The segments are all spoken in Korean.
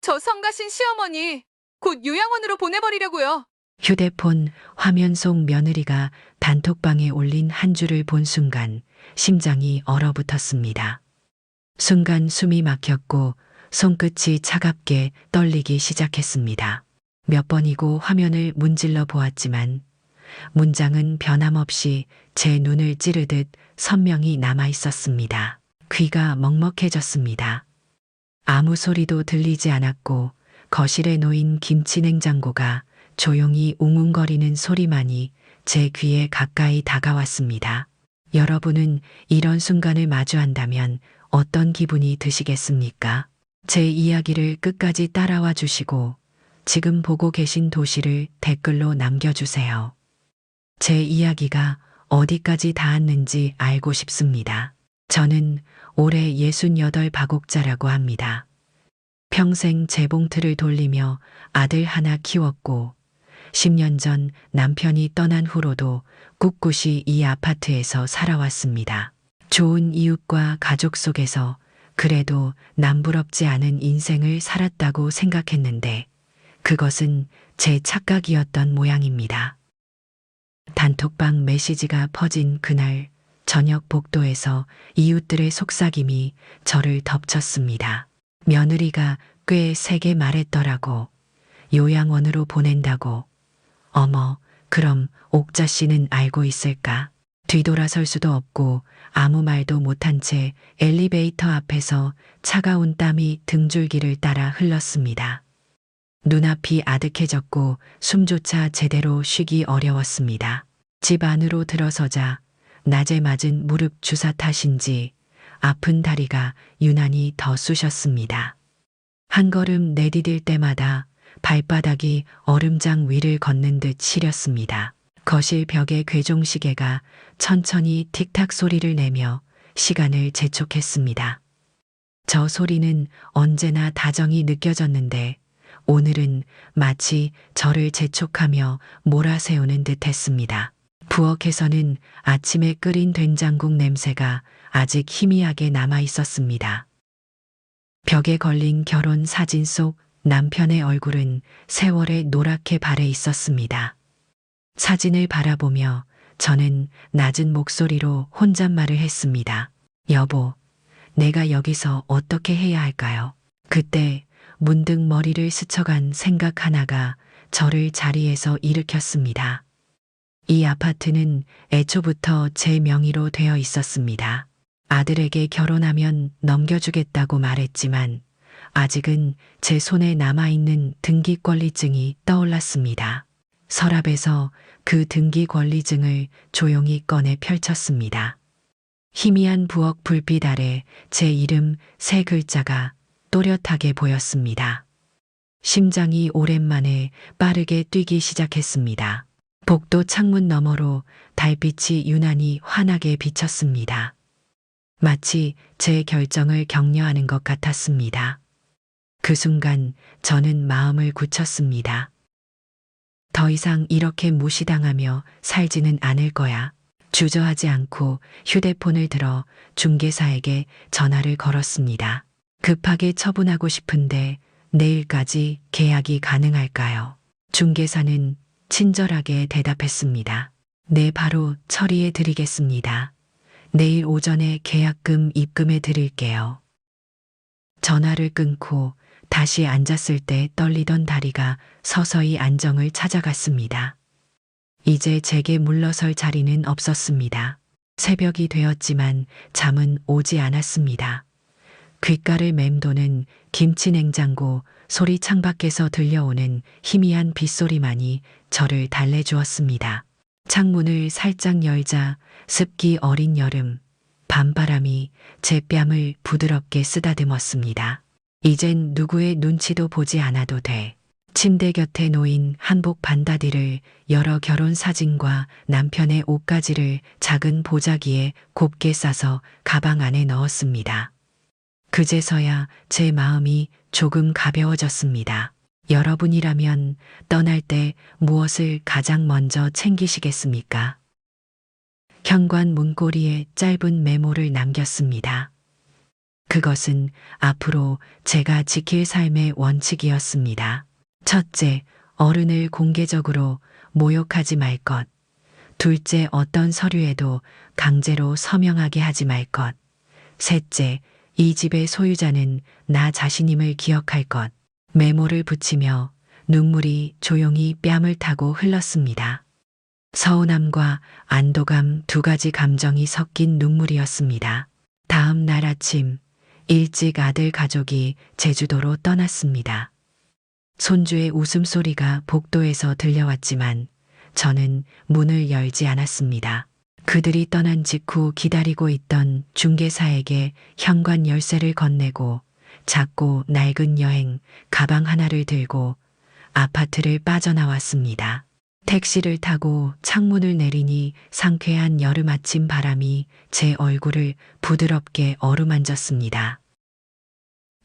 저 성가신 시어머니 곧 요양원으로 보내버리려고요. 휴대폰 화면 속 며느리가 단톡방에 올린 한 줄을 본 순간 심장이 얼어붙었습니다. 순간 숨이 막혔고 손끝이 차갑게 떨리기 시작했습니다. 몇 번이고 화면을 문질러 보았지만 문장은 변함없이 제 눈을 찌르듯 선명히 남아 있었습니다. 귀가 먹먹해졌습니다. 아무 소리도 들리지 않았고 거실에 놓인 김치 냉장고가 조용히 웅웅거리는 소리만이 제 귀에 가까이 다가왔습니다. 여러분은 이런 순간을 마주한다면 어떤 기분이 드시겠습니까? 제 이야기를 끝까지 따라와 주시고 지금 보고 계신 도시를 댓글로 남겨주세요. 제 이야기가 어디까지 닿았는지 알고 싶습니다. 저는 올해 68 바곡자라고 합니다. 평생 재봉틀을 돌리며 아들 하나 키웠고 10년 전 남편이 떠난 후로도 꿋꿋이 이 아파트에서 살아왔습니다. 좋은 이웃과 가족 속에서 그래도 남부럽지 않은 인생을 살았다고 생각했는데 그것은 제 착각이었던 모양입니다. 단톡방 메시지가 퍼진 그날 저녁 복도에서 이웃들의 속삭임이 저를 덮쳤습니다. 며느리가 꽤 세게 말했더라고. 요양원으로 보낸다고. 어머, 그럼 옥자 씨는 알고 있을까? 뒤돌아설 수도 없고 아무 말도 못한 채 엘리베이터 앞에서 차가운 땀이 등줄기를 따라 흘렀습니다. 눈앞이 아득해졌고 숨조차 제대로 쉬기 어려웠습니다. 집 안으로 들어서자 낮에 맞은 무릎 주사 탓인지 아픈 다리가 유난히 더 쑤셨습니다. 한 걸음 내디딜 때마다 발바닥이 얼음장 위를 걷는 듯 시렸습니다. 거실 벽의 괴종시계가 천천히 틱탁 소리를 내며 시간을 재촉했습니다. 저 소리는 언제나 다정히 느껴졌는데 오늘은 마치 저를 재촉하며 몰아세우는 듯 했습니다. 부엌에서는 아침에 끓인 된장국 냄새가 아직 희미하게 남아 있었습니다. 벽에 걸린 결혼 사진 속 남편의 얼굴은 세월에 노랗게 발해 있었습니다. 사진을 바라보며 저는 낮은 목소리로 혼잣말을 했습니다. 여보, 내가 여기서 어떻게 해야 할까요? 그때 문득 머리를 스쳐간 생각 하나가 저를 자리에서 일으켰습니다. 이 아파트는 애초부터 제 명의로 되어 있었습니다. 아들에게 결혼하면 넘겨주겠다고 말했지만 아직은 제 손에 남아있는 등기권리증이 떠올랐습니다. 서랍에서 그 등기권리증을 조용히 꺼내 펼쳤습니다. 희미한 부엌 불빛 아래 제 이름 3글자가 또렷하게 보였습니다. 심장이 오랜만에 빠르게 뛰기 시작했습니다. 복도 창문 너머로 달빛이 유난히 환하게 비쳤습니다. 마치 제 결정을 격려하는 것 같았습니다. 그 순간 저는 마음을 굳혔습니다. 더 이상 이렇게 무시당하며 살지는 않을 거야. 주저하지 않고 휴대폰을 들어 중개사에게 전화를 걸었습니다. 급하게 처분하고 싶은데 내일까지 계약이 가능할까요? 중개사는 친절하게 대답했습니다. 네, 바로 처리해 드리겠습니다. 내일 오전에 계약금 입금해 드릴게요. 전화를 끊고 다시 앉았을 때 떨리던 다리가 서서히 안정을 찾아갔습니다. 이제 제게 물러설 자리는 없었습니다. 새벽이 되었지만 잠은 오지 않았습니다. 귓가를 맴도는 김치 냉장고 소리 창밖에서 들려오는 희미한 빗소리만이 저를 달래주었습니다. 창문을 살짝 열자 습기 어린 여름, 밤바람이 제 뺨을 부드럽게 쓰다듬었습니다. 이젠 누구의 눈치도 보지 않아도 돼. 침대 곁에 놓인 한복 반다디를 열어 결혼 사진과 남편의 옷가지를 작은 보자기에 곱게 싸서 가방 안에 넣었습니다. 그제서야 제 마음이 조금 가벼워졌습니다. 여러분이라면 떠날 때 무엇을 가장 먼저 챙기시겠습니까? 현관 문고리에 짧은 메모를 남겼습니다. 그것은 앞으로 제가 지킬 삶의 원칙이었습니다. 첫째, 어른을 공개적으로 모욕하지 말 것. 둘째, 어떤 서류에도 강제로 서명하게 하지 말 것. 셋째, 이 집의 소유자는 나 자신임을 기억할 것. 메모를 붙이며 눈물이 조용히 뺨을 타고 흘렀습니다. 서운함과 안도감 두 가지 감정이 섞인 눈물이었습니다. 다음 날 아침, 일찍 아들 가족이 제주도로 떠났습니다. 손주의 웃음소리가 복도에서 들려왔지만 저는 문을 열지 않았습니다. 그들이 떠난 직후 기다리고 있던 중개사에게 현관 열쇠를 건네고 작고 낡은 여행 가방 하나를 들고 아파트를 빠져나왔습니다. 택시를 타고 창문을 내리니 상쾌한 여름 아침 바람이 제 얼굴을 부드럽게 어루만졌습니다.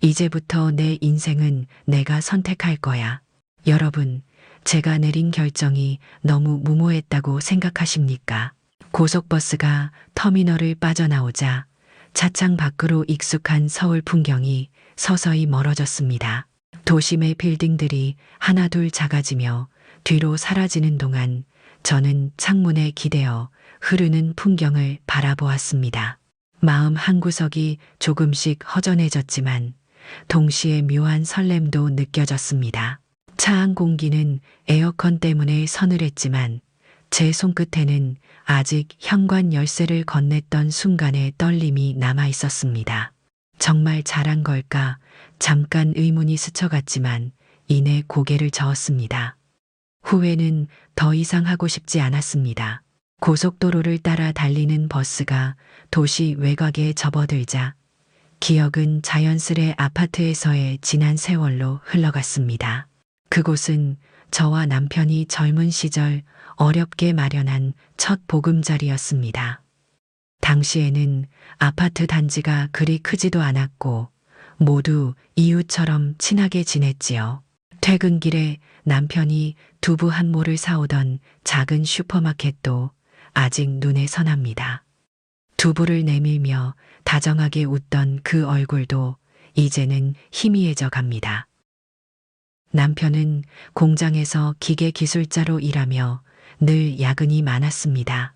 이제부터 내 인생은 내가 선택할 거야. 여러분, 제가 내린 결정이 너무 무모했다고 생각하십니까? 고속버스가 터미널을 빠져나오자 차창 밖으로 익숙한 서울 풍경이 서서히 멀어졌습니다. 도심의 빌딩들이 하나둘 작아지며 뒤로 사라지는 동안 저는 창문에 기대어 흐르는 풍경을 바라보았습니다. 마음 한구석이 조금씩 허전해졌지만 동시에 묘한 설렘도 느껴졌습니다. 차 안 공기는 에어컨 때문에 서늘했지만 제 손끝에는 아직 현관 열쇠를 건넸던 순간의 떨림이 남아 있었습니다. 정말 잘한 걸까? 잠깐 의문이 스쳐갔지만 이내 고개를 저었습니다. 후회는 더 이상 하고 싶지 않았습니다. 고속도로를 따라 달리는 버스가 도시 외곽에 접어들자 기억은 자연스레 아파트에서의 지난 세월로 흘러갔습니다. 그곳은 저와 남편이 젊은 시절 어렵게 마련한 첫 보금자리였습니다. 당시에는 아파트 단지가 그리 크지도 않았고 모두 이웃처럼 친하게 지냈지요. 퇴근길에 남편이 두부 한 모를 사오던 작은 슈퍼마켓도 아직 눈에 선합니다. 두부를 내밀며 다정하게 웃던 그 얼굴도 이제는 희미해져 갑니다. 남편은 공장에서 기계 기술자로 일하며 늘 야근이 많았습니다.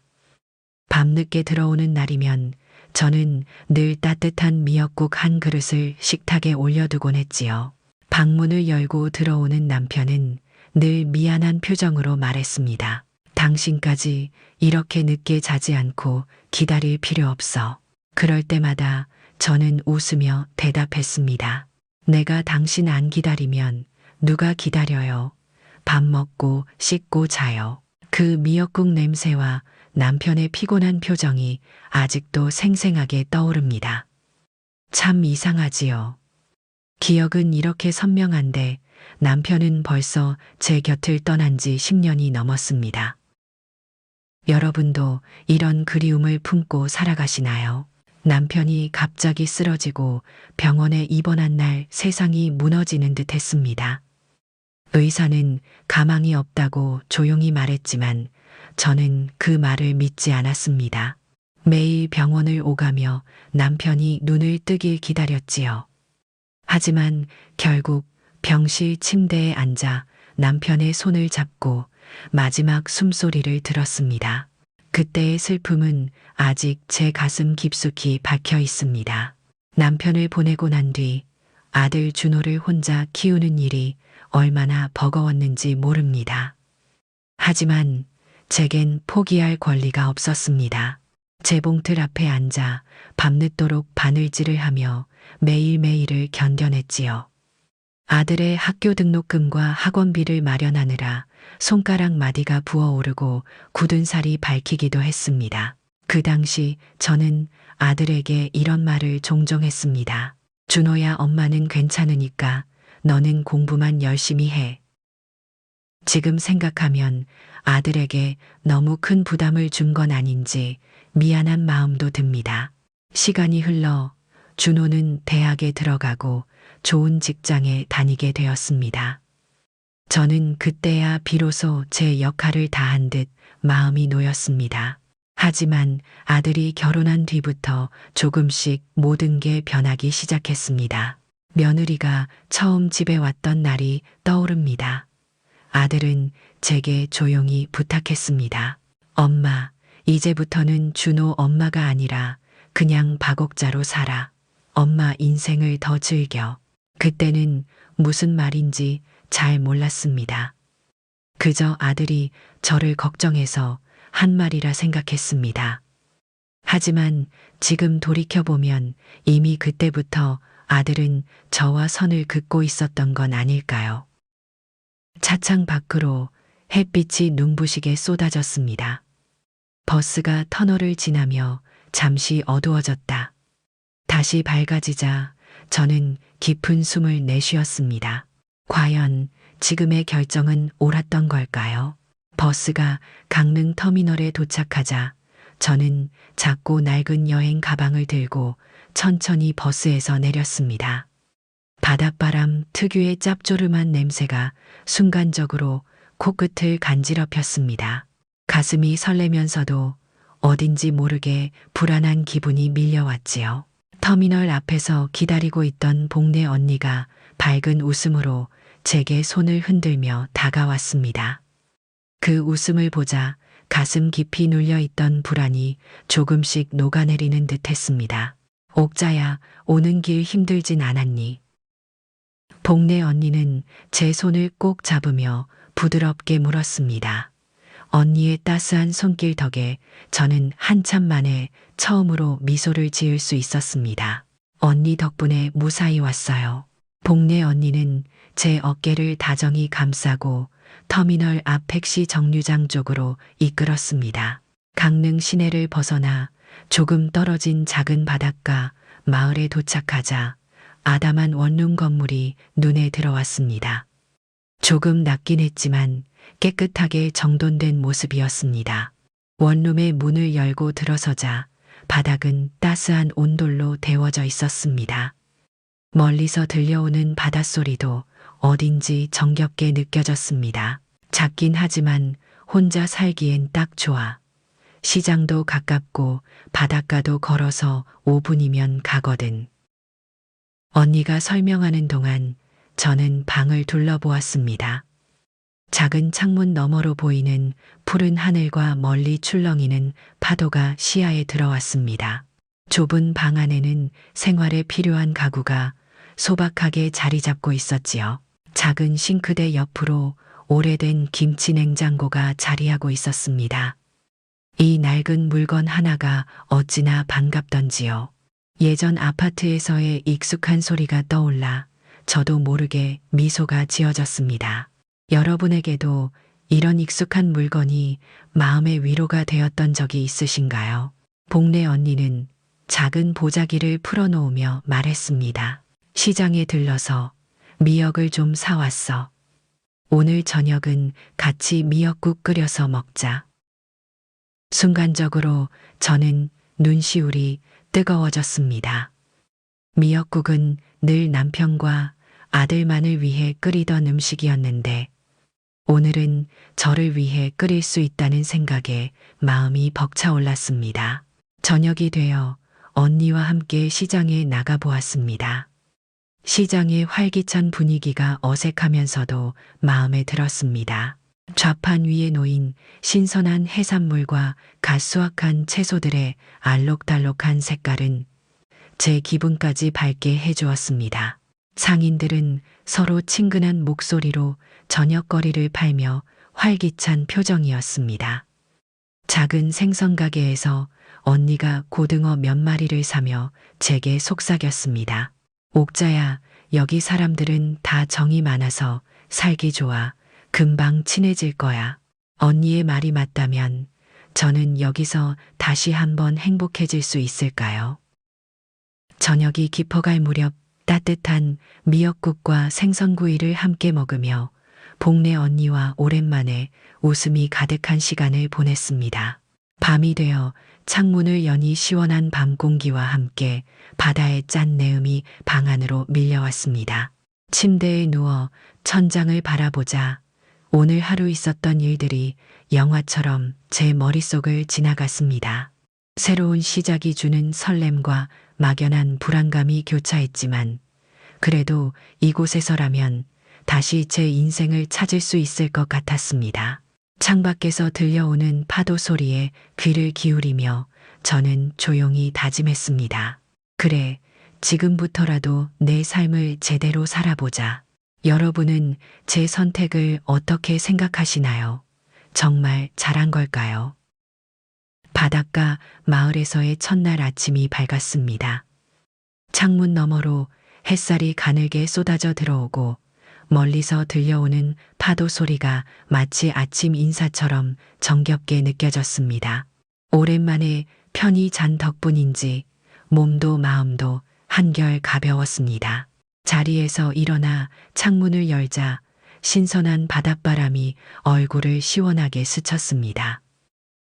밤늦게 들어오는 날이면 저는 늘 따뜻한 미역국 한 그릇을 식탁에 올려두곤 했지요. 방문을 열고 들어오는 남편은 늘 미안한 표정으로 말했습니다. 당신까지 이렇게 늦게 자지 않고 기다릴 필요 없어. 그럴 때마다 저는 웃으며 대답했습니다. 내가 당신 안 기다리면 누가 기다려요. 밥 먹고 씻고 자요. 그 미역국 냄새와 남편의 피곤한 표정이 아직도 생생하게 떠오릅니다. 참 이상하지요. 기억은 이렇게 선명한데 남편은 벌써 제 곁을 떠난 지 10년이 넘었습니다. 여러분도 이런 그리움을 품고 살아가시나요? 남편이 갑자기 쓰러지고 병원에 입원한 날 세상이 무너지는 듯 했습니다. 의사는 가망이 없다고 조용히 말했지만 저는 그 말을 믿지 않았습니다. 매일 병원을 오가며 남편이 눈을 뜨길 기다렸지요. 하지만 결국 병실 침대에 앉아 남편의 손을 잡고 마지막 숨소리를 들었습니다. 그때의 슬픔은 아직 제 가슴 깊숙이 박혀 있습니다. 남편을 보내고 난 뒤 아들 준호를 혼자 키우는 일이 얼마나 버거웠는지 모릅니다. 하지만 제겐 포기할 권리가 없었습니다. 재봉틀 앞에 앉아 밤늦도록 바늘질을 하며 매일매일을 견뎌냈지요. 아들의 학교 등록금과 학원비를 마련하느라 손가락 마디가 부어오르고 굳은 살이 밝히기도 했습니다. 그 당시 저는 아들에게 이런 말을 종종 했습니다. 준호야, 엄마는 괜찮으니까 너는 공부만 열심히 해. 지금 생각하면 아들에게 너무 큰 부담을 준 건 아닌지 미안한 마음도 듭니다. 시간이 흘러 준호는 대학에 들어가고 좋은 직장에 다니게 되었습니다. 저는 그때야 비로소 제 역할을 다한 듯 마음이 놓였습니다. 하지만 아들이 결혼한 뒤부터 조금씩 모든 게 변하기 시작했습니다. 며느리가 처음 집에 왔던 날이 떠오릅니다. 아들은 제게 조용히 부탁했습니다. 엄마, 이제부터는 준호 엄마가 아니라 그냥 박옥자로 살아. 엄마 인생을 더 즐겨. 그때는 무슨 말인지 잘 몰랐습니다. 그저 아들이 저를 걱정해서 한 말이라 생각했습니다. 하지만 지금 돌이켜보면 이미 그때부터 아들은 저와 선을 긋고 있었던 건 아닐까요? 차창 밖으로 햇빛이 눈부시게 쏟아졌습니다. 버스가 터널을 지나며 잠시 어두워졌다. 다시 밝아지자 저는 깊은 숨을 내쉬었습니다. 과연 지금의 결정은 옳았던 걸까요? 버스가 강릉 터미널에 도착하자 저는 작고 낡은 여행 가방을 들고 천천히 버스에서 내렸습니다. 바닷바람 특유의 짭조름한 냄새가 순간적으로 코끝을 간지럽혔습니다. 가슴이 설레면서도 어딘지 모르게 불안한 기분이 밀려왔지요. 터미널 앞에서 기다리고 있던 복내 언니가 밝은 웃음으로 제게 손을 흔들며 다가왔습니다. 그 웃음을 보자 가슴 깊이 눌려있던 불안이 조금씩 녹아내리는 듯 했습니다. 옥자야, 오는 길 힘들진 않았니? 복내 언니는 제 손을 꼭 잡으며 부드럽게 물었습니다. 언니의 따스한 손길 덕에 저는 한참 만에 처음으로 미소를 지을 수 있었습니다. 언니 덕분에 무사히 왔어요. 복내 언니는 제 어깨를 다정히 감싸고 터미널 앞 택시 정류장 쪽으로 이끌었습니다. 강릉 시내를 벗어나 조금 떨어진 작은 바닷가 마을에 도착하자 아담한 원룸 건물이 눈에 들어왔습니다. 조금 낮긴 했지만 깨끗하게 정돈된 모습이었습니다. 원룸의 문을 열고 들어서자 바닥은 따스한 온돌로 데워져 있었습니다. 멀리서 들려오는 바닷소리도 어딘지 정겹게 느껴졌습니다. 작긴 하지만 혼자 살기엔 딱 좋아. 시장도 가깝고 바닷가도 걸어서 5분이면 가거든. 언니가 설명하는 동안 저는 방을 둘러보았습니다. 작은 창문 너머로 보이는 푸른 하늘과 멀리 출렁이는 파도가 시야에 들어왔습니다. 좁은 방 안에는 생활에 필요한 가구가 소박하게 자리 잡고 있었지요. 작은 싱크대 옆으로 오래된 김치 냉장고가 자리하고 있었습니다. 이 낡은 물건 하나가 어찌나 반갑던지요. 예전 아파트에서의 익숙한 소리가 떠올라 저도 모르게 미소가 지어졌습니다. 여러분에게도 이런 익숙한 물건이 마음의 위로가 되었던 적이 있으신가요? 복내 언니는 작은 보자기를 풀어놓으며 말했습니다. 시장에 들러서 미역을 좀 사왔어. 오늘 저녁은 같이 미역국 끓여서 먹자. 순간적으로 저는 눈시울이 뜨거워졌습니다. 미역국은 늘 남편과 아들만을 위해 끓이던 음식이었는데 오늘은 저를 위해 끓일 수 있다는 생각에 마음이 벅차올랐습니다. 저녁이 되어 언니와 함께 시장에 나가보았습니다. 시장의 활기찬 분위기가 어색하면서도 마음에 들었습니다. 좌판 위에 놓인 신선한 해산물과 갓 수확한 채소들의 알록달록한 색깔은 제 기분까지 밝게 해주었습니다. 상인들은 서로 친근한 목소리로 저녁거리를 팔며 활기찬 표정이었습니다. 작은 생선 가게에서 언니가 고등어 몇 마리를 사며 제게 속삭였습니다. 옥자야, 여기 사람들은 다 정이 많아서 살기 좋아. 금방 친해질 거야. 언니의 말이 맞다면 저는 여기서 다시 한번 행복해질 수 있을까요? 저녁이 깊어갈 무렵 따뜻한 미역국과 생선구이를 함께 먹으며 복내 언니와 오랜만에 웃음이 가득한 시간을 보냈습니다. 밤이 되어 창문을 여니 시원한 밤 공기와 함께 바다의 짠 내음이 방 안으로 밀려왔습니다. 침대에 누워 천장을 바라보자 오늘 하루 있었던 일들이 영화처럼 제 머릿속을 지나갔습니다. 새로운 시작이 주는 설렘과 막연한 불안감이 교차했지만 그래도 이곳에서라면 다시 제 인생을 찾을 수 있을 것 같았습니다. 창밖에서 들려오는 파도 소리에 귀를 기울이며 저는 조용히 다짐했습니다. 그래, 지금부터라도 내 삶을 제대로 살아보자. 여러분은 제 선택을 어떻게 생각하시나요? 정말 잘한 걸까요? 바닷가 마을에서의 첫날 아침이 밝았습니다. 창문 너머로 햇살이 가늘게 쏟아져 들어오고 멀리서 들려오는 파도 소리가 마치 아침 인사처럼 정겹게 느껴졌습니다. 오랜만에 편히 잔 덕분인지 몸도 마음도 한결 가벼웠습니다. 자리에서 일어나 창문을 열자 신선한 바닷바람이 얼굴을 시원하게 스쳤습니다.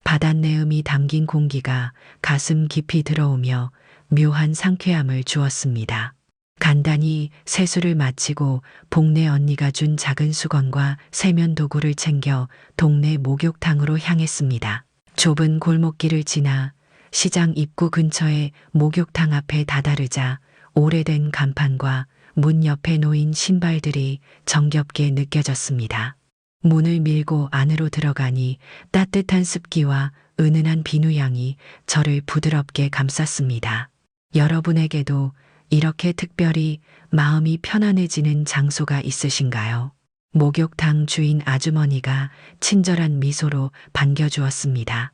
바닷내음이 담긴 공기가 가슴 깊이 들어오며 묘한 상쾌함을 주었습니다. 간단히 세수를 마치고 복내 언니가 준 작은 수건과 세면 도구를 챙겨 동네 목욕탕으로 향했습니다. 좁은 골목길을 지나 시장 입구 근처의 목욕탕 앞에 다다르자 오래된 간판과 문 옆에 놓인 신발들이 정겹게 느껴졌습니다. 문을 밀고 안으로 들어가니 따뜻한 습기와 은은한 비누향이 저를 부드럽게 감쌌습니다. 여러분에게도 이렇게 특별히 마음이 편안해지는 장소가 있으신가요? 목욕탕 주인 아주머니가 친절한 미소로 반겨주었습니다.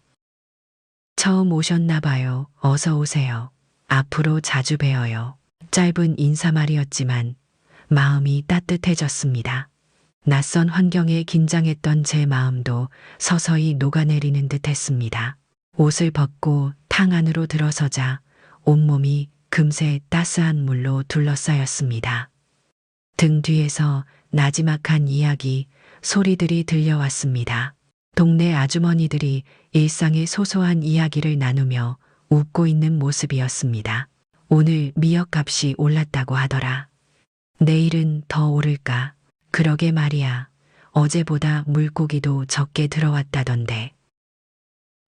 처음 오셨나 봐요. 어서 오세요. 앞으로 자주 뵈어요. 짧은 인사말이었지만 마음이 따뜻해졌습니다. 낯선 환경에 긴장했던 제 마음도 서서히 녹아내리는 듯 했습니다. 옷을 벗고 탕 안으로 들어서자 온몸이 금세 따스한 물로 둘러싸였습니다. 등 뒤에서 나지막한 이야기, 소리들이 들려왔습니다. 동네 아주머니들이 일상의 소소한 이야기를 나누며 웃고 있는 모습이었습니다. 오늘 미역값이 올랐다고 하더라. 내일은 더 오를까? 그러게 말이야. 어제보다 물고기도 적게 들어왔다던데.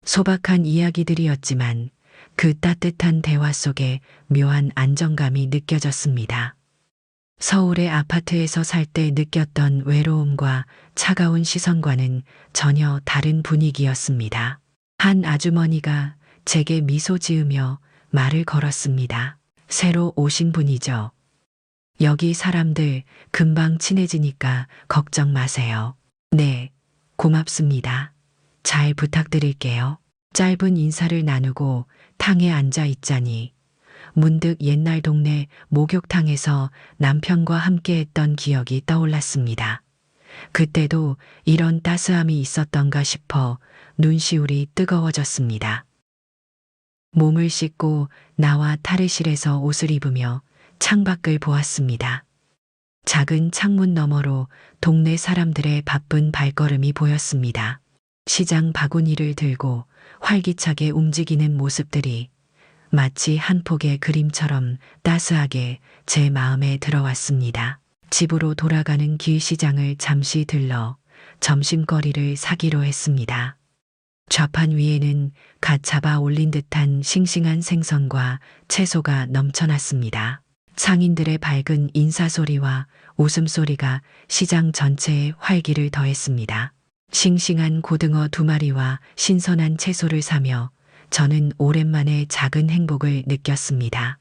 소박한 이야기들이었지만 그 따뜻한 대화 속에 묘한 안정감이 느껴졌습니다. 서울의 아파트에서 살 때 느꼈던 외로움과 차가운 시선과는 전혀 다른 분위기였습니다. 한 아주머니가 제게 미소 지으며 말을 걸었습니다. 새로 오신 분이죠. 여기 사람들 금방 친해지니까 걱정 마세요. 네, 고맙습니다. 잘 부탁드릴게요. 짧은 인사를 나누고 탕에 앉아 있자니 문득 옛날 동네 목욕탕에서 남편과 함께했던 기억이 떠올랐습니다. 그때도 이런 따스함이 있었던가 싶어 눈시울이 뜨거워졌습니다. 몸을 씻고 나와 탈의실에서 옷을 입으며 창밖을 보았습니다. 작은 창문 너머로 동네 사람들의 바쁜 발걸음이 보였습니다. 시장 바구니를 들고 활기차게 움직이는 모습들이 마치 한 폭의 그림처럼 따스하게 제 마음에 들어왔습니다. 집으로 돌아가는 길 시장을 잠시 들러 점심거리를 사기로 했습니다. 좌판 위에는 갓 잡아 올린 듯한 싱싱한 생선과 채소가 넘쳐났습니다. 상인들의 밝은 인사소리와 웃음소리가 시장 전체에 활기를 더했습니다. 싱싱한 고등어 2마리와 신선한 채소를 사며 저는 오랜만에 작은 행복을 느꼈습니다.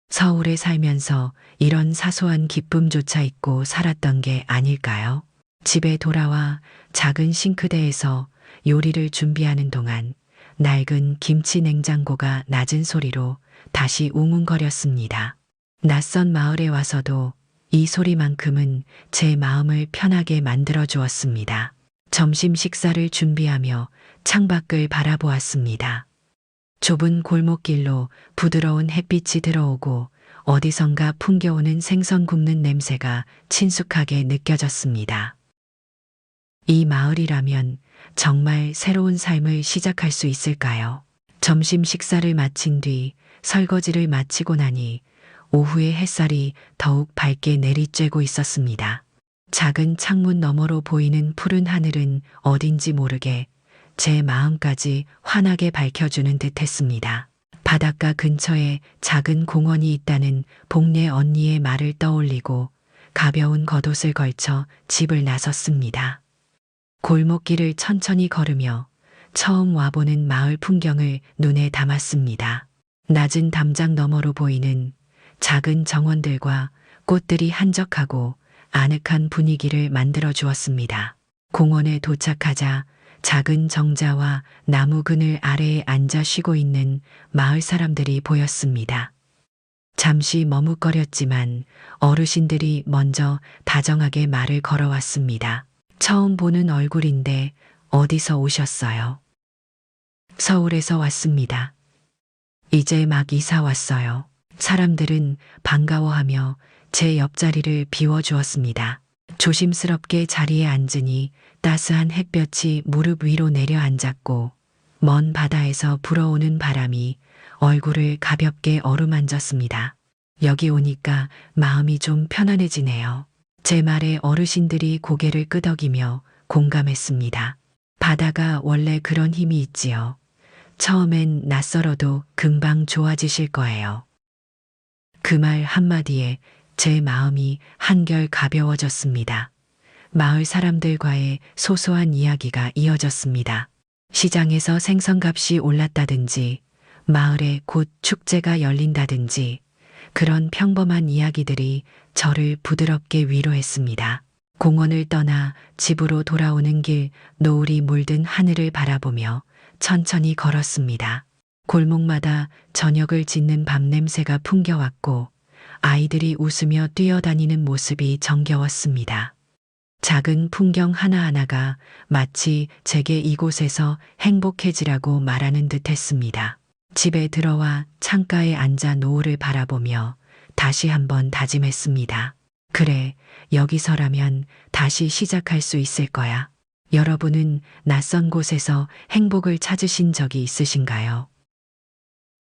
서울에 살면서 이런 사소한 기쁨조차 잊고 살았던 게 아닐까요? 집에 돌아와 작은 싱크대에서 요리를 준비하는 동안 낡은 김치 냉장고가 낮은 소리로 다시 웅웅거렸습니다. 낯선 마을에 와서도 이 소리만큼은 제 마음을 편하게 만들어 주었습니다. 점심 식사를 준비하며 창밖을 바라보았습니다. 좁은 골목길로 부드러운 햇빛이 들어오고 어디선가 풍겨오는 생선 굽는 냄새가 친숙하게 느껴졌습니다. 이 마을이라면 정말 새로운 삶을 시작할 수 있을까요? 점심 식사를 마친 뒤 설거지를 마치고 나니 오후의 햇살이 더욱 밝게 내리쬐고 있었습니다. 작은 창문 너머로 보이는 푸른 하늘은 어딘지 모르게 제 마음까지 환하게 밝혀주는 듯 했습니다. 바닷가 근처에 작은 공원이 있다는 복례 언니의 말을 떠올리고 가벼운 겉옷을 걸쳐 집을 나섰습니다. 골목길을 천천히 걸으며 처음 와보는 마을 풍경을 눈에 담았습니다. 낮은 담장 너머로 보이는 작은 정원들과 꽃들이 한적하고 아늑한 분위기를 만들어 주었습니다. 공원에 도착하자 작은 정자와 나무 그늘 아래에 앉아 쉬고 있는 마을 사람들이 보였습니다. 잠시 머뭇거렸지만 어르신들이 먼저 다정하게 말을 걸어왔습니다. 처음 보는 얼굴인데 어디서 오셨어요? 서울에서 왔습니다. 이제 막 이사 왔어요. 사람들은 반가워하며 제 옆자리를 비워주었습니다. 조심스럽게 자리에 앉으니 따스한 햇볕이 무릎 위로 내려앉았고 먼 바다에서 불어오는 바람이 얼굴을 가볍게 어루만졌습니다. 여기 오니까 마음이 좀 편안해지네요. 제 말에 어르신들이 고개를 끄덕이며 공감했습니다. 바다가 원래 그런 힘이 있지요. 처음엔 낯설어도 금방 좋아지실 거예요. 그 말 한마디에 제 마음이 한결 가벼워졌습니다. 마을 사람들과의 소소한 이야기가 이어졌습니다. 시장에서 생선값이 올랐다든지, 마을에 곧 축제가 열린다든지, 그런 평범한 이야기들이 저를 부드럽게 위로했습니다. 공원을 떠나 집으로 돌아오는 길 노을이 물든 하늘을 바라보며 천천히 걸었습니다. 골목마다 저녁을 짓는 밤 냄새가 풍겨왔고 아이들이 웃으며 뛰어다니는 모습이 정겨웠습니다. 작은 풍경 하나하나가 마치 제게 이곳에서 행복해지라고 말하는 듯 했습니다. 집에 들어와 창가에 앉아 노을을 바라보며 다시 한번 다짐했습니다. 그래, 여기서라면 다시 시작할 수 있을 거야. 여러분은 낯선 곳에서 행복을 찾으신 적이 있으신가요?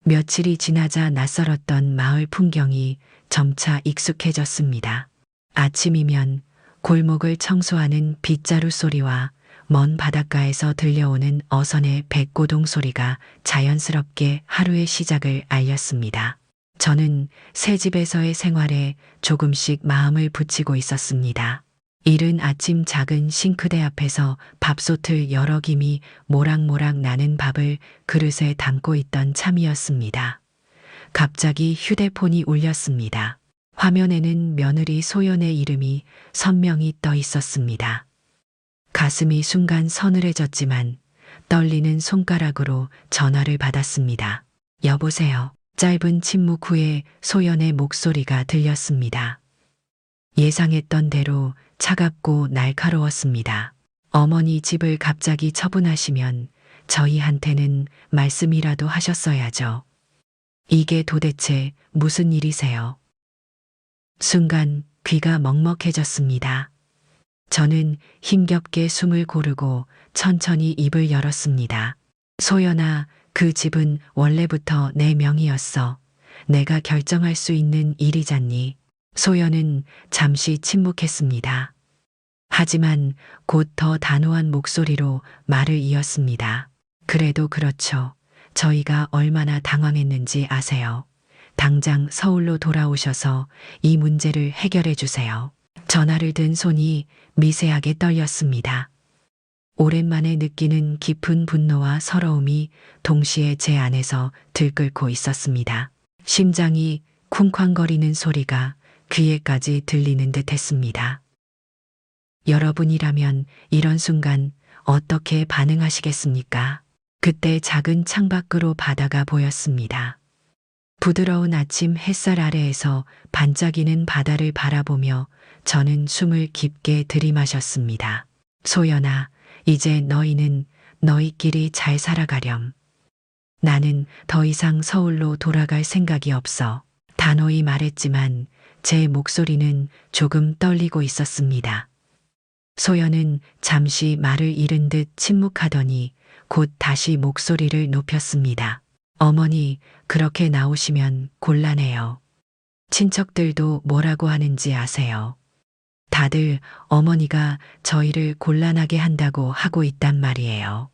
며칠이 지나자 낯설었던 마을 풍경이 점차 익숙해졌습니다. 아침이면 골목을 청소하는 빗자루 소리와 먼 바닷가에서 들려오는 어선의 백고동 소리가 자연스럽게 하루의 시작을 알렸습니다. 저는 새 집에서의 생활에 조금씩 마음을 붙이고 있었습니다. 이른 아침 작은 싱크대 앞에서 밥솥을 열어 김이 모락모락 나는 밥을 그릇에 담고 있던 참이었습니다. 갑자기 휴대폰이 울렸습니다. 화면에는 며느리 소연의 이름이 선명히 떠 있었습니다. 가슴이 순간 서늘해졌지만 떨리는 손가락으로 전화를 받았습니다. 여보세요. 짧은 침묵 후에 소연의 목소리가 들렸습니다. 예상했던 대로 차갑고 날카로웠습니다. 어머니 집을 갑자기 처분하시면 저희한테는 말씀이라도 하셨어야죠. 이게 도대체 무슨 일이세요? 순간 귀가 먹먹해졌습니다. 저는 힘겹게 숨을 고르고 천천히 입을 열었습니다. 소연아, 그 집은 원래부터 내 명의였어. 내가 결정할 수 있는 일이잖니. 소연은 잠시 침묵했습니다. 하지만 곧 더 단호한 목소리로 말을 이었습니다. 그래도 그렇죠. 저희가 얼마나 당황했는지 아세요. 당장 서울로 돌아오셔서 이 문제를 해결해 주세요. 전화를 든 손이 미세하게 떨렸습니다. 오랜만에 느끼는 깊은 분노와 서러움이 동시에 제 안에서 들끓고 있었습니다. 심장이 쿵쾅거리는 소리가 귀에까지 들리는 듯 했습니다. 여러분이라면 이런 순간 어떻게 반응하시겠습니까? 그때 작은 창밖으로 바다가 보였습니다. 부드러운 아침 햇살 아래에서 반짝이는 바다를 바라보며 저는 숨을 깊게 들이마셨습니다. 소연아, 이제 너희는 너희끼리 잘 살아가렴. 나는 더 이상 서울로 돌아갈 생각이 없어. 단호히 말했지만 제 목소리는 조금 떨리고 있었습니다. 소연은 잠시 말을 잃은 듯 침묵하더니 곧 다시 목소리를 높였습니다. 어머니, 그렇게 나오시면 곤란해요. 친척들도 뭐라고 하는지 아세요? 다들 어머니가 저희를 곤란하게 한다고 하고 있단 말이에요.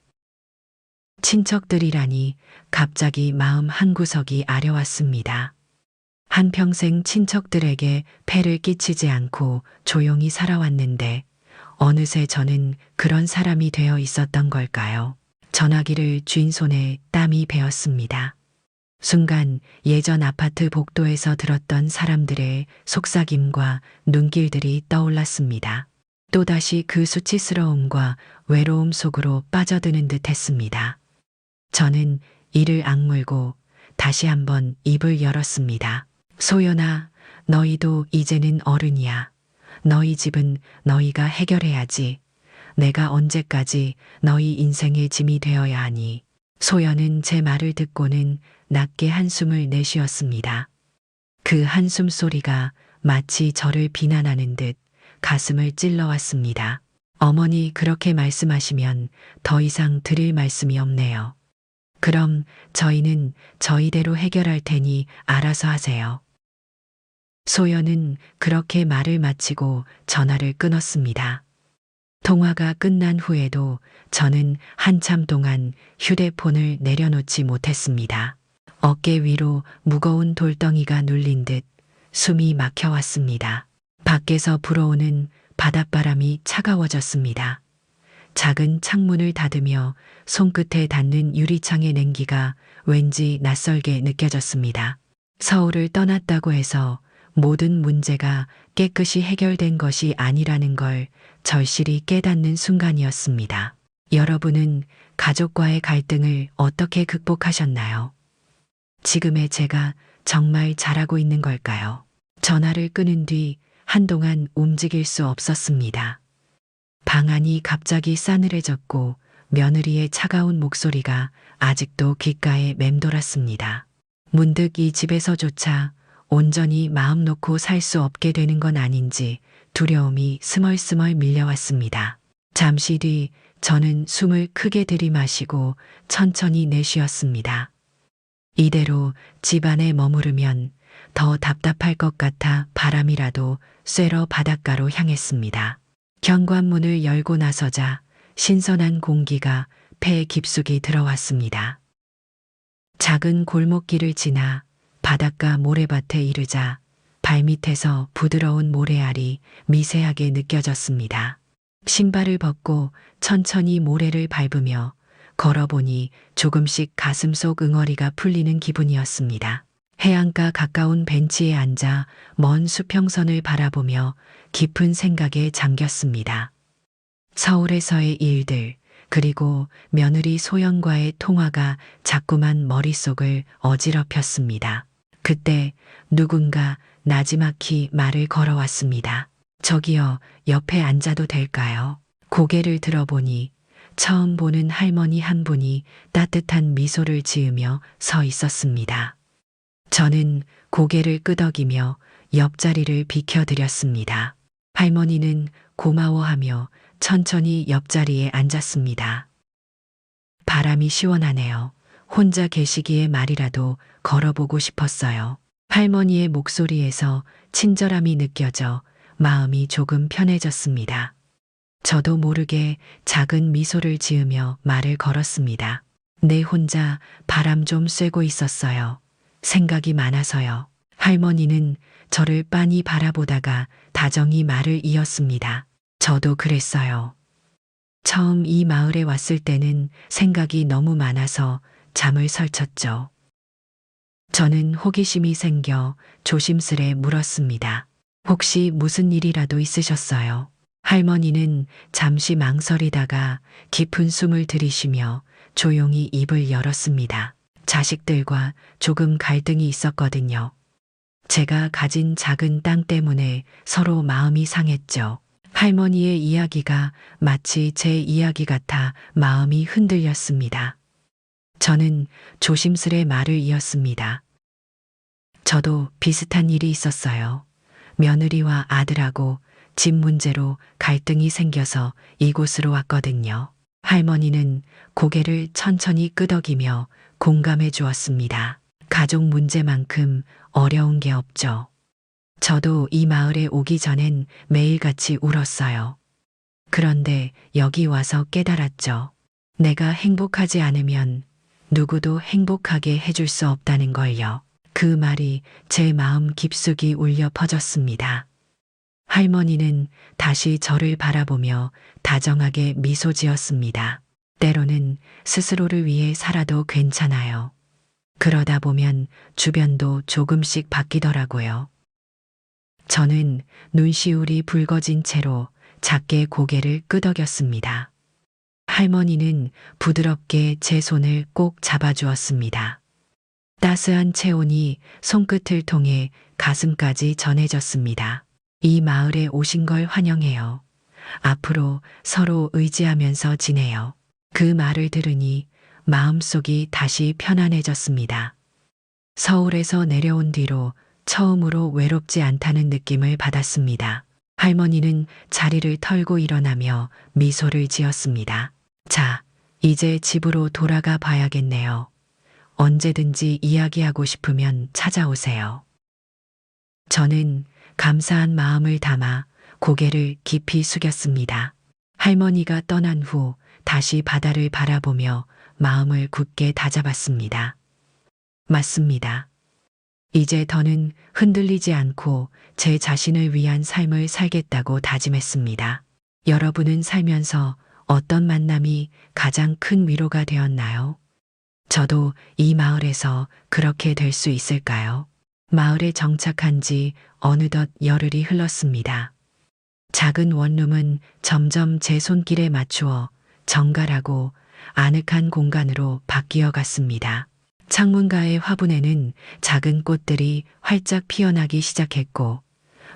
친척들이라니 갑자기 마음 한구석이 아려왔습니다. 한평생 친척들에게 폐를 끼치지 않고 조용히 살아왔는데 어느새 저는 그런 사람이 되어 있었던 걸까요? 전화기를 쥔 손에 땀이 배었습니다. 순간 예전 아파트 복도에서 들었던 사람들의 속삭임과 눈길들이 떠올랐습니다. 또다시 그 수치스러움과 외로움 속으로 빠져드는 듯 했습니다. 저는 이를 악물고 다시 한번 입을 열었습니다. 소연아, 너희도 이제는 어른이야. 너희 집은 너희가 해결해야지. 내가 언제까지 너희 인생의 짐이 되어야 하니. 소연은 제 말을 듣고는 낮게 한숨을 내쉬었습니다. 그 한숨 소리가 마치 저를 비난하는 듯 가슴을 찔러왔습니다. 어머니 그렇게 말씀하시면 더 이상 드릴 말씀이 없네요. 그럼 저희는 저희대로 해결할 테니 알아서 하세요. 소연은 그렇게 말을 마치고 전화를 끊었습니다. 통화가 끝난 후에도 저는 한참 동안 휴대폰을 내려놓지 못했습니다. 어깨 위로 무거운 돌덩이가 눌린 듯 숨이 막혀왔습니다. 밖에서 불어오는 바닷바람이 차가워졌습니다. 작은 창문을 닫으며 손끝에 닿는 유리창의 냉기가 왠지 낯설게 느껴졌습니다. 서울을 떠났다고 해서 모든 문제가 깨끗이 해결된 것이 아니라는 걸 절실히 깨닫는 순간이었습니다. 여러분은 가족과의 갈등을 어떻게 극복하셨나요? 지금의 제가 정말 잘하고 있는 걸까요? 전화를 끊은 뒤 한동안 움직일 수 없었습니다. 방 안이 갑자기 싸늘해졌고 며느리의 차가운 목소리가 아직도 귓가에 맴돌았습니다. 문득 이 집에서조차 온전히 마음 놓고 살 수 없게 되는 건 아닌지 두려움이 스멀스멀 밀려왔습니다. 잠시 뒤 저는 숨을 크게 들이마시고 천천히 내쉬었습니다. 이대로 집안에 머무르면 더 답답할 것 같아 바람이라도 쐬러 바닷가로 향했습니다. 현관문을 열고 나서자 신선한 공기가 폐에 깊숙이 들어왔습니다. 작은 골목길을 지나 바닷가 모래밭에 이르자 발밑에서 부드러운 모래알이 미세하게 느껴졌습니다. 신발을 벗고 천천히 모래를 밟으며 걸어보니 조금씩 가슴속 응어리가 풀리는 기분이었습니다. 해안가 가까운 벤치에 앉아 먼 수평선을 바라보며 깊은 생각에 잠겼습니다. 서울에서의 일들, 그리고 며느리 소연과의 통화가 자꾸만 머릿속을 어지럽혔습니다. 그때 누군가 나지막히 말을 걸어왔습니다. 저기요, 옆에 앉아도 될까요? 고개를 들어보니 처음 보는 할머니 한 분이 따뜻한 미소를 지으며 서 있었습니다. 저는 고개를 끄덕이며 옆자리를 비켜드렸습니다. 할머니는 고마워하며 천천히 옆자리에 앉았습니다. 바람이 시원하네요. 혼자 계시기에 말이라도 걸어보고 싶었어요. 할머니의 목소리에서 친절함이 느껴져 마음이 조금 편해졌습니다. 저도 모르게 작은 미소를 지으며 말을 걸었습니다. 내 혼자 바람 좀 쐬고 있었어요. 생각이 많아서요. 할머니는 저를 빤히 바라보다가 다정히 말을 이었습니다. 저도 그랬어요. 처음 이 마을에 왔을 때는 생각이 너무 많아서 잠을 설쳤죠. 저는 호기심이 생겨 조심스레 물었습니다. 혹시 무슨 일이라도 있으셨어요? 할머니는 잠시 망설이다가 깊은 숨을 들이쉬며 조용히 입을 열었습니다. 자식들과 조금 갈등이 있었거든요. 제가 가진 작은 땅 때문에 서로 마음이 상했죠. 할머니의 이야기가 마치 제 이야기 같아 마음이 흔들렸습니다. 저는 조심스레 말을 이었습니다. 저도 비슷한 일이 있었어요. 며느리와 아들하고 집 문제로 갈등이 생겨서 이곳으로 왔거든요. 할머니는 고개를 천천히 끄덕이며 공감해 주었습니다. 가족 문제만큼 어려운 게 없죠. 저도 이 마을에 오기 전엔 매일같이 울었어요. 그런데 여기 와서 깨달았죠. 내가 행복하지 않으면 누구도 행복하게 해줄 수 없다는 걸요. 그 말이 제 마음 깊숙이 울려 퍼졌습니다. 할머니는 다시 저를 바라보며 다정하게 미소 지었습니다. 때로는 스스로를 위해 살아도 괜찮아요. 그러다 보면 주변도 조금씩 바뀌더라고요. 저는 눈시울이 붉어진 채로 작게 고개를 끄덕였습니다. 할머니는 부드럽게 제 손을 꼭 잡아주었습니다. 따스한 체온이 손끝을 통해 가슴까지 전해졌습니다. 이 마을에 오신 걸 환영해요. 앞으로 서로 의지하면서 지내요. 그 말을 들으니 마음속이 다시 편안해졌습니다. 서울에서 내려온 뒤로 처음으로 외롭지 않다는 느낌을 받았습니다. 할머니는 자리를 털고 일어나며 미소를 지었습니다. 자, 이제 집으로 돌아가 봐야겠네요. 언제든지 이야기하고 싶으면 찾아오세요. 저는 감사한 마음을 담아 고개를 깊이 숙였습니다. 할머니가 떠난 후 다시 바다를 바라보며 마음을 굳게 다잡았습니다. 맞습니다. 이제 더는 흔들리지 않고 제 자신을 위한 삶을 살겠다고 다짐했습니다. 여러분은 살면서 어떤 만남이 가장 큰 위로가 되었나요? 저도 이 마을에서 그렇게 될 수 있을까요? 마을에 정착한 지 어느덧 열흘이 흘렀습니다. 작은 원룸은 점점 제 손길에 맞추어 정갈하고 아늑한 공간으로 바뀌어 갔습니다. 창문가의 화분에는 작은 꽃들이 활짝 피어나기 시작했고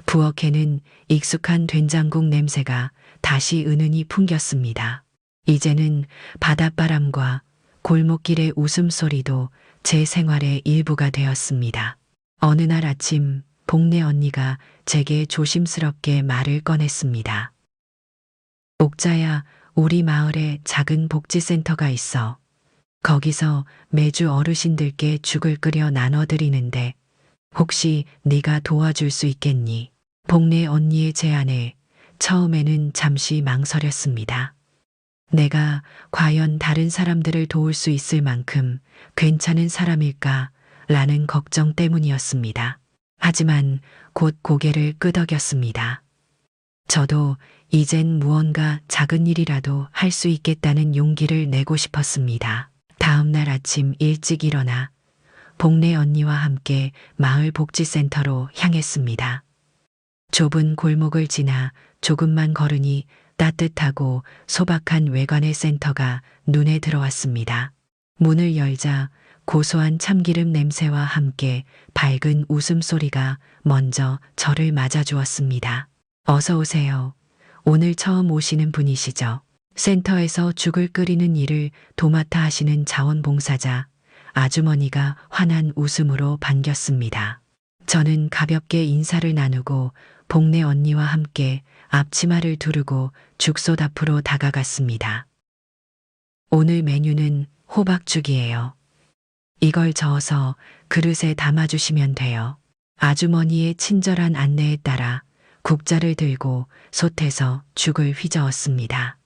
부엌에는 익숙한 된장국 냄새가 다시 은은히 풍겼습니다. 이제는 바닷바람과 골목길의 웃음소리도 제 생활의 일부가 되었습니다. 어느 날 아침 복내 언니가 제게 조심스럽게 말을 꺼냈습니다. 옥자야, 우리 마을에 작은 복지센터가 있어. 거기서 매주 어르신들께 죽을 끓여 나눠드리는데 혹시 네가 도와줄 수 있겠니? 복내 언니의 제안에 처음에는 잠시 망설였습니다. 내가 과연 다른 사람들을 도울 수 있을 만큼 괜찮은 사람일까? 라는 걱정 때문이었습니다. 하지만 곧 고개를 끄덕였습니다. 저도 이젠 무언가 작은 일이라도 할 수 있겠다는 용기를 내고 싶었습니다. 다음 날 아침 일찍 일어나 복내 언니와 함께 마을 복지센터로 향했습니다. 좁은 골목을 지나 조금만 걸으니 따뜻하고 소박한 외관의 센터가 눈에 들어왔습니다. 문을 열자 고소한 참기름 냄새와 함께 밝은 웃음소리가 먼저 저를 맞아주었습니다. 어서 오세요. 오늘 처음 오시는 분이시죠? 센터에서 죽을 끓이는 일을 도맡아 하시는 자원봉사자 아주머니가 환한 웃음으로 반겼습니다. 저는 가볍게 인사를 나누고 복내 언니와 함께 앞치마를 두르고 죽솥 앞으로 다가갔습니다. 오늘 메뉴는 호박죽이에요. 이걸 저어서 그릇에 담아주시면 돼요. 아주머니의 친절한 안내에 따라 국자를 들고 솥에서 죽을 휘저었습니다.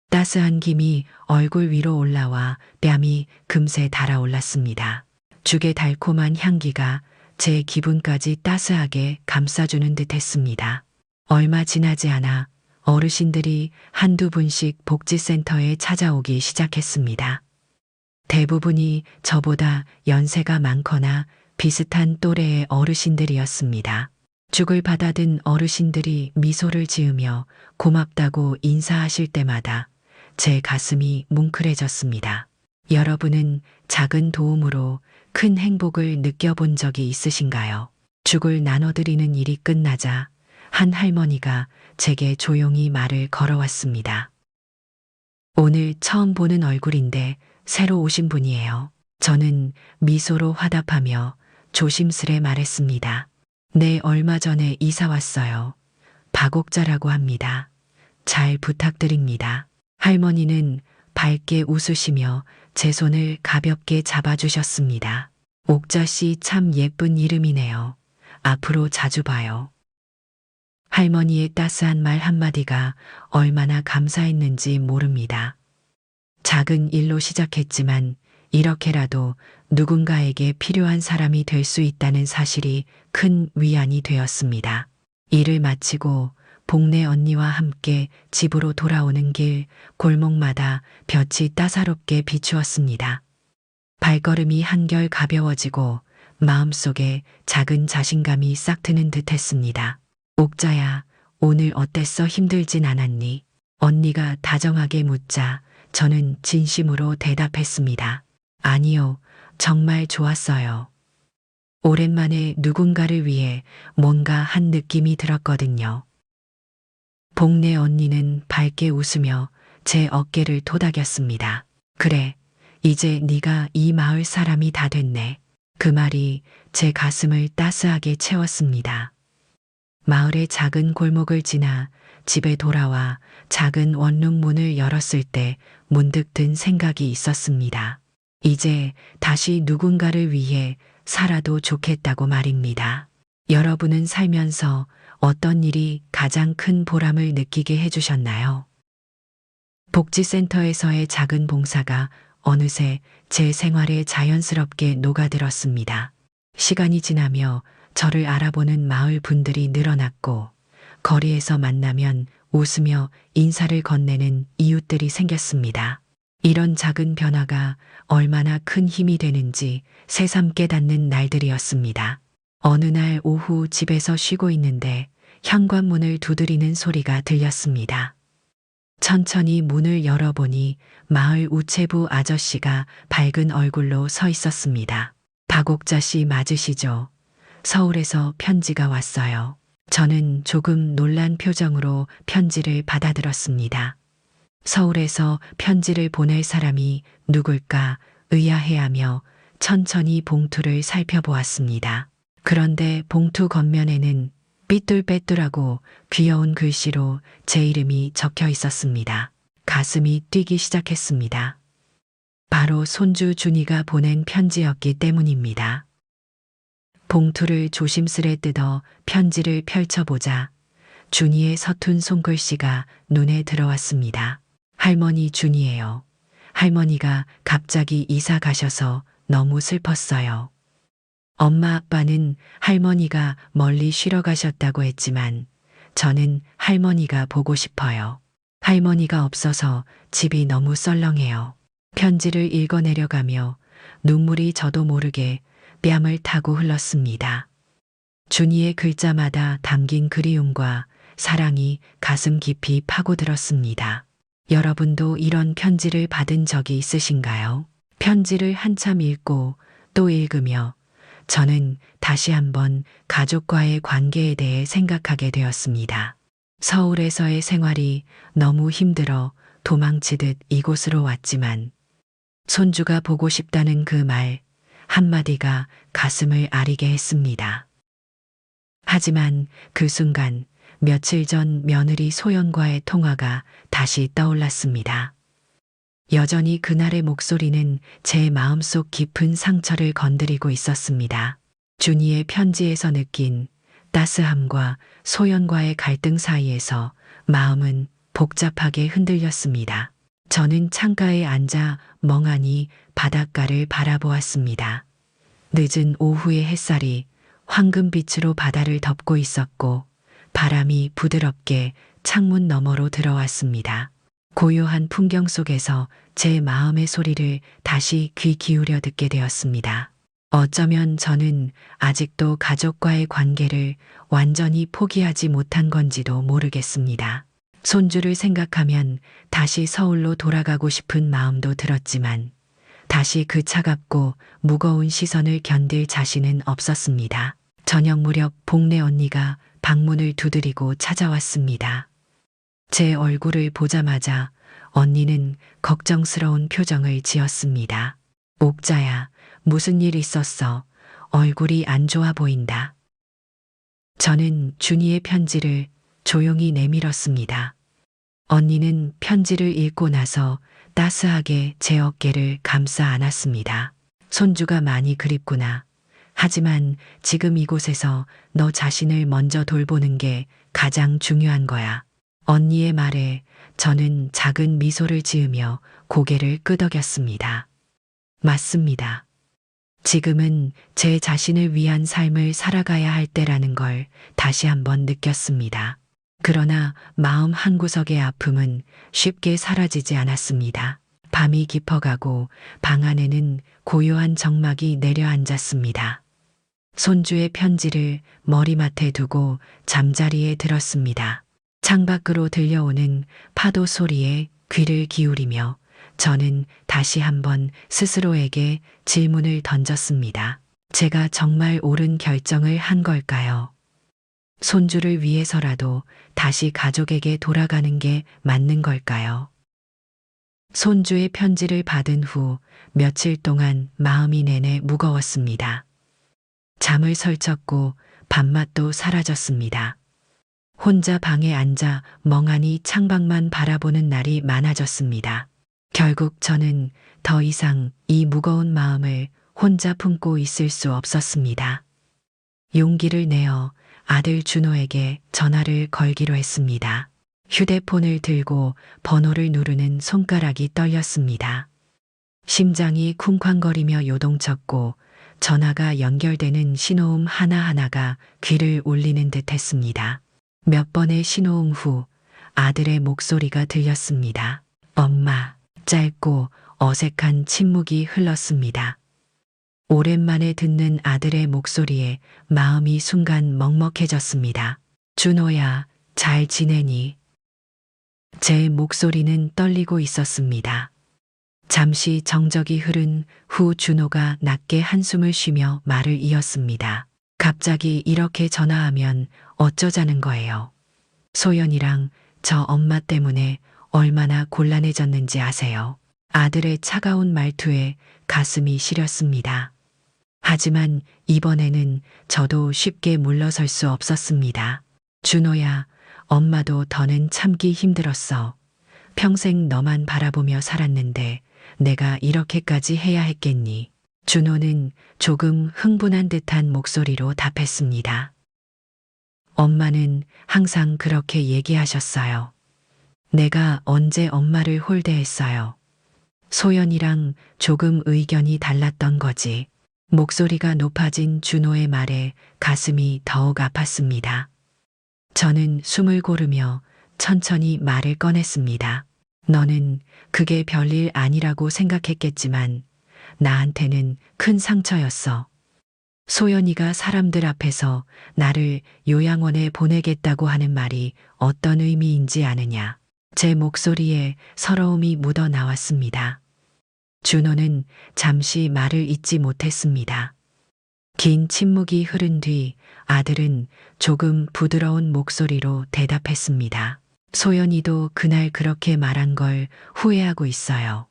따스한 김이 얼굴 위로 올라와 뺨이 금세 달아올랐습니다. 죽의 달콤한 향기가 제 기분까지 따스하게 감싸주는 듯 했습니다. 얼마 지나지 않아 어르신들이 한두 분씩 복지센터에 찾아오기 시작했습니다. 대부분이 저보다 연세가 많거나 비슷한 또래의 어르신들이었습니다. 죽을 받아든 어르신들이 미소를 지으며 고맙다고 인사하실 때마다 제 가슴이 뭉클해졌습니다. 여러분은 작은 도움으로 큰 행복을 느껴본 적이 있으신가요? 죽을 나눠드리는 일이 끝나자 한 할머니가 제게 조용히 말을 걸어왔습니다. 오늘 처음 보는 얼굴인데 새로 오신 분이에요. 저는 미소로 화답하며 조심스레 말했습니다. 네, 얼마 전에 이사 왔어요. 박옥자라고 합니다. 잘 부탁드립니다. 할머니는 밝게 웃으시며 제 손을 가볍게 잡아주셨습니다. 옥자 씨 참 예쁜 이름이네요. 앞으로 자주 봐요. 할머니의 따스한 말 한마디가 얼마나 감사했는지 모릅니다. 작은 일로 시작했지만 이렇게라도 누군가에게 필요한 사람이 될 수 있다는 사실이 큰 위안이 되었습니다. 일을 마치고 복내 언니와 함께 집으로 돌아오는 길 골목마다 볕이 따사롭게 비추었습니다. 발걸음이 한결 가벼워지고 마음속에 작은 자신감이 싹 트는 듯 했습니다. 옥자야, 오늘 어땠어? 힘들진 않았니? 언니가 다정하게 묻자 저는 진심으로 대답했습니다. 아니요, 정말 좋았어요. 오랜만에 누군가를 위해 뭔가 한 느낌이 들었거든요. 복내 언니는 밝게 웃으며 제 어깨를 토닥였습니다. 그래, 이제 네가 이 마을 사람이 다 됐네. 그 말이 제 가슴을 따스하게 채웠습니다. 마을의 작은 골목을 지나 집에 돌아와 작은 원룸 문을 열었을 때 문득 든 생각이 있었습니다. 이제 다시 누군가를 위해 살아도 좋겠다고 말입니다. 여러분은 살면서 어떤 일이 가장 큰 보람을 느끼게 해주셨나요? 복지센터에서의 작은 봉사가 어느새 제 생활에 자연스럽게 녹아들었습니다. 시간이 지나며 저를 알아보는 마을 분들이 늘어났고 거리에서 만나면 웃으며 인사를 건네는 이웃들이 생겼습니다. 이런 작은 변화가 얼마나 큰 힘이 되는지 새삼 깨닫는 날들이었습니다. 어느 날 오후 집에서 쉬고 있는데 현관문을 두드리는 소리가 들렸습니다. 천천히 문을 열어보니 마을 우체부 아저씨가 밝은 얼굴로 서 있었습니다. 박옥자 씨 맞으시죠? 서울에서 편지가 왔어요. 저는 조금 놀란 표정으로 편지를 받아들었습니다. 서울에서 편지를 보낼 사람이 누굴까 의아해하며 천천히 봉투를 살펴보았습니다. 그런데 봉투 겉면에는 삐뚤빼뚤하고 귀여운 글씨로 제 이름이 적혀 있었습니다. 가슴이 뛰기 시작했습니다. 바로 손주 준이가 보낸 편지였기 때문입니다. 봉투를 조심스레 뜯어 편지를 펼쳐보자 준이의 서툰 손글씨가 눈에 들어왔습니다. 할머니 준이에요. 할머니가 갑자기 이사 가셔서 너무 슬펐어요. 엄마 아빠는 할머니가 멀리 쉬러 가셨다고 했지만 저는 할머니가 보고 싶어요. 할머니가 없어서 집이 너무 썰렁해요. 편지를 읽어내려가며 눈물이 저도 모르게 뺨을 타고 흘렀습니다. 준이의 글자마다 담긴 그리움과 사랑이 가슴 깊이 파고들었습니다. 여러분도 이런 편지를 받은 적이 있으신가요? 편지를 한참 읽고 또 읽으며 저는 다시 한번 가족과의 관계에 대해 생각하게 되었습니다. 서울에서의 생활이 너무 힘들어 도망치듯 이곳으로 왔지만 손주가 보고 싶다는 그 말 한마디가 가슴을 아리게 했습니다. 하지만 그 순간 며칠 전 며느리 소연과의 통화가 다시 떠올랐습니다. 여전히 그날의 목소리는 제 마음속 깊은 상처를 건드리고 있었습니다. 준이의 편지에서 느낀 따스함과 소연과의 갈등 사이에서 마음은 복잡하게 흔들렸습니다. 저는 창가에 앉아 멍하니 바닷가를 바라보았습니다. 늦은 오후의 햇살이 황금빛으로 바다를 덮고 있었고 바람이 부드럽게 창문 너머로 들어왔습니다. 고요한 풍경 속에서 제 마음의 소리를 다시 귀 기울여 듣게 되었습니다. 어쩌면 저는 아직도 가족과의 관계를 완전히 포기하지 못한 건지도 모르겠습니다. 손주를 생각하면 다시 서울로 돌아가고 싶은 마음도 들었지만 다시 그 차갑고 무거운 시선을 견딜 자신은 없었습니다. 저녁 무렵 복내 언니가 방문을 두드리고 찾아왔습니다. 제 얼굴을 보자마자 언니는 걱정스러운 표정을 지었습니다. 옥자야, 무슨 일 있었어? 얼굴이 안 좋아 보인다. 저는 준이의 편지를 조용히 내밀었습니다. 언니는 편지를 읽고 나서 따스하게 제 어깨를 감싸 안았습니다. 손주가 많이 그립구나. 하지만 지금 이곳에서 너 자신을 먼저 돌보는 게 가장 중요한 거야. 언니의 말에 저는 작은 미소를 지으며 고개를 끄덕였습니다. 맞습니다. 지금은 제 자신을 위한 삶을 살아가야 할 때라는 걸 다시 한번 느꼈습니다. 그러나 마음 한구석의 아픔은 쉽게 사라지지 않았습니다. 밤이 깊어가고 방 안에는 고요한 정막이 내려앉았습니다. 손주의 편지를 머리맡에 두고 잠자리에 들었습니다. 창밖으로 들려오는 파도 소리에 귀를 기울이며 저는 다시 한번 스스로에게 질문을 던졌습니다. 제가 정말 옳은 결정을 한 걸까요? 손주를 위해서라도 다시 가족에게 돌아가는 게 맞는 걸까요? 손주의 편지를 받은 후 며칠 동안 마음이 내내 무거웠습니다. 잠을 설쳤고 밥맛도 사라졌습니다. 혼자 방에 앉아 멍하니 창밖만 바라보는 날이 많아졌습니다. 결국 저는 더 이상 이 무거운 마음을 혼자 품고 있을 수 없었습니다. 용기를 내어 아들 준호에게 전화를 걸기로 했습니다. 휴대폰을 들고 번호를 누르는 손가락이 떨렸습니다. 심장이 쿵쾅거리며 요동쳤고 전화가 연결되는 신호음 하나하나가 귀를 울리는 듯 했습니다. 몇 번의 신호음 후 아들의 목소리가 들렸습니다. 엄마. 짧고 어색한 침묵이 흘렀습니다. 오랜만에 듣는 아들의 목소리에 마음이 순간 먹먹해졌습니다. 준호야, 잘 지내니? 제 목소리는 떨리고 있었습니다. 잠시 정적이 흐른 후 준호가 낮게 한숨을 쉬며 말을 이었습니다. 갑자기 이렇게 전화하면 어쩌자는 거예요. 소연이랑 저 엄마 때문에 얼마나 곤란해졌는지 아세요? 아들의 차가운 말투에 가슴이 시렸습니다. 하지만 이번에는 저도 쉽게 물러설 수 없었습니다. 준호야, 엄마도 더는 참기 힘들었어. 평생 너만 바라보며 살았는데 내가 이렇게까지 해야 했겠니? 준호는 조금 흥분한 듯한 목소리로 답했습니다. 엄마는 항상 그렇게 얘기하셨어요. 내가 언제 엄마를 홀대했어요. 소연이랑 조금 의견이 달랐던 거지. 목소리가 높아진 준호의 말에 가슴이 더욱 아팠습니다. 저는 숨을 고르며 천천히 말을 꺼냈습니다. 너는 그게 별일 아니라고 생각했겠지만 나한테는 큰 상처였어. 소연이가 사람들 앞에서 나를 요양원에 보내겠다고 하는 말이 어떤 의미인지 아느냐. 제 목소리에 서러움이 묻어 나왔습니다. 준호는 잠시 말을 잇지 못했습니다. 긴 침묵이 흐른 뒤 아들은 조금 부드러운 목소리로 대답했습니다. 소연이도 그날 그렇게 말한 걸 후회하고 있어요.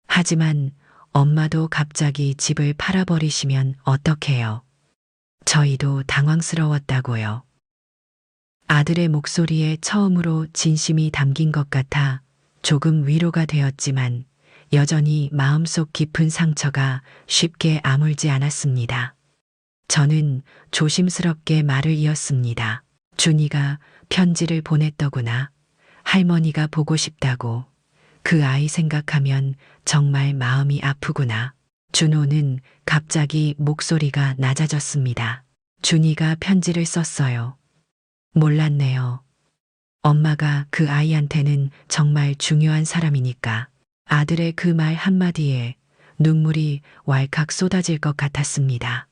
하지만 엄마도 갑자기 집을 팔아버리시면 어떡해요? 저희도 당황스러웠다고요. 아들의 목소리에 처음으로 진심이 담긴 것 같아 조금 위로가 되었지만 여전히 마음속 깊은 상처가 쉽게 아물지 않았습니다. 저는 조심스럽게 말을 이었습니다. 준이가 편지를 보냈더구나. 할머니가 보고 싶다고. 그 아이 생각하면 정말 마음이 아프구나. 준호는 갑자기 목소리가 낮아졌습니다. 준이가 편지를 썼어요. 몰랐네요. 엄마가 그 아이한테는 정말 중요한 사람이니까. 아들의 그 말 한마디에 눈물이 왈칵 쏟아질 것 같았습니다.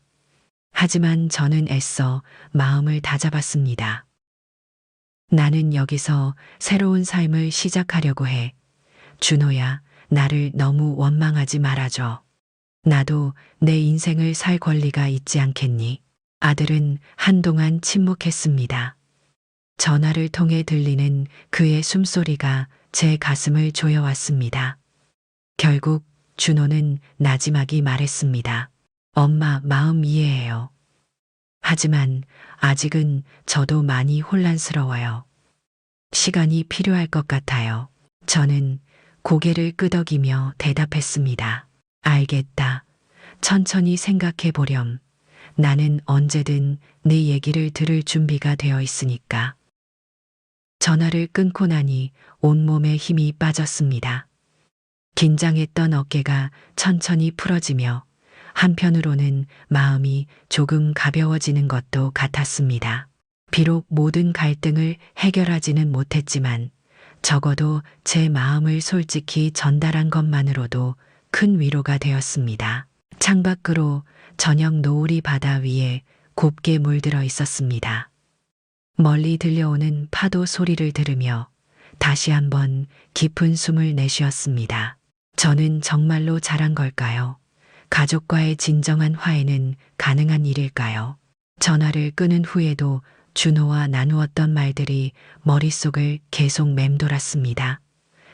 하지만 저는 애써 마음을 다잡았습니다. 나는 여기서 새로운 삶을 시작하려고 해. 준호야, 나를 너무 원망하지 말아줘. 나도 내 인생을 살 권리가 있지 않겠니? 아들은 한동안 침묵했습니다. 전화를 통해 들리는 그의 숨소리가 제 가슴을 조여왔습니다. 결국 준호는 나지막이 말했습니다. 엄마 마음 이해해요. 하지만 아직은 저도 많이 혼란스러워요. 시간이 필요할 것 같아요. 저는 고개를 끄덕이며 대답했습니다. 알겠다. 천천히 생각해 보렴. 나는 언제든 네 얘기를 들을 준비가 되어 있으니까. 전화를 끊고 나니 온몸에 힘이 빠졌습니다. 긴장했던 어깨가 천천히 풀어지며 한편으로는 마음이 조금 가벼워지는 것도 같았습니다. 비록 모든 갈등을 해결하지는 못했지만 적어도 제 마음을 솔직히 전달한 것만으로도 큰 위로가 되었습니다. 창밖으로 저녁 노을이 바다 위에 곱게 물들어 있었습니다. 멀리 들려오는 파도 소리를 들으며 다시 한번 깊은 숨을 내쉬었습니다. 저는 정말로 잘한 걸까요? 가족과의 진정한 화해는 가능한 일일까요? 전화를 끊은 후에도 준호와 나누었던 말들이 머릿속을 계속 맴돌았습니다.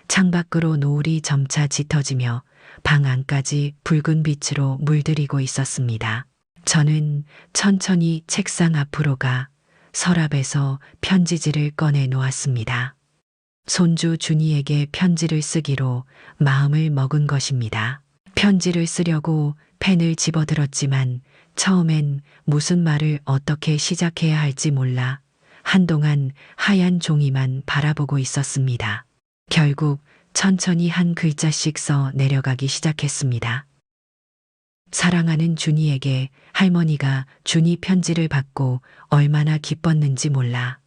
창밖으로 노을이 점차 짙어지며 방 안까지 붉은 빛으로 물들이고 있었습니다. 저는 천천히 책상 앞으로 가 서랍에서 편지지를 꺼내 놓았습니다. 손주 준이에게 편지를 쓰기로 마음을 먹은 것입니다. 편지를 쓰려고 펜을 집어들었지만 처음엔 무슨 말을 어떻게 시작해야 할지 몰라 한동안 하얀 종이만 바라보고 있었습니다. 결국 천천히 한 글자씩 써 내려가기 시작했습니다. 사랑하는 준이에게. 할머니가 준이 편지를 받고 얼마나 기뻤는지 몰라.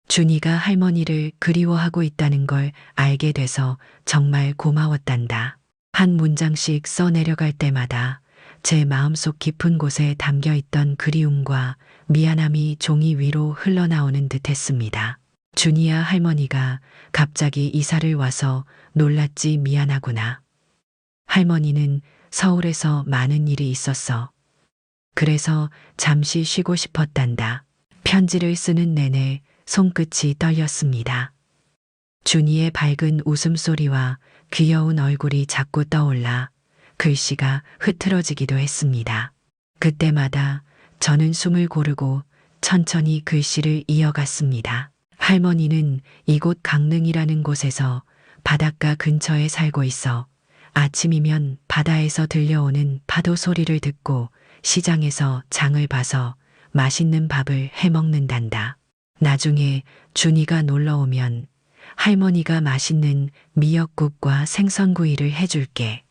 준이가 할머니를 그리워하고 있다는 걸 알게 돼서 정말 고마웠단다. 한 문장씩 써 내려갈 때마다 제 마음속 깊은 곳에 담겨 있던 그리움과 미안함이 종이 위로 흘러나오는 듯했습니다. 준이야, 할머니가 갑자기 이사를 와서 놀랐지 미안하구나. 할머니는 서울에서 많은 일이 있었어. 그래서 잠시 쉬고 싶었단다. 편지를 쓰는 내내 손끝이 떨렸습니다. 준이의 밝은 웃음소리와 귀여운 얼굴이 자꾸 떠올라 글씨가 흐트러지기도 했습니다. 그때마다 저는 숨을 고르고 천천히 글씨를 이어갔습니다. 할머니는 이곳 강릉이라는 곳에서 바닷가 근처에 살고 있어 아침이면 바다에서 들려오는 파도 소리를 듣고 시장에서 장을 봐서 맛있는 밥을 해먹는단다. 나중에 준이가 놀러 오면 할머니가 맛있는 미역국과 생선구이를 해줄게.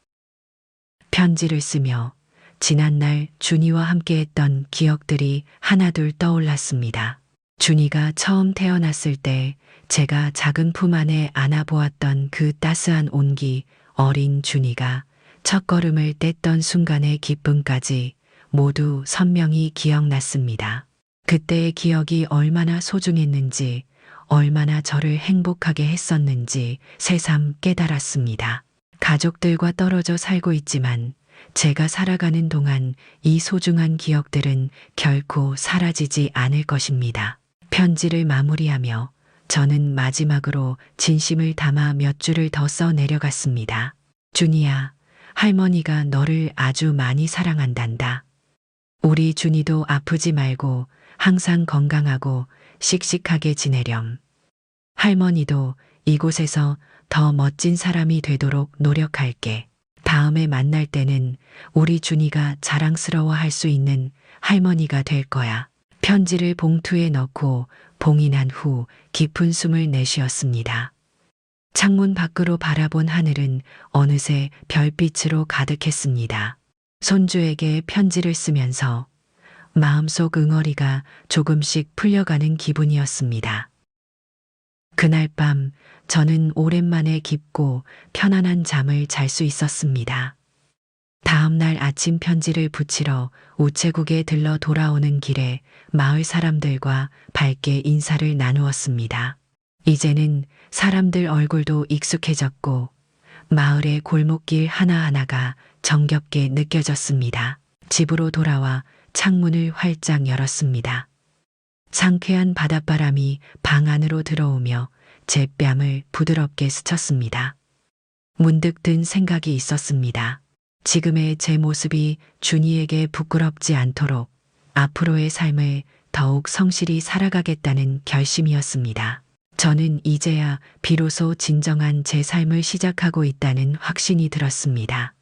편지를 쓰며 지난날 준이와 함께했던 기억들이 하나둘 떠올랐습니다. 준이가 처음 태어났을 때 제가 작은 품 안에 안아보았던 그 따스한 온기, 어린 준이가 첫걸음을 뗐던 순간의 기쁨까지 모두 선명히 기억났습니다. 그때의 기억이 얼마나 소중했는지, 얼마나 저를 행복하게 했었는지 새삼 깨달았습니다. 가족들과 떨어져 살고 있지만 제가 살아가는 동안 이 소중한 기억들은 결코 사라지지 않을 것입니다. 편지를 마무리하며 저는 마지막으로 진심을 담아 몇 줄을 더 써 내려갔습니다. 준이야, 할머니가 너를 아주 많이 사랑한단다. 우리 준이도 아프지 말고 항상 건강하고 씩씩하게 지내렴. 할머니도 이곳에서 더 멋진 사람이 되도록 노력할게. 다음에 만날 때는 우리 준이가 자랑스러워할 수 있는 할머니가 될 거야. 편지를 봉투에 넣고 봉인한 후 깊은 숨을 내쉬었습니다. 창문 밖으로 바라본 하늘은 어느새 별빛으로 가득했습니다. 손주에게 편지를 쓰면서 마음속 응어리가 조금씩 풀려가는 기분이었습니다. 그날 밤 저는 오랜만에 깊고 편안한 잠을 잘 수 있었습니다. 다음 날 아침 편지를 붙이러 우체국에 들러 돌아오는 길에 마을 사람들과 밝게 인사를 나누었습니다. 이제는 사람들 얼굴도 익숙해졌고 마을의 골목길 하나하나가 정겹게 느껴졌습니다. 집으로 돌아와 창문을 활짝 열었습니다. 상쾌한 바닷바람이 방 안으로 들어오며 제 뺨을 부드럽게 스쳤습니다. 문득 든 생각이 있었습니다. 지금의 제 모습이 준이에게 부끄럽지 않도록 앞으로의 삶을 더욱 성실히 살아가겠다는 결심이었습니다. 저는 이제야 비로소 진정한 제 삶을 시작하고 있다는 확신이 들었습니다.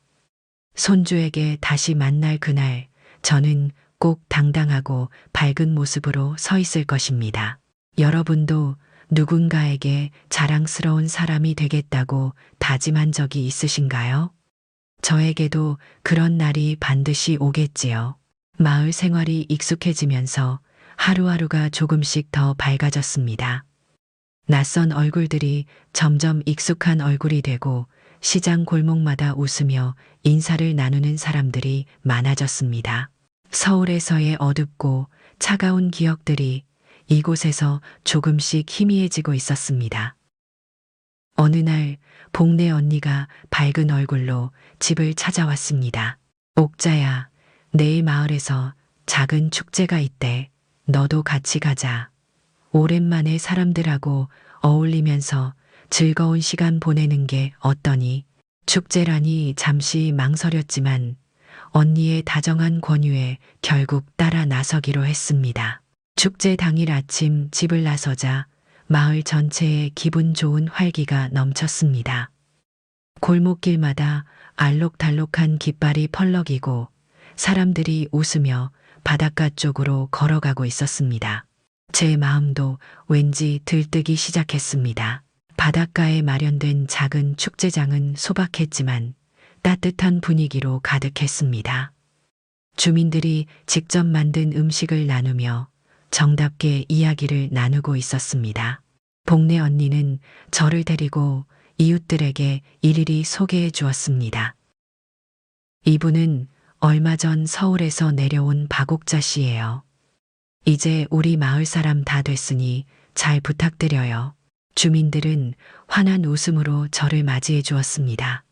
손주에게 다시 만날 그날, 저는 꼭 당당하고 밝은 모습으로 서 있을 것입니다. 여러분도 누군가에게 자랑스러운 사람이 되겠다고 다짐한 적이 있으신가요? 저에게도 그런 날이 반드시 오겠지요. 마을 생활이 익숙해지면서 하루하루가 조금씩 더 밝아졌습니다. 낯선 얼굴들이 점점 익숙한 얼굴이 되고 시장 골목마다 웃으며 인사를 나누는 사람들이 많아졌습니다. 서울에서의 어둡고 차가운 기억들이 이곳에서 조금씩 희미해지고 있었습니다. 어느 날 복내 언니가 밝은 얼굴로 집을 찾아왔습니다. 옥자야, 내일 마을에서 작은 축제가 있대. 너도 같이 가자. 오랜만에 사람들하고 어울리면서 즐거운 시간 보내는 게 어떠니? 축제라니 잠시 망설였지만 언니의 다정한 권유에 결국 따라 나서기로 했습니다. 축제 당일 아침 집을 나서자 마을 전체에 기분 좋은 활기가 넘쳤습니다. 골목길마다 알록달록한 깃발이 펄럭이고 사람들이 웃으며 바닷가 쪽으로 걸어가고 있었습니다. 제 마음도 왠지 들뜨기 시작했습니다. 바닷가에 마련된 작은 축제장은 소박했지만 따뜻한 분위기로 가득했습니다. 주민들이 직접 만든 음식을 나누며 정답게 이야기를 나누고 있었습니다. 복내 언니는 저를 데리고 이웃들에게 일일이 소개해 주었습니다. 이분은 얼마 전 서울에서 내려온 박옥자 씨예요. 이제 우리 마을 사람 다 됐으니 잘 부탁드려요. 주민들은 환한 웃음으로 저를 맞이해 주었습니다.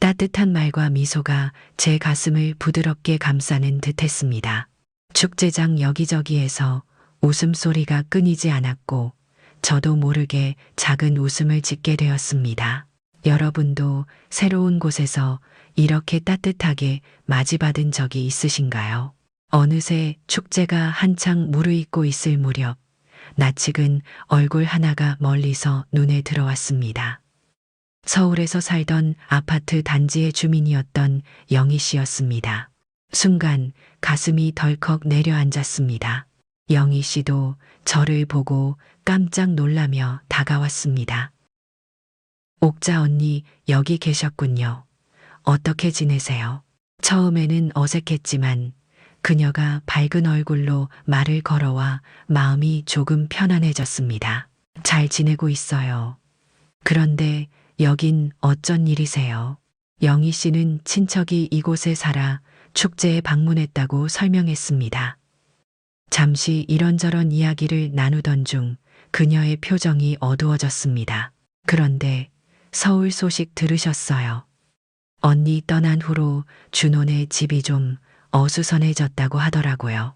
따뜻한 말과 미소가 제 가슴을 부드럽게 감싸는 듯했습니다. 축제장 여기저기에서 웃음소리가 끊이지 않았고 저도 모르게 작은 웃음을 짓게 되었습니다. 여러분도 새로운 곳에서 이렇게 따뜻하게 맞이받은 적이 있으신가요? 어느새 축제가 한창 무르익고 있을 무렵 낯익은 얼굴 하나가 멀리서 눈에 들어왔습니다. 서울에서 살던 아파트 단지의 주민이었던 영희 씨였습니다. 순간 가슴이 덜컥 내려앉았습니다. 영희 씨도 저를 보고 깜짝 놀라며 다가왔습니다. 옥자 언니 여기 계셨군요. 어떻게 지내세요? 처음에는 어색했지만 그녀가 밝은 얼굴로 말을 걸어와 마음이 조금 편안해졌습니다. 잘 지내고 있어요. 그런데 여긴 어쩐 일이세요? 영희 씨는 친척이 이곳에 살아 축제에 방문했다고 설명했습니다. 잠시 이런저런 이야기를 나누던 중 그녀의 표정이 어두워졌습니다. 그런데 서울 소식 들으셨어요? 언니 떠난 후로 준호네 집이 좀 어수선해졌다고 하더라고요.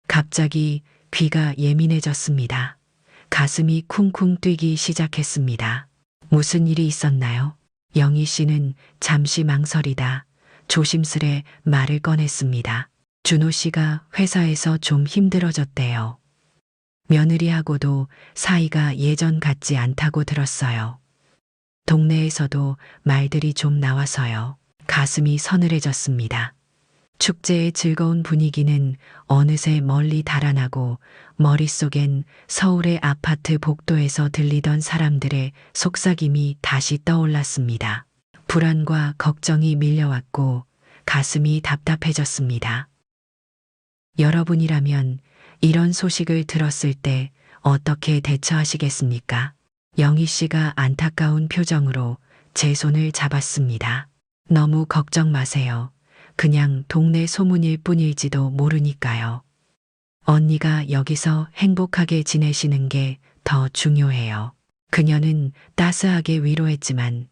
갑자기 귀가 예민해졌습니다. 가슴이 쿵쿵 뛰기 시작했습니다. 무슨 일이 있었나요? 영희 씨는 잠시 망설이다 조심스레 말을 꺼냈습니다. 준호 씨가 회사에서 좀 힘들어졌대요. 며느리하고도 사이가 예전 같지 않다고 들었어요. 동네에서도 말들이 좀 나와서요. 가슴이 서늘해졌습니다. 축제의 즐거운 분위기는 어느새 멀리 달아나고 머릿속엔 서울의 아파트 복도에서 들리던 사람들의 속삭임이 다시 떠올랐습니다. 불안과 걱정이 밀려왔고 가슴이 답답해졌습니다. 여러분이라면 이런 소식을 들었을 때 어떻게 대처하시겠습니까? 영희 씨가 안타까운 표정으로 제 손을 잡았습니다. 너무 걱정 마세요. 그냥 동네 소문일 뿐일지도 모르니까요. 언니가 여기서 행복하게 지내시는 게 더 중요해요. 그녀는 따스하게 위로했지만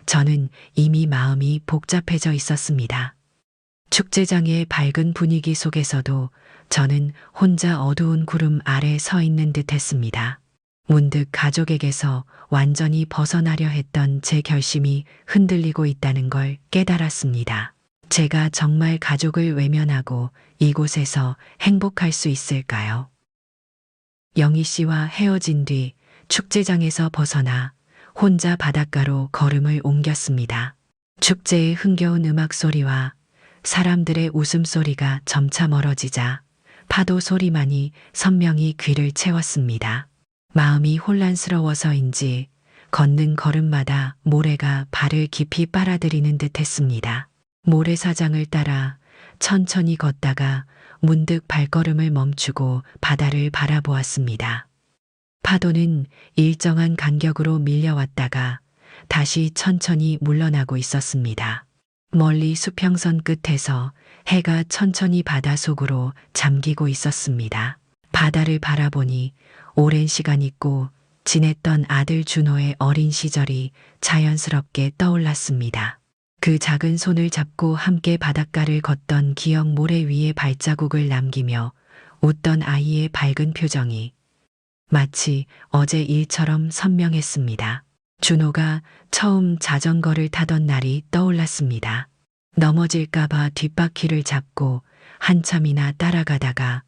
저는 이미 마음이 복잡해져 있었습니다. 축제장의 밝은 분위기 속에서도 저는 혼자 어두운 구름 아래 서 있는 듯 했습니다. 문득 가족에게서 완전히 벗어나려 했던 제 결심이 흔들리고 있다는 걸 깨달았습니다. 제가 정말 가족을 외면하고 이곳에서 행복할 수 있을까요? 영희 씨와 헤어진 뒤 축제장에서 벗어나 혼자 바닷가로 걸음을 옮겼습니다. 축제의 흥겨운 음악 소리와 사람들의 웃음소리가 점차 멀어지자 파도 소리만이 선명히 귀를 채웠습니다. 마음이 혼란스러워서인지 걷는 걸음마다 모래가 발을 깊이 빨아들이는 듯 했습니다. 모래사장을 따라 천천히 걷다가 문득 발걸음을 멈추고 바다를 바라보았습니다. 파도는 일정한 간격으로 밀려왔다가 다시 천천히 물러나고 있었습니다. 멀리 수평선 끝에서 해가 천천히 바다 속으로 잠기고 있었습니다. 바다를 바라보니 오랜 시간 잊고 지냈던 아들 준호의 어린 시절이 자연스럽게 떠올랐습니다. 그 작은 손을 잡고 함께 바닷가를 걷던 기억 모래 위에 발자국을 남기며 웃던 아이의 밝은 표정이 마치 어제 일처럼 선명했습니다. 준호가 처음 자전거를 타던 날이 떠올랐습니다. 넘어질까봐 뒷바퀴를 잡고 한참이나 따라가다가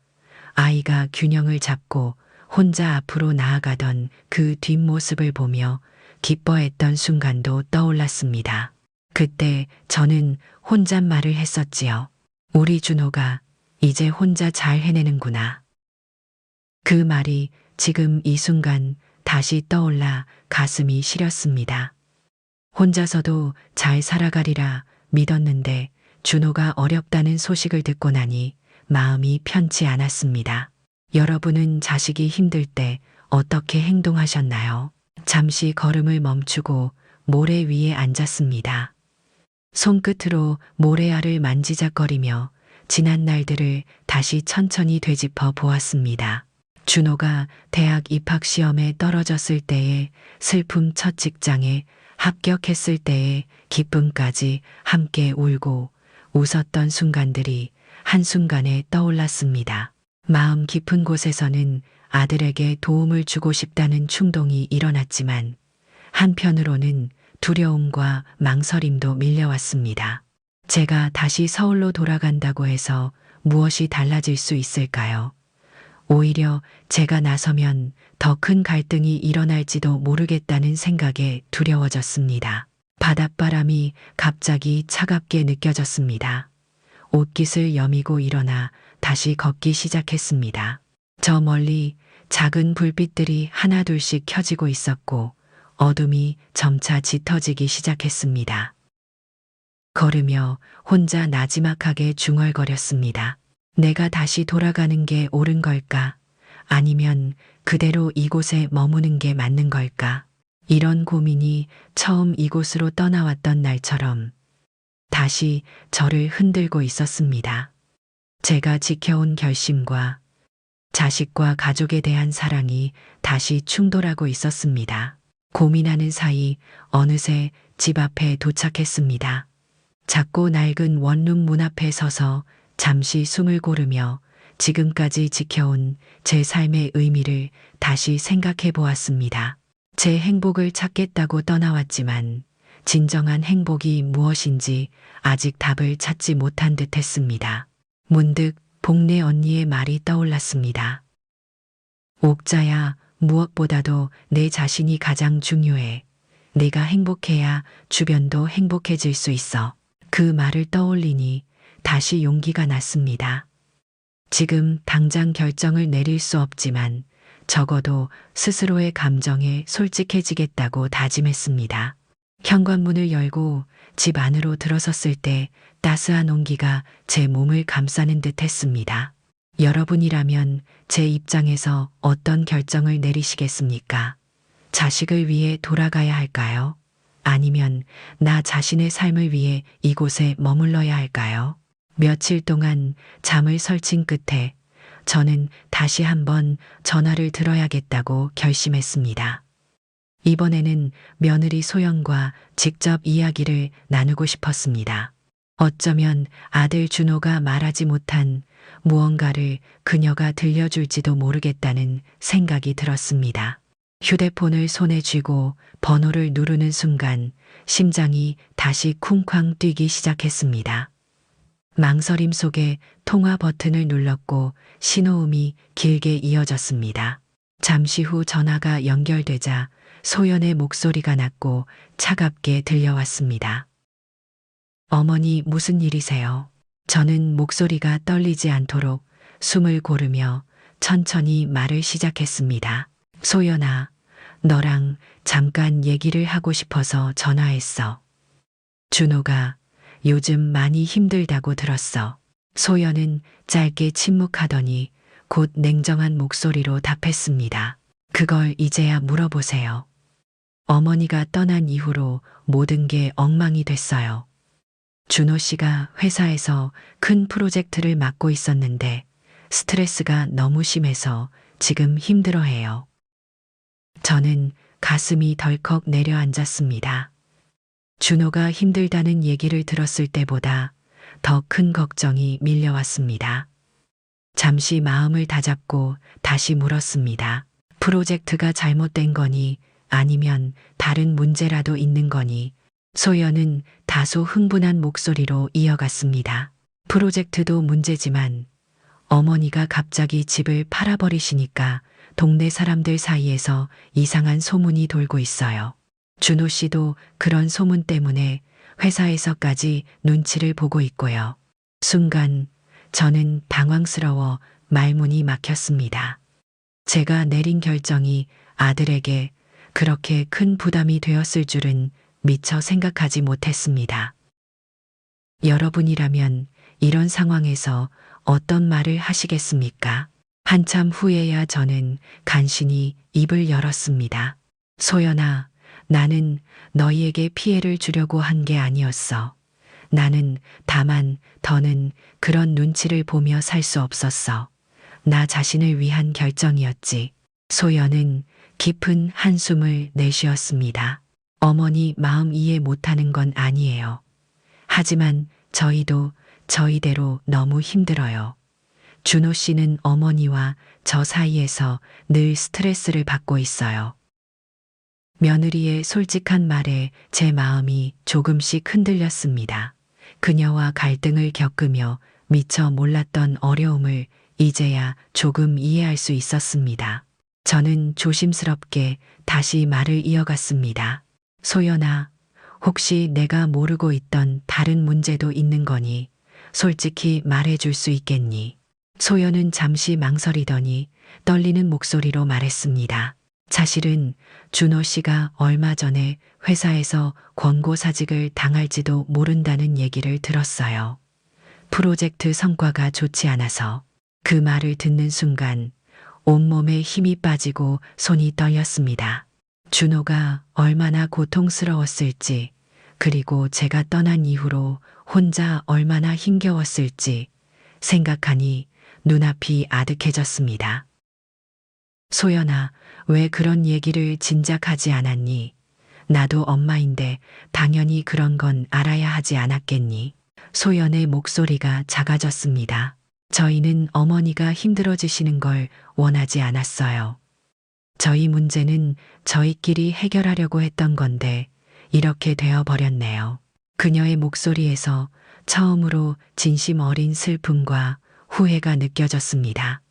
아이가 균형을 잡고 혼자 앞으로 나아가던 그 뒷모습을 보며 기뻐했던 순간도 떠올랐습니다. 그때 저는 혼잣말을 했었지요. 우리 준호가 이제 혼자 잘 해내는구나. 그 말이 지금 이 순간 다시 떠올라 가슴이 시렸습니다. 혼자서도 잘 살아가리라 믿었는데 준호가 어렵다는 소식을 듣고 나니 마음이 편치 않았습니다. 여러분은 자식이 힘들 때 어떻게 행동하셨나요? 잠시 걸음을 멈추고 모래 위에 앉았습니다. 손끝으로 모래알을 만지작거리며 지난 날들을 다시 천천히 되짚어 보았습니다. 준호가 대학 입학 시험에 떨어졌을 때의 슬픔, 첫 직장에 합격했을 때의 기쁨까지 함께 울고 웃었던 순간들이 한순간에 떠올랐습니다. 마음 깊은 곳에서는 아들에게 도움을 주고 싶다는 충동이 일어났지만 한편으로는 두려움과 망설임도 밀려왔습니다. 제가 다시 서울로 돌아간다고 해서 무엇이 달라질 수 있을까요? 오히려 제가 나서면 더 큰 갈등이 일어날지도 모르겠다는 생각에 두려워졌습니다. 바닷바람이 갑자기 차갑게 느껴졌습니다. 옷깃을 여미고 일어나 다시 걷기 시작했습니다. 저 멀리 작은 불빛들이 하나둘씩 켜지고 있었고 어둠이 점차 짙어지기 시작했습니다. 걸으며 혼자 나지막하게 중얼거렸습니다. 내가 다시 돌아가는 게 옳은 걸까? 아니면 그대로 이곳에 머무는 게 맞는 걸까? 이런 고민이 처음 이곳으로 떠나왔던 날처럼 다시 저를 흔들고 있었습니다. 제가 지켜온 결심과 자식과 가족에 대한 사랑이 다시 충돌하고 있었습니다. 고민하는 사이 어느새 집 앞에 도착했습니다. 작고 낡은 원룸 문 앞에 서서 잠시 숨을 고르며 지금까지 지켜온 제 삶의 의미를 다시 생각해 보았습니다. 제 행복을 찾겠다고 떠나왔지만 진정한 행복이 무엇인지 아직 답을 찾지 못한 듯 했습니다. 문득 복내 언니의 말이 떠올랐습니다. 옥자야, 무엇보다도 내 자신이 가장 중요해. 내가 행복해야 주변도 행복해질 수 있어. 그 말을 떠올리니 다시 용기가 났습니다. 지금 당장 결정을 내릴 수 없지만 적어도 스스로의 감정에 솔직해지겠다고 다짐했습니다. 현관문을 열고 집 안으로 들어섰을 때 따스한 온기가 제 몸을 감싸는 듯 했습니다. 여러분이라면 제 입장에서 어떤 결정을 내리시겠습니까? 자식을 위해 돌아가야 할까요? 아니면 나 자신의 삶을 위해 이곳에 머물러야 할까요? 며칠 동안 잠을 설친 끝에 저는 다시 한번 전화를 들어야겠다고 결심했습니다. 이번에는 며느리 소영과 직접 이야기를 나누고 싶었습니다. 어쩌면 아들 준호가 말하지 못한 무언가를 그녀가 들려줄지도 모르겠다는 생각이 들었습니다. 휴대폰을 손에 쥐고 번호를 누르는 순간 심장이 다시 쿵쾅 뛰기 시작했습니다. 망설임 속에 통화 버튼을 눌렀고 신호음이 길게 이어졌습니다. 잠시 후 전화가 연결되자 소연의 목소리가 낮고 차갑게 들려왔습니다. 어머니, 무슨 일이세요? 저는 목소리가 떨리지 않도록 숨을 고르며 천천히 말을 시작했습니다. 소연아, 너랑 잠깐 얘기를 하고 싶어서 전화했어. 준호가 요즘 많이 힘들다고 들었어. 소연은 짧게 침묵하더니 곧 냉정한 목소리로 답했습니다. 그걸 이제야 물어보세요. 어머니가 떠난 이후로 모든 게 엉망이 됐어요. 준호 씨가 회사에서 큰 프로젝트를 맡고 있었는데 스트레스가 너무 심해서 지금 힘들어해요. 저는 가슴이 덜컥 내려앉았습니다. 준호가 힘들다는 얘기를 들었을 때보다 더 큰 걱정이 밀려왔습니다. 잠시 마음을 다잡고 다시 물었습니다. 프로젝트가 잘못된 거니 아니면 다른 문제라도 있는 거니? 소연은 다소 흥분한 목소리로 이어갔습니다. 프로젝트도 문제지만 어머니가 갑자기 집을 팔아버리시니까 동네 사람들 사이에서 이상한 소문이 돌고 있어요. 준호 씨도 그런 소문 때문에 회사에서까지 눈치를 보고 있고요. 순간 저는 당황스러워 말문이 막혔습니다. 제가 내린 결정이 아들에게 그렇게 큰 부담이 되었을 줄은 미처 생각하지 못했습니다. 여러분이라면 이런 상황에서 어떤 말을 하시겠습니까? 한참 후에야 저는 간신히 입을 열었습니다. 소연아, 나는 너희에게 피해를 주려고 한 게 아니었어. 나는 다만 더는 그런 눈치를 보며 살 수 없었어. 나 자신을 위한 결정이었지. 소연은 깊은 한숨을 내쉬었습니다. 어머니 마음 이해 못하는 건 아니에요. 하지만 저희도 저희대로 너무 힘들어요. 준호 씨는 어머니와 저 사이에서 늘 스트레스를 받고 있어요. 며느리의 솔직한 말에 제 마음이 조금씩 흔들렸습니다. 그녀와 갈등을 겪으며 미처 몰랐던 어려움을 이제야 조금 이해할 수 있었습니다. 저는 조심스럽게 다시 말을 이어갔습니다. 소연아, 혹시 내가 모르고 있던 다른 문제도 있는 거니? 솔직히 말해줄 수 있겠니? 소연은 잠시 망설이더니 떨리는 목소리로 말했습니다. 사실은 준호 씨가 얼마 전에 회사에서 권고사직을 당할지도 모른다는 얘기를 들었어요. 프로젝트 성과가 좋지 않아서. 그 말을 듣는 순간 온몸에 힘이 빠지고 손이 떨렸습니다. 준호가 얼마나 고통스러웠을지, 그리고 제가 떠난 이후로 혼자 얼마나 힘겨웠을지 생각하니 눈앞이 아득해졌습니다. 소연아, 왜 그런 얘기를 진작 하지 않았니? 나도 엄마인데 당연히 그런 건 알아야 하지 않았겠니? 소연의 목소리가 작아졌습니다. 저희는 어머니가 힘들어지시는 걸 원하지 않았어요. 저희 문제는 저희끼리 해결하려고 했던 건데 이렇게 되어버렸네요. 그녀의 목소리에서 처음으로 진심 어린 슬픔과 후회가 느껴졌습니다.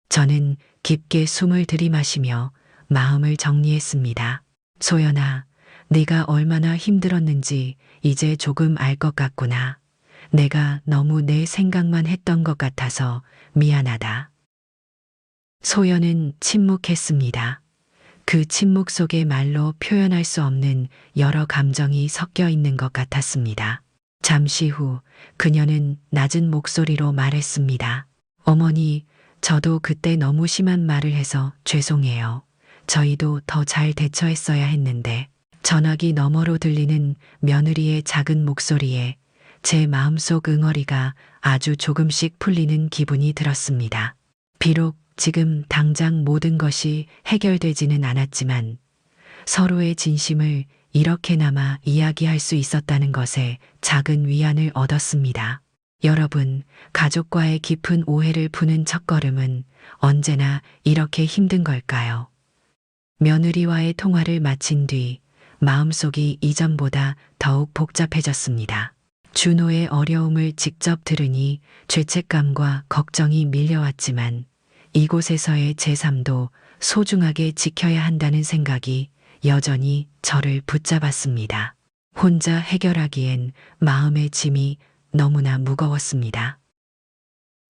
저는 깊게 숨을 들이마시며 마음을 정리했습니다. 소연아, 네가 얼마나 힘들었는지 이제 조금 알 것 같구나. 내가 너무 내 생각만 했던 것 같아서 미안하다. 소연은 침묵했습니다. 그 침묵 속에 말로 표현할 수 없는 여러 감정이 섞여 있는 것 같았습니다. 잠시 후 그녀는 낮은 목소리로 말했습니다. 어머니, 저도 그때 너무 심한 말을 해서 죄송해요. 저희도 더 잘 대처했어야 했는데. 전화기 너머로 들리는 며느리의 작은 목소리에 제 마음속 응어리가 아주 조금씩 풀리는 기분이 들었습니다. 비록 지금 당장 모든 것이 해결되지는 않았지만 서로의 진심을 이렇게나마 이야기할 수 있었다는 것에 작은 위안을 얻었습니다. 여러분, 가족과의 깊은 오해를 푸는 첫걸음은 언제나 이렇게 힘든 걸까요? 며느리와의 통화를 마친 뒤 마음속이 이전보다 더욱 복잡해졌습니다. 준호의 어려움을 직접 들으니 죄책감과 걱정이 밀려왔지만 이곳에서의 제 삶도 소중하게 지켜야 한다는 생각이 여전히 저를 붙잡았습니다. 혼자 해결하기엔 마음의 짐이 너무나 무거웠습니다.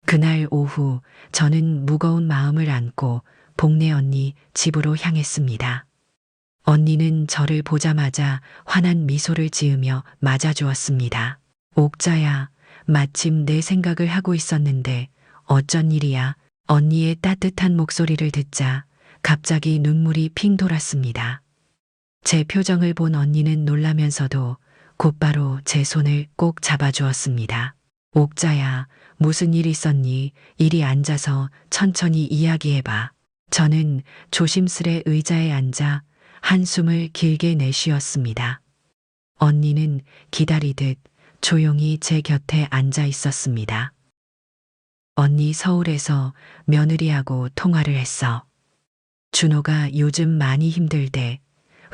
그날 오후 저는 무거운 마음을 안고 복내 언니 집으로 향했습니다. 언니는 저를 보자마자 환한 미소를 지으며 맞아주었습니다. 옥자야, 마침 내 생각을 하고 있었는데 어쩐 일이야? 언니의 따뜻한 목소리를 듣자 갑자기 눈물이 핑 돌았습니다. 제 표정을 본 언니는 놀라면서도 곧바로 제 손을 꼭 잡아주었습니다. 옥자야, 무슨 일 있었니? 이리 앉아서 천천히 이야기해봐. 저는 조심스레 의자에 앉아 한숨을 길게 내쉬었습니다. 언니는 기다리듯 조용히 제 곁에 앉아 있었습니다. 언니 서울에서 며느리하고 통화를 했어. 준호가 요즘 많이 힘들대.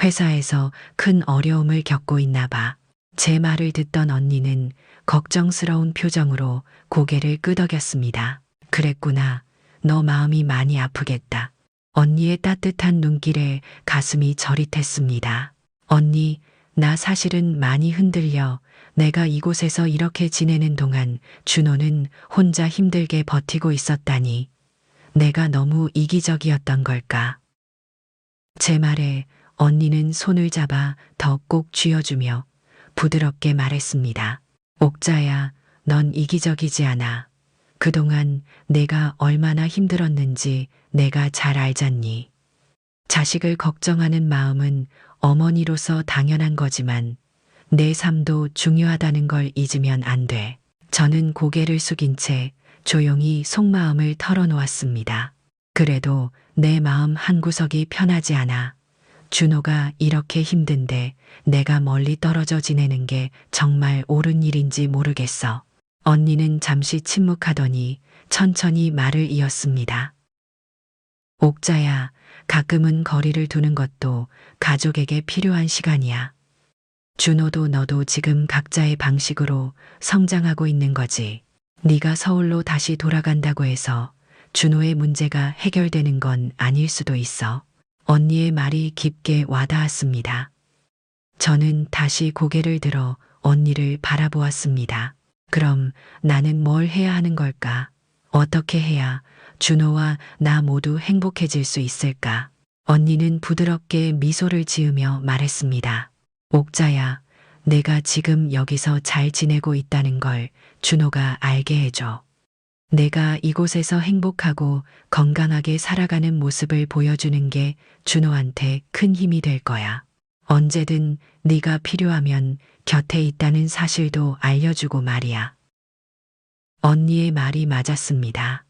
회사에서 큰 어려움을 겪고 있나 봐. 제 말을 듣던 언니는 걱정스러운 표정으로 고개를 끄덕였습니다. 그랬구나. 너 마음이 많이 아프겠다. 언니의 따뜻한 눈길에 가슴이 저릿했습니다. 언니, 나 사실은 많이 흔들려. 내가 이곳에서 이렇게 지내는 동안 준호는 혼자 힘들게 버티고 있었다니. 내가 너무 이기적이었던 걸까? 제 말에 언니는 손을 잡아 더 꼭 쥐어주며 부드럽게 말했습니다. 옥자야, 넌 이기적이지 않아. 그동안 내가 얼마나 힘들었는지 내가 잘 알잖니. 자식을 걱정하는 마음은 어머니로서 당연한 거지만 내 삶도 중요하다는 걸 잊으면 안 돼. 저는 고개를 숙인 채 조용히 속마음을 털어놓았습니다. 그래도 내 마음 한구석이 편하지 않아. 준호가 이렇게 힘든데 내가 멀리 떨어져 지내는 게 정말 옳은 일인지 모르겠어. 언니는 잠시 침묵하더니 천천히 말을 이었습니다. 옥자야, 가끔은 거리를 두는 것도 가족에게 필요한 시간이야. 준호도 너도 지금 각자의 방식으로 성장하고 있는 거지. 네가 서울로 다시 돌아간다고 해서 준호의 문제가 해결되는 건 아닐 수도 있어. 언니의 말이 깊게 와닿았습니다. 저는 다시 고개를 들어 언니를 바라보았습니다. 그럼 나는 뭘 해야 하는 걸까? 어떻게 해야 준호와 나 모두 행복해질 수 있을까? 언니는 부드럽게 미소를 지으며 말했습니다. 옥자야, 내가 지금 여기서 잘 지내고 있다는 걸 준호가 알게 해줘. 내가 이곳에서 행복하고 건강하게 살아가는 모습을 보여주는 게 준호한테 큰 힘이 될 거야. 언제든 네가 필요하면 곁에 있다는 사실도 알려주고 말이야. 언니의 말이 맞았습니다.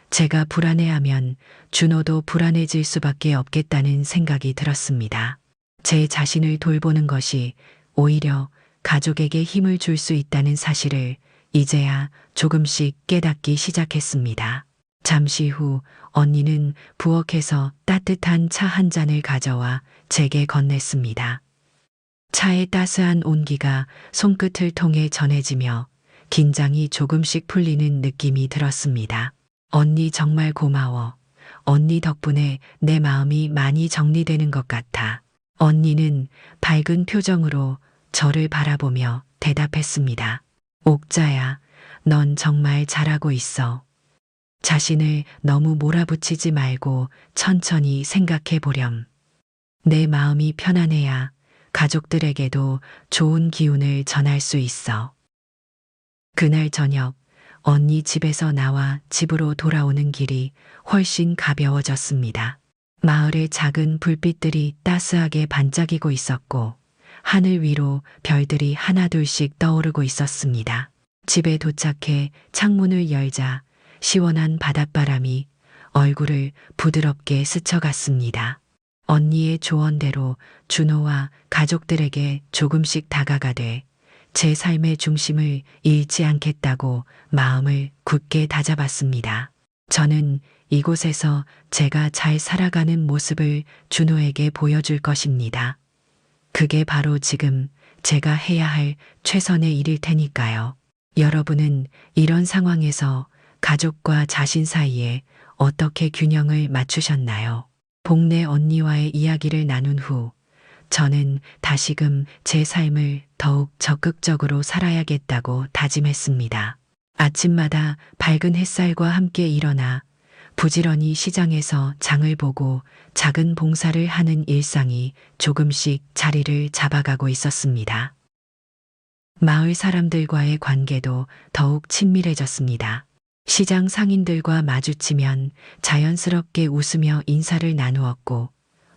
제가 불안해하면 준호도 불안해질 수밖에 없겠다는 생각이 들었습니다. 제 자신을 돌보는 것이 오히려 가족에게 힘을 줄 수 있다는 사실을 이제야 조금씩 깨닫기 시작했습니다. 잠시 후 언니는 부엌에서 따뜻한 차 한 잔을 가져와 제게 건넸습니다. 차의 따스한 온기가 손끝을 통해 전해지며 긴장이 조금씩 풀리는 느낌이 들었습니다. 언니 정말 고마워. 언니 덕분에 내 마음이 많이 정리되는 것 같아. 언니는 밝은 표정으로 저를 바라보며 대답했습니다. 옥자야, 넌 정말 잘하고 있어. 자신을 너무 몰아붙이지 말고 천천히 생각해 보렴. 내 마음이 편안해야 가족들에게도 좋은 기운을 전할 수 있어. 그날 저녁, 언니 집에서 나와 집으로 돌아오는 길이 훨씬 가벼워졌습니다. 마을의 작은 불빛들이 따스하게 반짝이고 있었고, 하늘 위로 별들이 하나둘씩 떠오르고 있었습니다. 집에 도착해 창문을 열자 시원한 바닷바람이 얼굴을 부드럽게 스쳐갔습니다. 언니의 조언대로 준호와 가족들에게 조금씩 다가가되 제 삶의 중심을 잃지 않겠다고 마음을 굳게 다잡았습니다. 저는 이곳에서 제가 잘 살아가는 모습을 준호에게 보여줄 것입니다. 그게 바로 지금 제가 해야 할 최선의 일일 테니까요. 여러분은 이런 상황에서 가족과 자신 사이에 어떻게 균형을 맞추셨나요? 복내 언니와의 이야기를 나눈 후 저는 다시금 제 삶을 더욱 적극적으로 살아야겠다고 다짐했습니다. 아침마다 밝은 햇살과 함께 일어나 부지런히 시장에서 장을 보고 작은 봉사를 하는 일상이 조금씩 자리를 잡아가고 있었습니다. 마을 사람들과의 관계도 더욱 친밀해졌습니다. 시장 상인들과 마주치면 자연스럽게 웃으며 인사를 나누었고,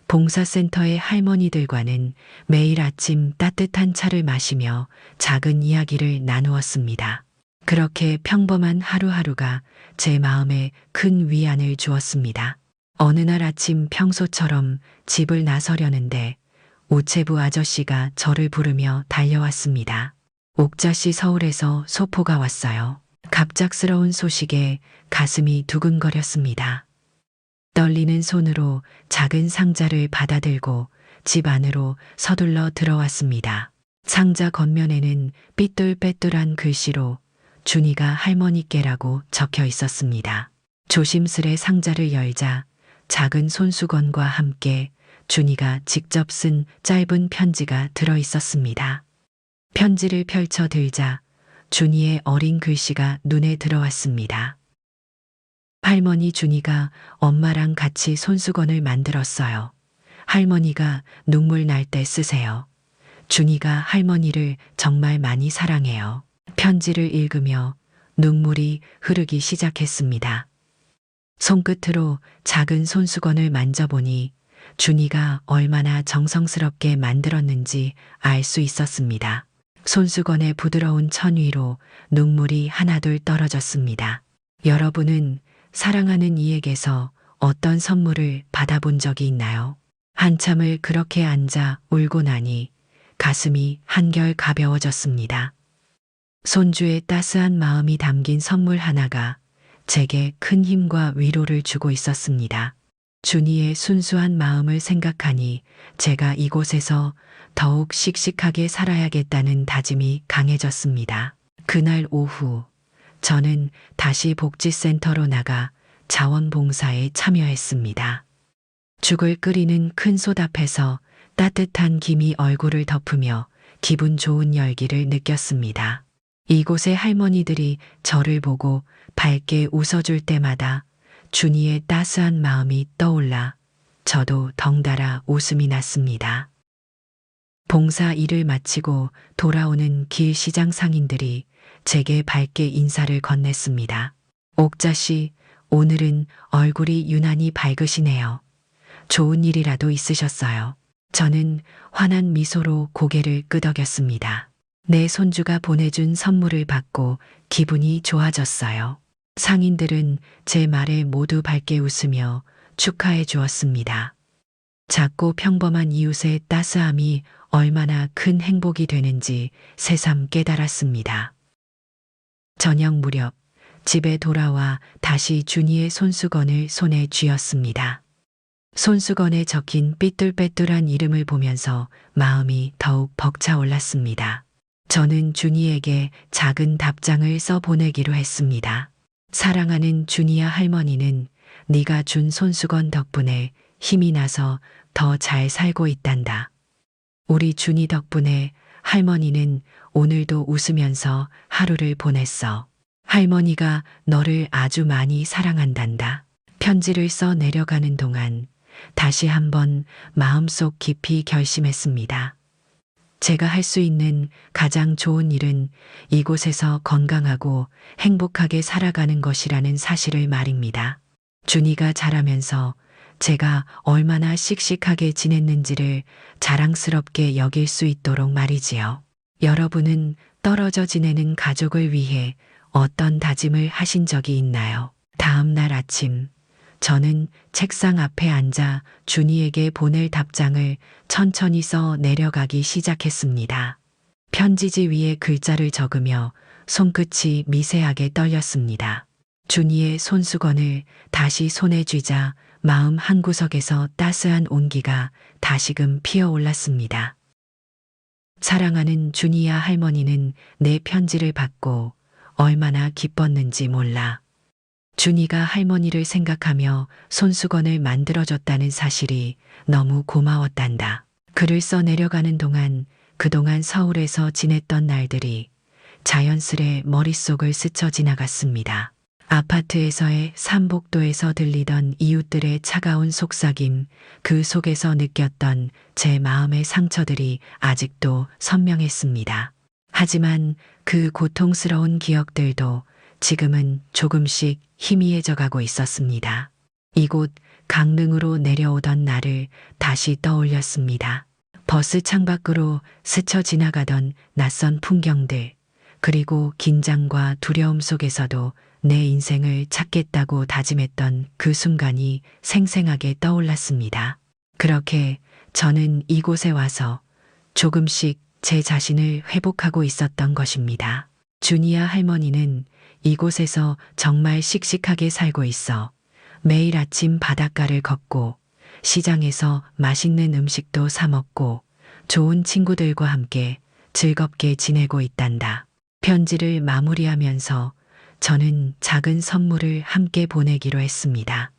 봉사센터의 할머니들과는 매일 아침 따뜻한 차를 마시며 작은 이야기를 나누었습니다. 그렇게 평범한 하루하루가 제 마음에 큰 위안을 주었습니다. 어느 날 아침 평소처럼 집을 나서려는데 우체부 아저씨가 저를 부르며 달려왔습니다. 옥자씨 서울에서 소포가 왔어요. 갑작스러운 소식에 가슴이 두근거렸습니다. 떨리는 손으로 작은 상자를 받아들고 집 안으로 서둘러 들어왔습니다. 상자 겉면에는 삐뚤빼뚤한 글씨로 준이가 할머니께라고 적혀 있었습니다. 조심스레 상자를 열자 작은 손수건과 함께 준이가 직접 쓴 짧은 편지가 들어 있었습니다. 편지를 펼쳐 들자 준이의 어린 글씨가 눈에 들어왔습니다. 할머니 준이가 엄마랑 같이 손수건을 만들었어요. 할머니가 눈물 날 때 쓰세요. 준이가 할머니를 정말 많이 사랑해요. 편지를 읽으며 눈물이 흐르기 시작했습니다. 손끝으로 작은 손수건을 만져보니 준이가 얼마나 정성스럽게 만들었는지 알 수 있었습니다. 손수건의 부드러운 천 위로 눈물이 하나둘 떨어졌습니다. 여러분은 사랑하는 이에게서 어떤 선물을 받아본 적이 있나요? 한참을 그렇게 앉아 울고 나니 가슴이 한결 가벼워졌습니다. 손주의 따스한 마음이 담긴 선물 하나가 제게 큰 힘과 위로를 주고 있었습니다. 준이의 순수한 마음을 생각하니 제가 이곳에서 더욱 씩씩하게 살아야겠다는 다짐이 강해졌습니다. 그날 오후 저는 다시 복지센터로 나가 자원봉사에 참여했습니다. 죽을 끓이는 큰 솥 앞에서 따뜻한 김이 얼굴을 덮으며 기분 좋은 열기를 느꼈습니다. 이곳의 할머니들이 저를 보고 밝게 웃어줄 때마다 준이의 따스한 마음이 떠올라 저도 덩달아 웃음이 났습니다. 봉사 일을 마치고 돌아오는 길 시장 상인들이 제게 밝게 인사를 건넸습니다. 옥자씨, 오늘은 얼굴이 유난히 밝으시네요. 좋은 일이라도 있으셨어요. 저는 환한 미소로 고개를 끄덕였습니다. 내 손주가 보내준 선물을 받고 기분이 좋아졌어요. 상인들은 제 말에 모두 밝게 웃으며 축하해 주었습니다. 작고 평범한 이웃의 따스함이 얼마나 큰 행복이 되는지 새삼 깨달았습니다. 저녁 무렵 집에 돌아와 다시 준이의 손수건을 손에 쥐었습니다. 손수건에 적힌 삐뚤빼뚤한 이름을 보면서 마음이 더욱 벅차올랐습니다. 저는 준이에게 작은 답장을 써보내기로 했습니다. 사랑하는 준이야 할머니는 네가 준 손수건 덕분에 힘이 나서 더 잘 살고 있단다. 우리 준이 덕분에 할머니는 오늘도 웃으면서 하루를 보냈어. 할머니가 너를 아주 많이 사랑한단다. 편지를 써 내려가는 동안 다시 한번 마음속 깊이 결심했습니다. 제가 할 수 있는 가장 좋은 일은 이곳에서 건강하고 행복하게 살아가는 것이라는 사실을 말입니다. 준이가 자라면서 제가 얼마나 씩씩하게 지냈는지를 자랑스럽게 여길 수 있도록 말이지요. 여러분은 떨어져 지내는 가족을 위해 어떤 다짐을 하신 적이 있나요? 다음 날 아침, 저는 책상 앞에 앉아 준이에게 보낼 답장을 천천히 써 내려가기 시작했습니다. 편지지 위에 글자를 적으며 손끝이 미세하게 떨렸습니다. 준이의 손수건을 다시 손에 쥐자 마음 한구석에서 따스한 온기가 다시금 피어올랐습니다. 사랑하는 준이야 할머니는 내 편지를 받고 얼마나 기뻤는지 몰라. 준이가 할머니를 생각하며 손수건을 만들어줬다는 사실이 너무 고마웠단다. 글을 써 내려가는 동안 그동안 서울에서 지냈던 날들이 자연스레 머릿속을 스쳐 지나갔습니다. 아파트에서의 삼복도에서 들리던 이웃들의 차가운 속삭임, 그 속에서 느꼈던 제 마음의 상처들이 아직도 선명했습니다. 하지만 그 고통스러운 기억들도 지금은 조금씩 희미해져 가고 있었습니다. 이곳 강릉으로 내려오던 날을 다시 떠올렸습니다. 버스 창밖으로 스쳐 지나가던 낯선 풍경들, 그리고 긴장과 두려움 속에서도 내 인생을 찾겠다고 다짐했던 그 순간이 생생하게 떠올랐습니다. 그렇게 저는 이곳에 와서 조금씩 제 자신을 회복하고 있었던 것입니다. 주니아 할머니는 이곳에서 정말 씩씩하게 살고 있어 매일 아침 바닷가를 걷고 시장에서 맛있는 음식도 사 먹고 좋은 친구들과 함께 즐겁게 지내고 있단다. 편지를 마무리하면서 저는 작은 선물을 함께 보내기로 했습니다.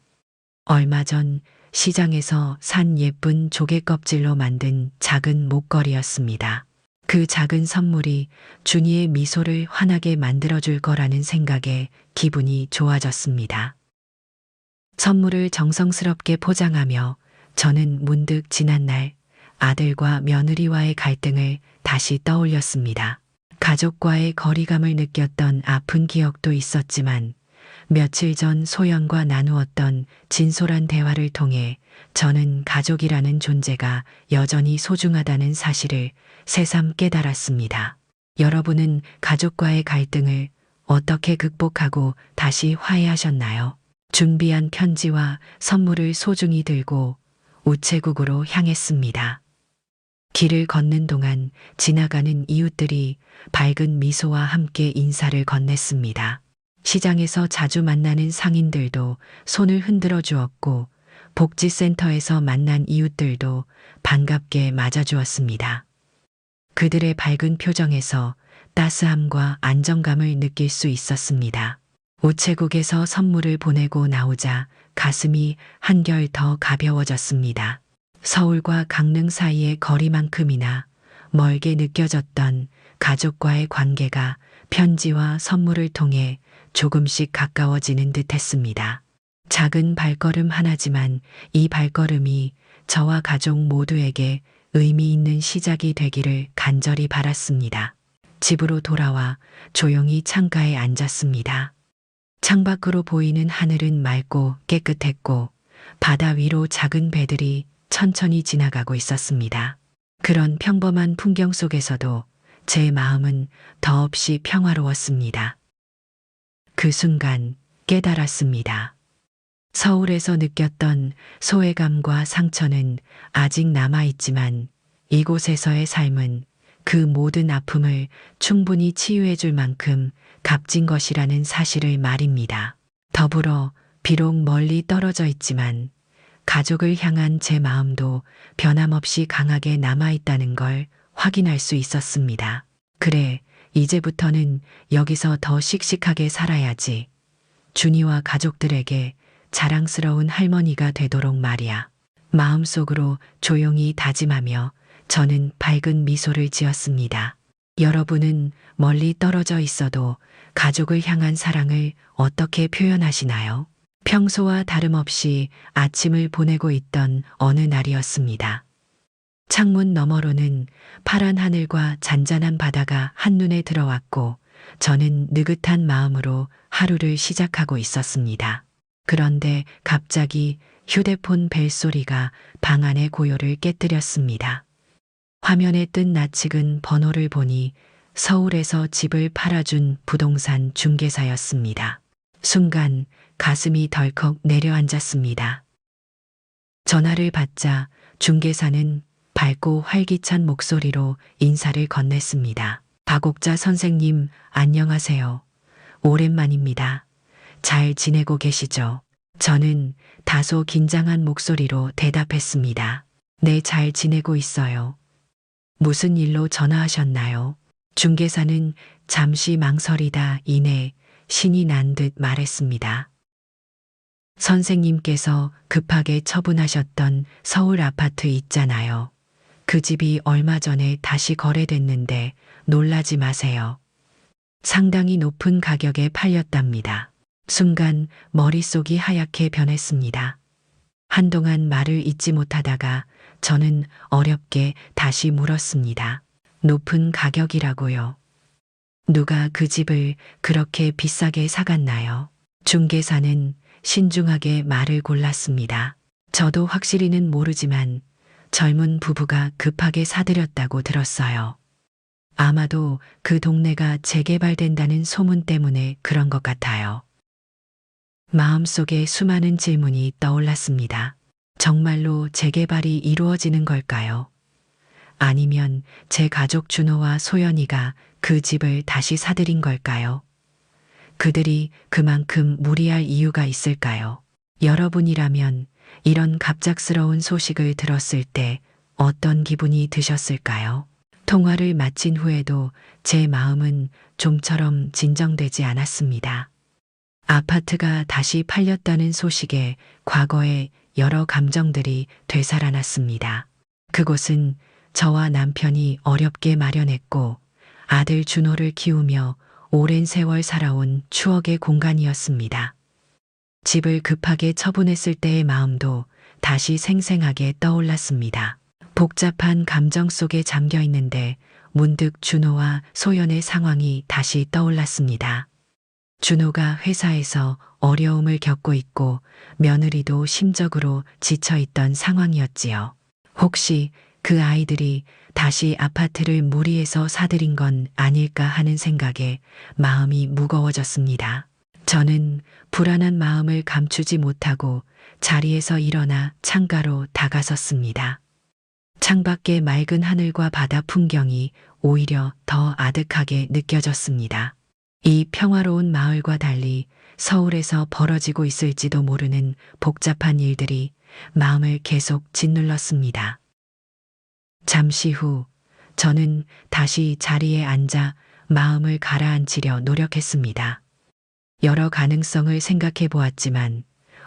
얼마 전 시장에서 산 예쁜 조개 껍질로 만든 작은 목걸이였습니다. 그 작은 선물이 준이의 미소를 환하게 만들어줄 거라는 생각에 기분이 좋아졌습니다. 선물을 정성스럽게 포장하며 저는 문득 지난날 아들과 며느리와의 갈등을 다시 떠올렸습니다. 가족과의 거리감을 느꼈던 아픈 기억도 있었지만 며칠 전 소연과 나누었던 진솔한 대화를 통해 저는 가족이라는 존재가 여전히 소중하다는 사실을 새삼 깨달았습니다. 여러분은 가족과의 갈등을 어떻게 극복하고 다시 화해하셨나요? 준비한 편지와 선물을 소중히 들고 우체국으로 향했습니다. 길을 걷는 동안 지나가는 이웃들이 밝은 미소와 함께 인사를 건넸습니다. 시장에서 자주 만나는 상인들도 손을 흔들어 주었고 복지센터에서 만난 이웃들도 반갑게 맞아주었습니다. 그들의 밝은 표정에서 따스함과 안정감을 느낄 수 있었습니다. 우체국에서 선물을 보내고 나오자 가슴이 한결 더 가벼워졌습니다. 서울과 강릉 사이의 거리만큼이나 멀게 느껴졌던 가족과의 관계가 편지와 선물을 통해 조금씩 가까워지는 듯 했습니다. 작은 발걸음 하나지만 이 발걸음이 저와 가족 모두에게 의미 있는 시작이 되기를 간절히 바랐습니다. 집으로 돌아와 조용히 창가에 앉았습니다. 창밖으로 보이는 하늘은 맑고 깨끗했고 바다 위로 작은 배들이 천천히 지나가고 있었습니다. 그런 평범한 풍경 속에서도 제 마음은 더없이 평화로웠습니다. 그 순간 깨달았습니다. 서울에서 느꼈던 소외감과 상처는 아직 남아있지만 이곳에서의 삶은 그 모든 아픔을 충분히 치유해 줄 만큼 값진 것이라는 사실을 말입니다. 더불어 비록 멀리 떨어져 있지만 가족을 향한 제 마음도 변함없이 강하게 남아있다는 걸 확인할 수 있었습니다. 그래, 이제부터는 여기서 더 씩씩하게 살아야지. 준이와 가족들에게 자랑스러운 할머니가 되도록 말이야. 마음속으로 조용히 다짐하며 저는 밝은 미소를 지었습니다. 여러분은 멀리 떨어져 있어도 가족을 향한 사랑을 어떻게 표현하시나요? 평소와 다름없이 아침을 보내고 있던 어느 날이었습니다. 창문 너머로는 파란 하늘과 잔잔한 바다가 한눈에 들어왔고 저는 느긋한 마음으로 하루를 시작하고 있었습니다. 그런데 갑자기 휴대폰 벨소리가 방 안의 고요를 깨뜨렸습니다. 화면에 뜬 낯익은 번호를 보니 서울에서 집을 팔아준 부동산 중개사였습니다. 순간 가슴이 덜컥 내려앉았습니다. 전화를 받자 중개사는 밝고 활기찬 목소리로 인사를 건넸습니다. 박옥자 선생님, 안녕하세요. 오랜만입니다. 잘 지내고 계시죠? 저는 다소 긴장한 목소리로 대답했습니다. 네, 잘 지내고 있어요. 무슨 일로 전화하셨나요? 중개사는 잠시 망설이다 이내 신이 난 듯 말했습니다. 선생님께서 급하게 처분하셨던 서울 아파트 있잖아요. 그 집이 얼마 전에 다시 거래됐는데 놀라지 마세요. 상당히 높은 가격에 팔렸답니다. 순간 머릿속이 하얗게 변했습니다. 한동안 말을 잇지 못하다가 저는 어렵게 다시 물었습니다. 높은 가격이라고요. 누가 그 집을 그렇게 비싸게 사갔나요? 중개사는 신중하게 말을 골랐습니다. 저도 확실히는 모르지만 젊은 부부가 급하게 사들였다고 들었어요. 아마도 그 동네가 재개발된다는 소문 때문에 그런 것 같아요. 마음속에 수많은 질문이 떠올랐습니다. 정말로 재개발이 이루어지는 걸까요? 아니면 제 가족 준호와 소연이가 그 집을 다시 사들인 걸까요? 그들이 그만큼 무리할 이유가 있을까요? 여러분이라면 이런 갑작스러운 소식을 들었을 때 어떤 기분이 드셨을까요? 통화를 마친 후에도 제 마음은 좀처럼 진정되지 않았습니다. 아파트가 다시 팔렸다는 소식에 과거의 여러 감정들이 되살아났습니다. 그곳은 저와 남편이 어렵게 마련했고 아들 준호를 키우며 오랜 세월 살아온 추억의 공간이었습니다. 집을 급하게 처분했을 때의 마음도 다시 생생하게 떠올랐습니다. 복잡한 감정 속에 잠겨 있는데 문득 준호와 소연의 상황이 다시 떠올랐습니다. 준호가 회사에서 어려움을 겪고 있고 며느리도 심적으로 지쳐 있던 상황이었지요. 혹시 그 아이들이 다시 아파트를 무리해서 사들인 건 아닐까 하는 생각에 마음이 무거워졌습니다. 저는 불안한 마음을 감추지 못하고 자리에서 일어나 창가로 다가섰습니다. 창밖의 맑은 하늘과 바다 풍경이 오히려 더 아득하게 느껴졌습니다. 이 평화로운 마을과 달리 서울에서 벌어지고 있을지도 모르는 복잡한 일들이 마음을 계속 짓눌렀습니다. 잠시 후 저는 다시 자리에 앉아 마음을 가라앉히려 노력했습니다. 여러 가능성을 생각해 보았지만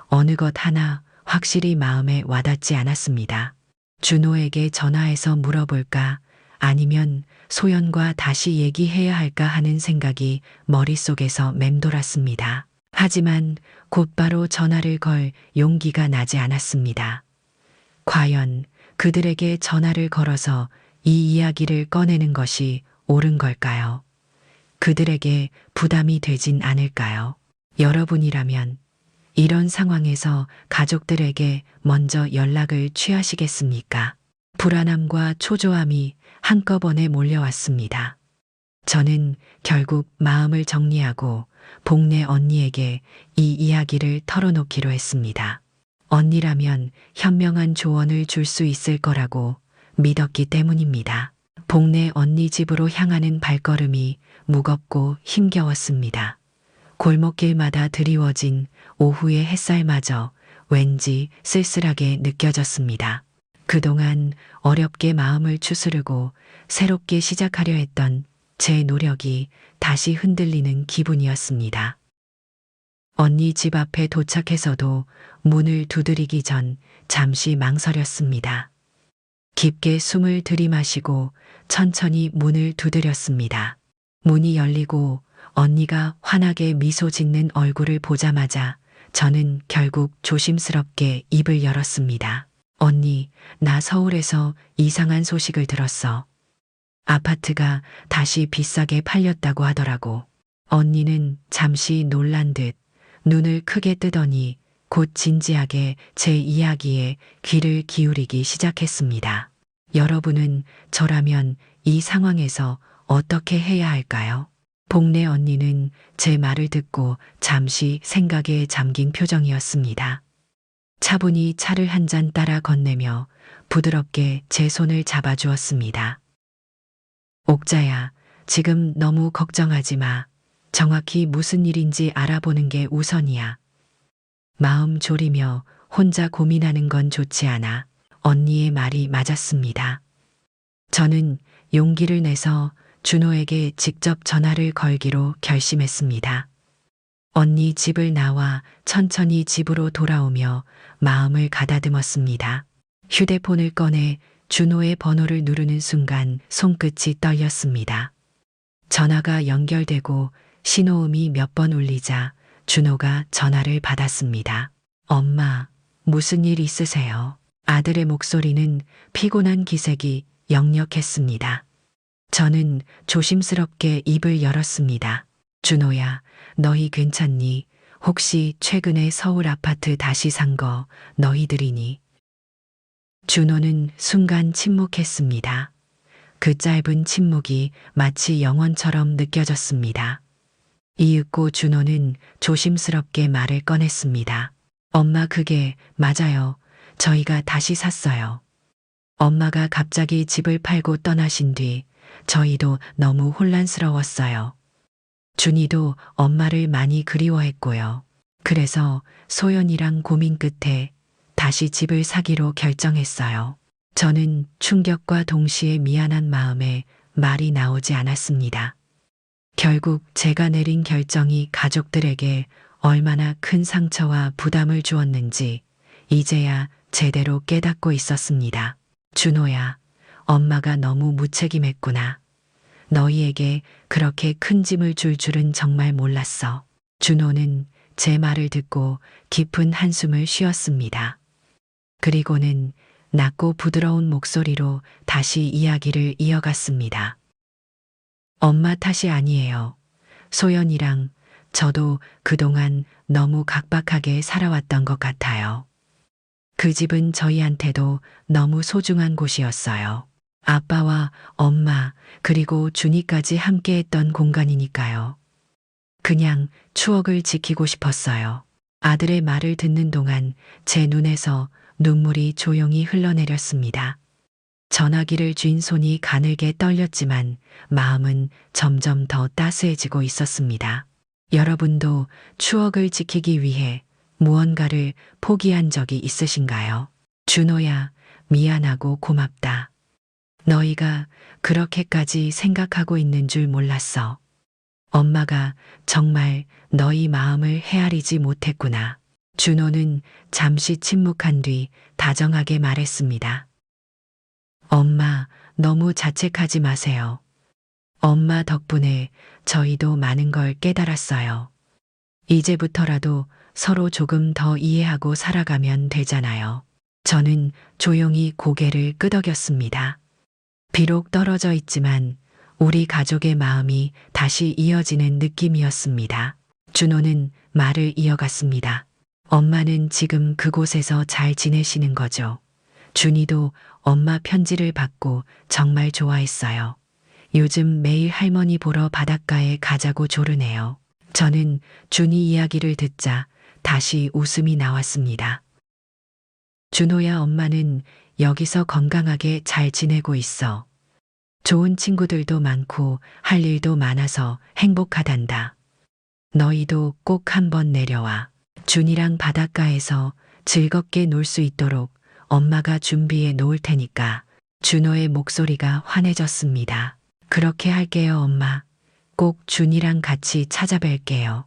어느 것 하나 확실히 마음에 와닿지 않았습니다. 준호에게 전화해서 물어볼까 아니면 소연과 다시 얘기해야 할까 하는 생각이 머릿속에서 맴돌았습니다. 하지만 곧바로 전화를 걸 용기가 나지 않았습니다. 과연 그들에게 전화를 걸어서 이 이야기를 꺼내는 것이 옳은 걸까요? 그들에게 부담이 되진 않을까요? 여러분이라면 이런 상황에서 가족들에게 먼저 연락을 취하시겠습니까? 불안함과 초조함이 한꺼번에 몰려왔습니다. 저는 결국 마음을 정리하고 복내 언니에게 이 이야기를 털어놓기로 했습니다. 언니라면 현명한 조언을 줄 수 있을 거라고 믿었기 때문입니다. 복내 언니 집으로 향하는 발걸음이 무겁고 힘겨웠습니다. 골목길마다 드리워진 오후의 햇살마저 왠지 쓸쓸하게 느껴졌습니다. 그동안 어렵게 마음을 추스르고 새롭게 시작하려 했던 제 노력이 다시 흔들리는 기분이었습니다. 언니 집 앞에 도착해서도 문을 두드리기 전 잠시 망설였습니다. 깊게 숨을 들이마시고 천천히 문을 두드렸습니다. 문이 열리고 언니가 환하게 미소 짓는 얼굴을 보자마자 저는 결국 조심스럽게 입을 열었습니다. 언니, 나 서울에서 이상한 소식을 들었어. 아파트가 다시 비싸게 팔렸다고 하더라고. 언니는 잠시 놀란 듯 눈을 크게 뜨더니 곧 진지하게 제 이야기에 귀를 기울이기 시작했습니다. 여러분은 저라면 이 상황에서 어떻게 해야 할까요? 복내 언니는 제 말을 듣고 잠시 생각에 잠긴 표정이었습니다. 차분히 차를 한 잔 따라 건네며 부드럽게 제 손을 잡아주었습니다. 옥자야, 지금 너무 걱정하지 마. 정확히 무슨 일인지 알아보는 게 우선이야. 마음 졸이며 혼자 고민하는 건 좋지 않아. 언니의 말이 맞았습니다. 저는 용기를 내서 준호에게 직접 전화를 걸기로 결심했습니다. 언니 집을 나와 천천히 집으로 돌아오며 마음을 가다듬었습니다. 휴대폰을 꺼내 준호의 번호를 누르는 순간 손끝이 떨렸습니다. 전화가 연결되고 신호음이 몇 번 울리자 준호가 전화를 받았습니다. 엄마, 무슨 일 있으세요? 아들의 목소리는 피곤한 기색이 역력했습니다. 저는 조심스럽게 입을 열었습니다. 준호야, 너희 괜찮니? 혹시 최근에 서울 아파트 다시 산 거 너희들이니? 준호는 순간 침묵했습니다. 그 짧은 침묵이 마치 영원처럼 느껴졌습니다. 이윽고 준호는 조심스럽게 말을 꺼냈습니다. 엄마, 그게 맞아요. 저희가 다시 샀어요. 엄마가 갑자기 집을 팔고 떠나신 뒤 저희도 너무 혼란스러웠어요. 준이도 엄마를 많이 그리워했고요. 그래서 소연이랑 고민 끝에 다시 집을 사기로 결정했어요. 저는 충격과 동시에 미안한 마음에 말이 나오지 않았습니다. 결국 제가 내린 결정이 가족들에게 얼마나 큰 상처와 부담을 주었는지 이제야 제대로 깨닫고 있었습니다. 준호야, 엄마가 너무 무책임했구나. 너희에게 그렇게 큰 짐을 줄 줄은 정말 몰랐어. 준호는 제 말을 듣고 깊은 한숨을 쉬었습니다. 그리고는 낮고 부드러운 목소리로 다시 이야기를 이어갔습니다. 엄마 탓이 아니에요. 소연이랑 저도 그동안 너무 각박하게 살아왔던 것 같아요. 그 집은 저희한테도 너무 소중한 곳이었어요. 아빠와 엄마 그리고 준이까지 함께했던 공간이니까요. 그냥 추억을 지키고 싶었어요. 아들의 말을 듣는 동안 제 눈에서 눈물이 조용히 흘러내렸습니다. 전화기를 쥔 손이 가늘게 떨렸지만 마음은 점점 더 따스해지고 있었습니다. 여러분도 추억을 지키기 위해 무언가를 포기한 적이 있으신가요? 준호야, 미안하고 고맙다. 너희가 그렇게까지 생각하고 있는 줄 몰랐어. 엄마가 정말 너희 마음을 헤아리지 못했구나. 준호는 잠시 침묵한 뒤 다정하게 말했습니다. 엄마, 너무 자책하지 마세요. 엄마 덕분에 저희도 많은 걸 깨달았어요. 이제부터라도 서로 조금 더 이해하고 살아가면 되잖아요. 저는 조용히 고개를 끄덕였습니다. 비록 떨어져 있지만 우리 가족의 마음이 다시 이어지는 느낌이었습니다. 준호는 말을 이어갔습니다. 엄마는 지금 그곳에서 잘 지내시는 거죠. 준이도 엄마 편지를 받고 정말 좋아했어요. 요즘 매일 할머니 보러 바닷가에 가자고 조르네요. 저는 준이 이야기를 듣자 다시 웃음이 나왔습니다. 준호야, 엄마는 여기서 건강하게 잘 지내고 있어. 좋은 친구들도 많고 할 일도 많아서 행복하단다. 너희도 꼭 한번 내려와. 준이랑 바닷가에서 즐겁게 놀 수 있도록 엄마가 준비해 놓을 테니까. 준호의 목소리가 환해졌습니다. 그렇게 할게요, 엄마. 꼭 준이랑 같이 찾아뵐게요.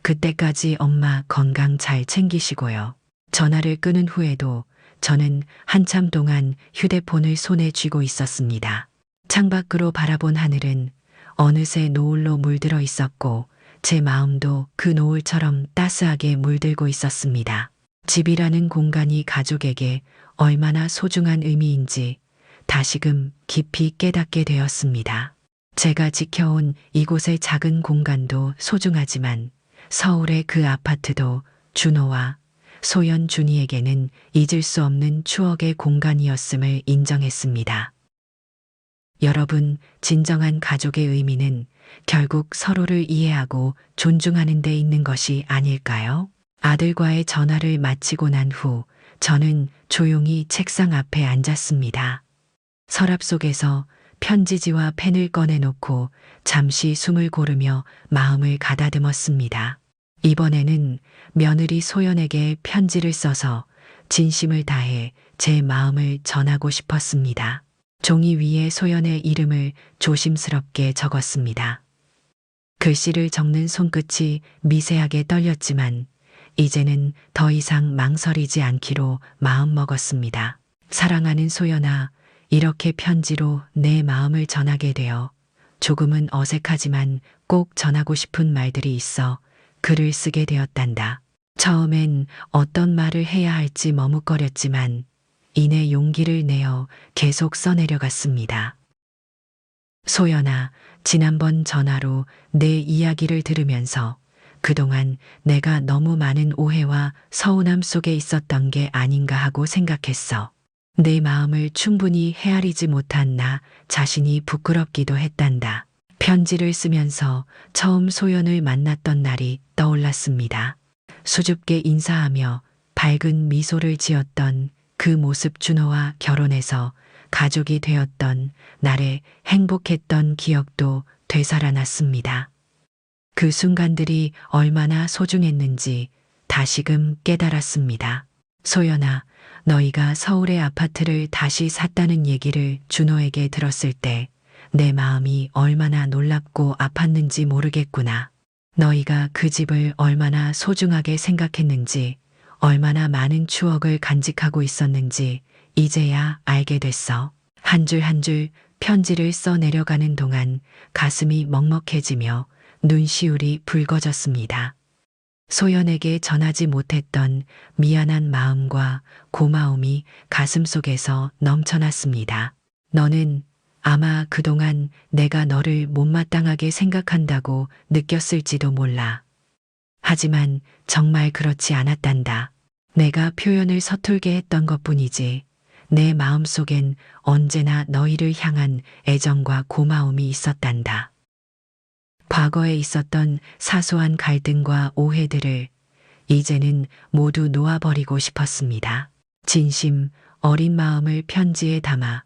그때까지 엄마 건강 잘 챙기시고요. 전화를 끊은 후에도 저는 한참 동안 휴대폰을 손에 쥐고 있었습니다. 창밖으로 바라본 하늘은 어느새 노을로 물들어 있었고 제 마음도 그 노을처럼 따스하게 물들고 있었습니다. 집이라는 공간이 가족에게 얼마나 소중한 의미인지 다시금 깊이 깨닫게 되었습니다. 제가 지켜온 이곳의 작은 공간도 소중하지만 서울의 그 아파트도 준호와 소연, 준이에게는 잊을 수 없는 추억의 공간이었음을 인정했습니다. 여러분, 진정한 가족의 의미는 결국 서로를 이해하고 존중하는 데 있는 것이 아닐까요? 아들과의 전화를 마치고 난 후 저는 조용히 책상 앞에 앉았습니다. 서랍 속에서 편지지와 펜을 꺼내놓고 잠시 숨을 고르며 마음을 가다듬었습니다. 이번에는 며느리 소연에게 편지를 써서 진심을 다해 제 마음을 전하고 싶었습니다. 종이 위에 소연의 이름을 조심스럽게 적었습니다. 글씨를 적는 손끝이 미세하게 떨렸지만 이제는 더 이상 망설이지 않기로 마음먹었습니다. 사랑하는 소연아, 이렇게 편지로 내 마음을 전하게 되어 조금은 어색하지만 꼭 전하고 싶은 말들이 있어 글을 쓰게 되었단다. 처음엔 어떤 말을 해야 할지 머뭇거렸지만 이내 용기를 내어 계속 써내려갔습니다. 소연아, 지난번 전화로 내 이야기를 들으면서 그동안 내가 너무 많은 오해와 서운함 속에 있었던 게 아닌가 하고 생각했어. 내 마음을 충분히 헤아리지 못한 나 자신이 부끄럽기도 했단다. 편지를 쓰면서 처음 소연을 만났던 날이 떠올랐습니다. 수줍게 인사하며 밝은 미소를 지었던 그 모습, 준호와 결혼해서 가족이 되었던 날에 행복했던 기억도 되살아났습니다. 그 순간들이 얼마나 소중했는지 다시금 깨달았습니다. 소연아, 너희가 서울의 아파트를 다시 샀다는 얘기를 준호에게 들었을 때 내 마음이 얼마나 놀랍고 아팠는지 모르겠구나. 너희가 그 집을 얼마나 소중하게 생각했는지, 얼마나 많은 추억을 간직하고 있었는지 이제야 알게 됐어. 한 줄 한 줄 편지를 써 내려가는 동안 가슴이 먹먹해지며 눈시울이 붉어졌습니다. 소연에게 전하지 못했던 미안한 마음과 고마움이 가슴속에서 넘쳐났습니다. 너는 아마 그동안 내가 너를 못마땅하게 생각한다고 느꼈을지도 몰라. 하지만 정말 그렇지 않았단다. 내가 표현을 서툴게 했던 것뿐이지 내 마음속엔 언제나 너희를 향한 애정과 고마움이 있었단다. 과거에 있었던 사소한 갈등과 오해들을 이제는 모두 놓아버리고 싶었습니다. 진심 어린 마음을 편지에 담아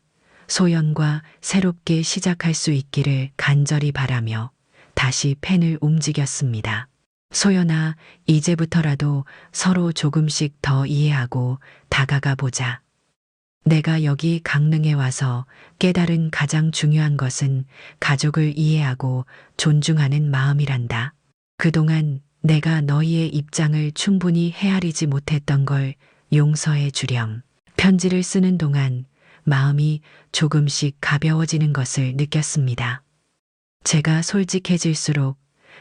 소연과 새롭게 시작할 수 있기를 간절히 바라며 다시 펜을 움직였습니다. 소연아, 이제부터라도 서로 조금씩 더 이해하고 다가가 보자. 내가 여기 강릉에 와서 깨달은 가장 중요한 것은 가족을 이해하고 존중하는 마음이란다. 그동안 내가 너희의 입장을 충분히 헤아리지 못했던 걸 용서해 주렴. 편지를 쓰는 동안 마음이 조금씩 가벼워지는 것을 느꼈습니다. 제가 솔직해질수록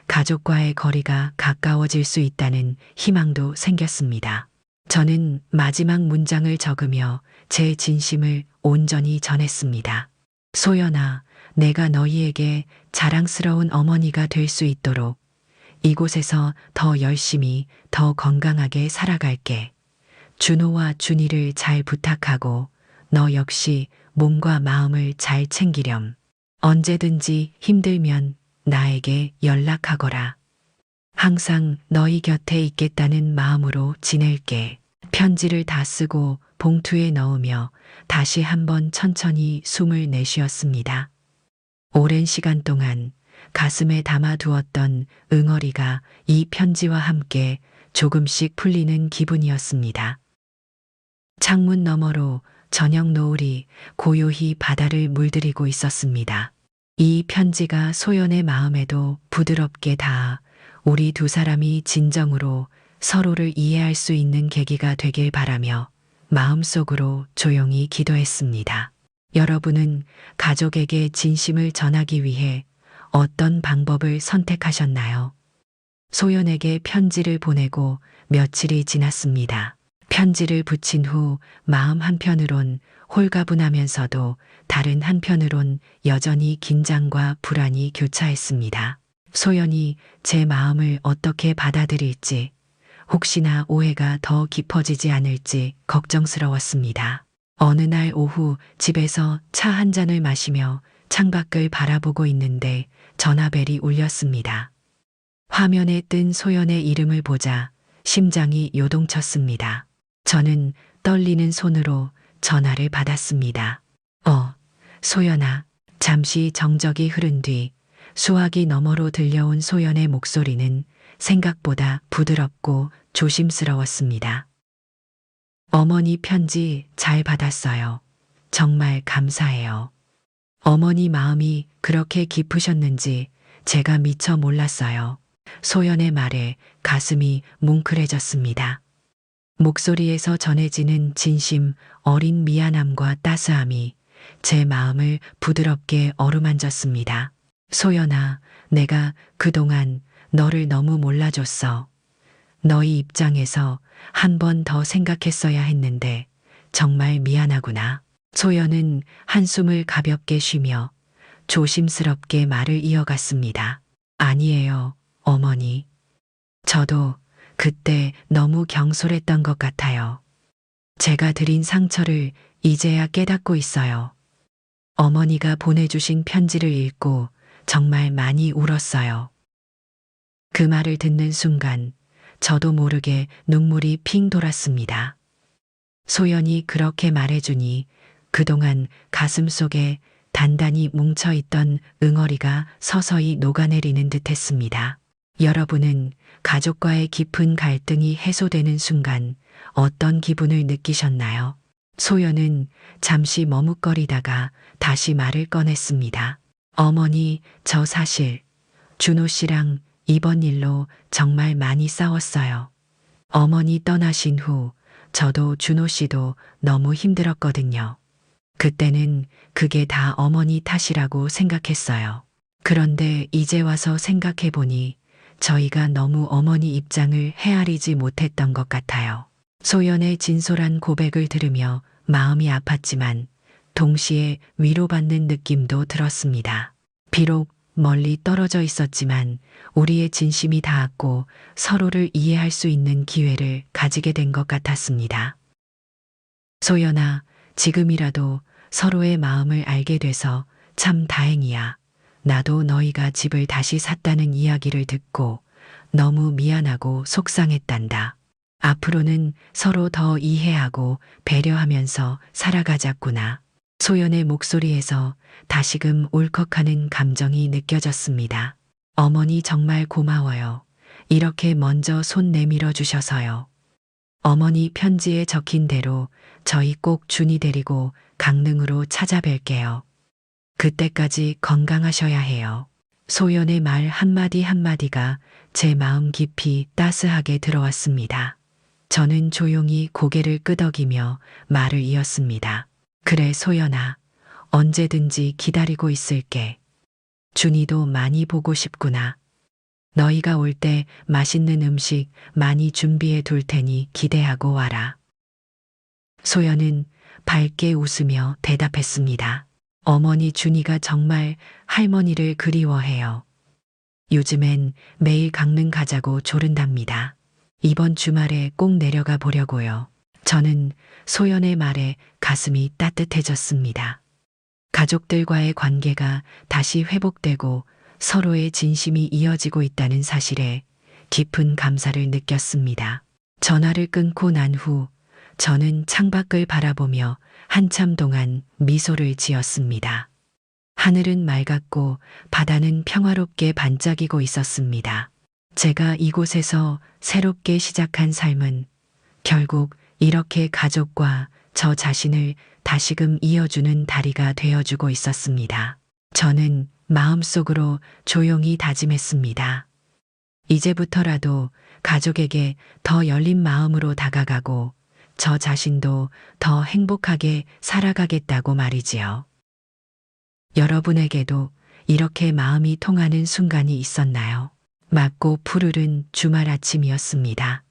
가족과의 거리가 가까워질 수 있다는 희망도 생겼습니다. 저는 마지막 문장을 적으며 제 진심을 온전히 전했습니다. 소연아, 내가 너희에게 자랑스러운 어머니가 될 수 있도록 이곳에서 더 열심히, 더 건강하게 살아갈게. 준호와 준이를 잘 부탁하고 너 역시 몸과 마음을 잘 챙기렴. 언제든지 힘들면 나에게 연락하거라. 항상 너희 곁에 있겠다는 마음으로 지낼게. 편지를 다 쓰고 봉투에 넣으며 다시 한번 천천히 숨을 내쉬었습니다. 오랜 시간 동안 가슴에 담아두었던 응어리가 이 편지와 함께 조금씩 풀리는 기분이었습니다. 창문 너머로 저녁 노을이 고요히 바다를 물들이고 있었습니다. 이 편지가 소연의 마음에도 부드럽게 닿아 우리 두 사람이 진정으로 서로를 이해할 수 있는 계기가 되길 바라며 마음속으로 조용히 기도했습니다. 여러분은 가족에게 진심을 전하기 위해 어떤 방법을 선택하셨나요? 소연에게 편지를 보내고 며칠이 지났습니다. 편지를 붙인 후 마음 한편으론 홀가분하면서도 다른 한편으론 여전히 긴장과 불안이 교차했습니다. 소연이 제 마음을 어떻게 받아들일지, 혹시나 오해가 더 깊어지지 않을지 걱정스러웠습니다. 어느 날 오후 집에서 차 한 잔을 마시며 창밖을 바라보고 있는데 전화벨이 울렸습니다. 화면에 뜬 소연의 이름을 보자 심장이 요동쳤습니다. 저는 떨리는 손으로 전화를 받았습니다. 소연아. 잠시 정적이 흐른 뒤 수화기 너머로 들려온 소연의 목소리는 생각보다 부드럽고 조심스러웠습니다. 어머니 편지 잘 받았어요. 정말 감사해요. 어머니 마음이 그렇게 깊으셨는지 제가 미처 몰랐어요. 소연의 말에 가슴이 뭉클해졌습니다. 목소리에서 전해지는 진심 어린 미안함과 따스함이 제 마음을 부드럽게 어루만졌습니다. 소연아, 내가 그동안 너를 너무 몰라줬어. 너희 입장에서 한 번 더 생각했어야 했는데 정말 미안하구나. 소연은 한숨을 가볍게 쉬며 조심스럽게 말을 이어갔습니다. 아니에요, 어머니. 저도 그때 너무 경솔했던 것 같아요. 제가 드린 상처를 이제야 깨닫고 있어요. 어머니가 보내주신 편지를 읽고 정말 많이 울었어요. 그 말을 듣는 순간 저도 모르게 눈물이 핑 돌았습니다. 소연이 그렇게 말해주니 그동안 가슴 속에 단단히 뭉쳐있던 응어리가 서서히 녹아내리는 듯 했습니다. 여러분은 가족과의 깊은 갈등이 해소되는 순간 어떤 기분을 느끼셨나요? 소연은 잠시 머뭇거리다가 다시 말을 꺼냈습니다. 어머니, 저 사실 준호 씨랑 이번 일로 정말 많이 싸웠어요. 어머니 떠나신 후 저도 준호 씨도 너무 힘들었거든요. 그때는 그게 다 어머니 탓이라고 생각했어요. 그런데 이제 와서 생각해보니 저희가 너무 어머니 입장을 헤아리지 못했던 것 같아요. 소연의 진솔한 고백을 들으며 마음이 아팠지만 동시에 위로받는 느낌도 들었습니다. 비록 멀리 떨어져 있었지만 우리의 진심이 닿았고 서로를 이해할 수 있는 기회를 가지게 된 것 같았습니다. 소연아, 지금이라도 서로의 마음을 알게 돼서 참 다행이야. 나도 너희가 집을 다시 샀다는 이야기를 듣고 너무 미안하고 속상했단다. 앞으로는 서로 더 이해하고 배려하면서 살아가자꾸나. 소연의 목소리에서 다시금 울컥하는 감정이 느껴졌습니다. 어머니 정말 고마워요. 이렇게 먼저 손 내밀어 주셔서요. 어머니 편지에 적힌 대로 저희 꼭 준이 데리고 강릉으로 찾아뵐게요. 그때까지 건강하셔야 해요. 소연의 말 한마디 한마디가 제 마음 깊이 따스하게 들어왔습니다. 저는 조용히 고개를 끄덕이며 말을 이었습니다. 그래, 소연아. 언제든지 기다리고 있을게. 준이도 많이 보고 싶구나. 너희가 올 때 맛있는 음식 많이 준비해 둘 테니 기대하고 와라. 소연은 밝게 웃으며 대답했습니다. 어머니, 준이가 정말 할머니를 그리워해요. 요즘엔 매일 강릉 가자고 조른답니다. 이번 주말에 꼭 내려가 보려고요. 저는 소연의 말에 가슴이 따뜻해졌습니다. 가족들과의 관계가 다시 회복되고 서로의 진심이 이어지고 있다는 사실에 깊은 감사를 느꼈습니다. 전화를 끊고 난 후 저는 창밖을 바라보며 한참 동안 미소를 지었습니다. 하늘은 맑았고 바다는 평화롭게 반짝이고 있었습니다. 제가 이곳에서 새롭게 시작한 삶은 결국 이렇게 가족과 저 자신을 다시금 이어주는 다리가 되어주고 있었습니다. 저는 마음속으로 조용히 다짐했습니다. 이제부터라도 가족에게 더 열린 마음으로 다가가고 저 자신도 더 행복하게 살아가겠다고 말이지요. 여러분에게도 이렇게 마음이 통하는 순간이 있었나요? 맑고 푸르른 주말 아침이었습니다.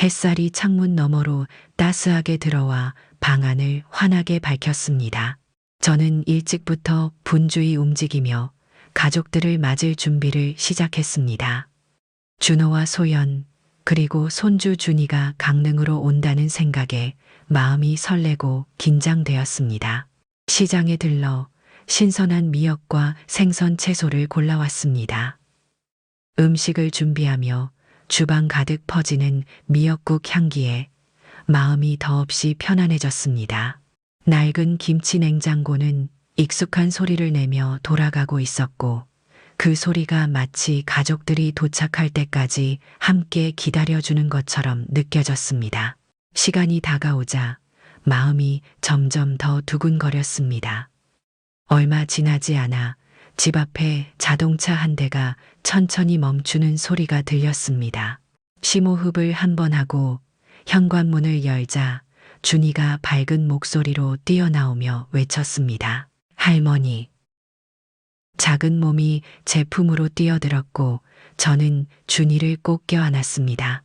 햇살이 창문 너머로 따스하게 들어와 방 안을 환하게 밝혔습니다. 저는 일찍부터 분주히 움직이며 가족들을 맞을 준비를 시작했습니다. 준호와 소연, 그리고 손주 준이가 강릉으로 온다는 생각에 마음이 설레고 긴장되었습니다. 시장에 들러 신선한 미역과 생선 채소를 골라왔습니다. 음식을 준비하며 주방 가득 퍼지는 미역국 향기에 마음이 더없이 편안해졌습니다. 낡은 김치 냉장고는 익숙한 소리를 내며 돌아가고 있었고 그 소리가 마치 가족들이 도착할 때까지 함께 기다려주는 것처럼 느껴졌습니다. 시간이 다가오자 마음이 점점 더 두근거렸습니다. 얼마 지나지 않아 집 앞에 자동차 한 대가 천천히 멈추는 소리가 들렸습니다. 심호흡을 한 번 하고 현관문을 열자 준이가 밝은 목소리로 뛰어나오며 외쳤습니다. 할머니. 작은 몸이 제 품으로 뛰어들었고 저는 준이를 꼭 껴안았습니다.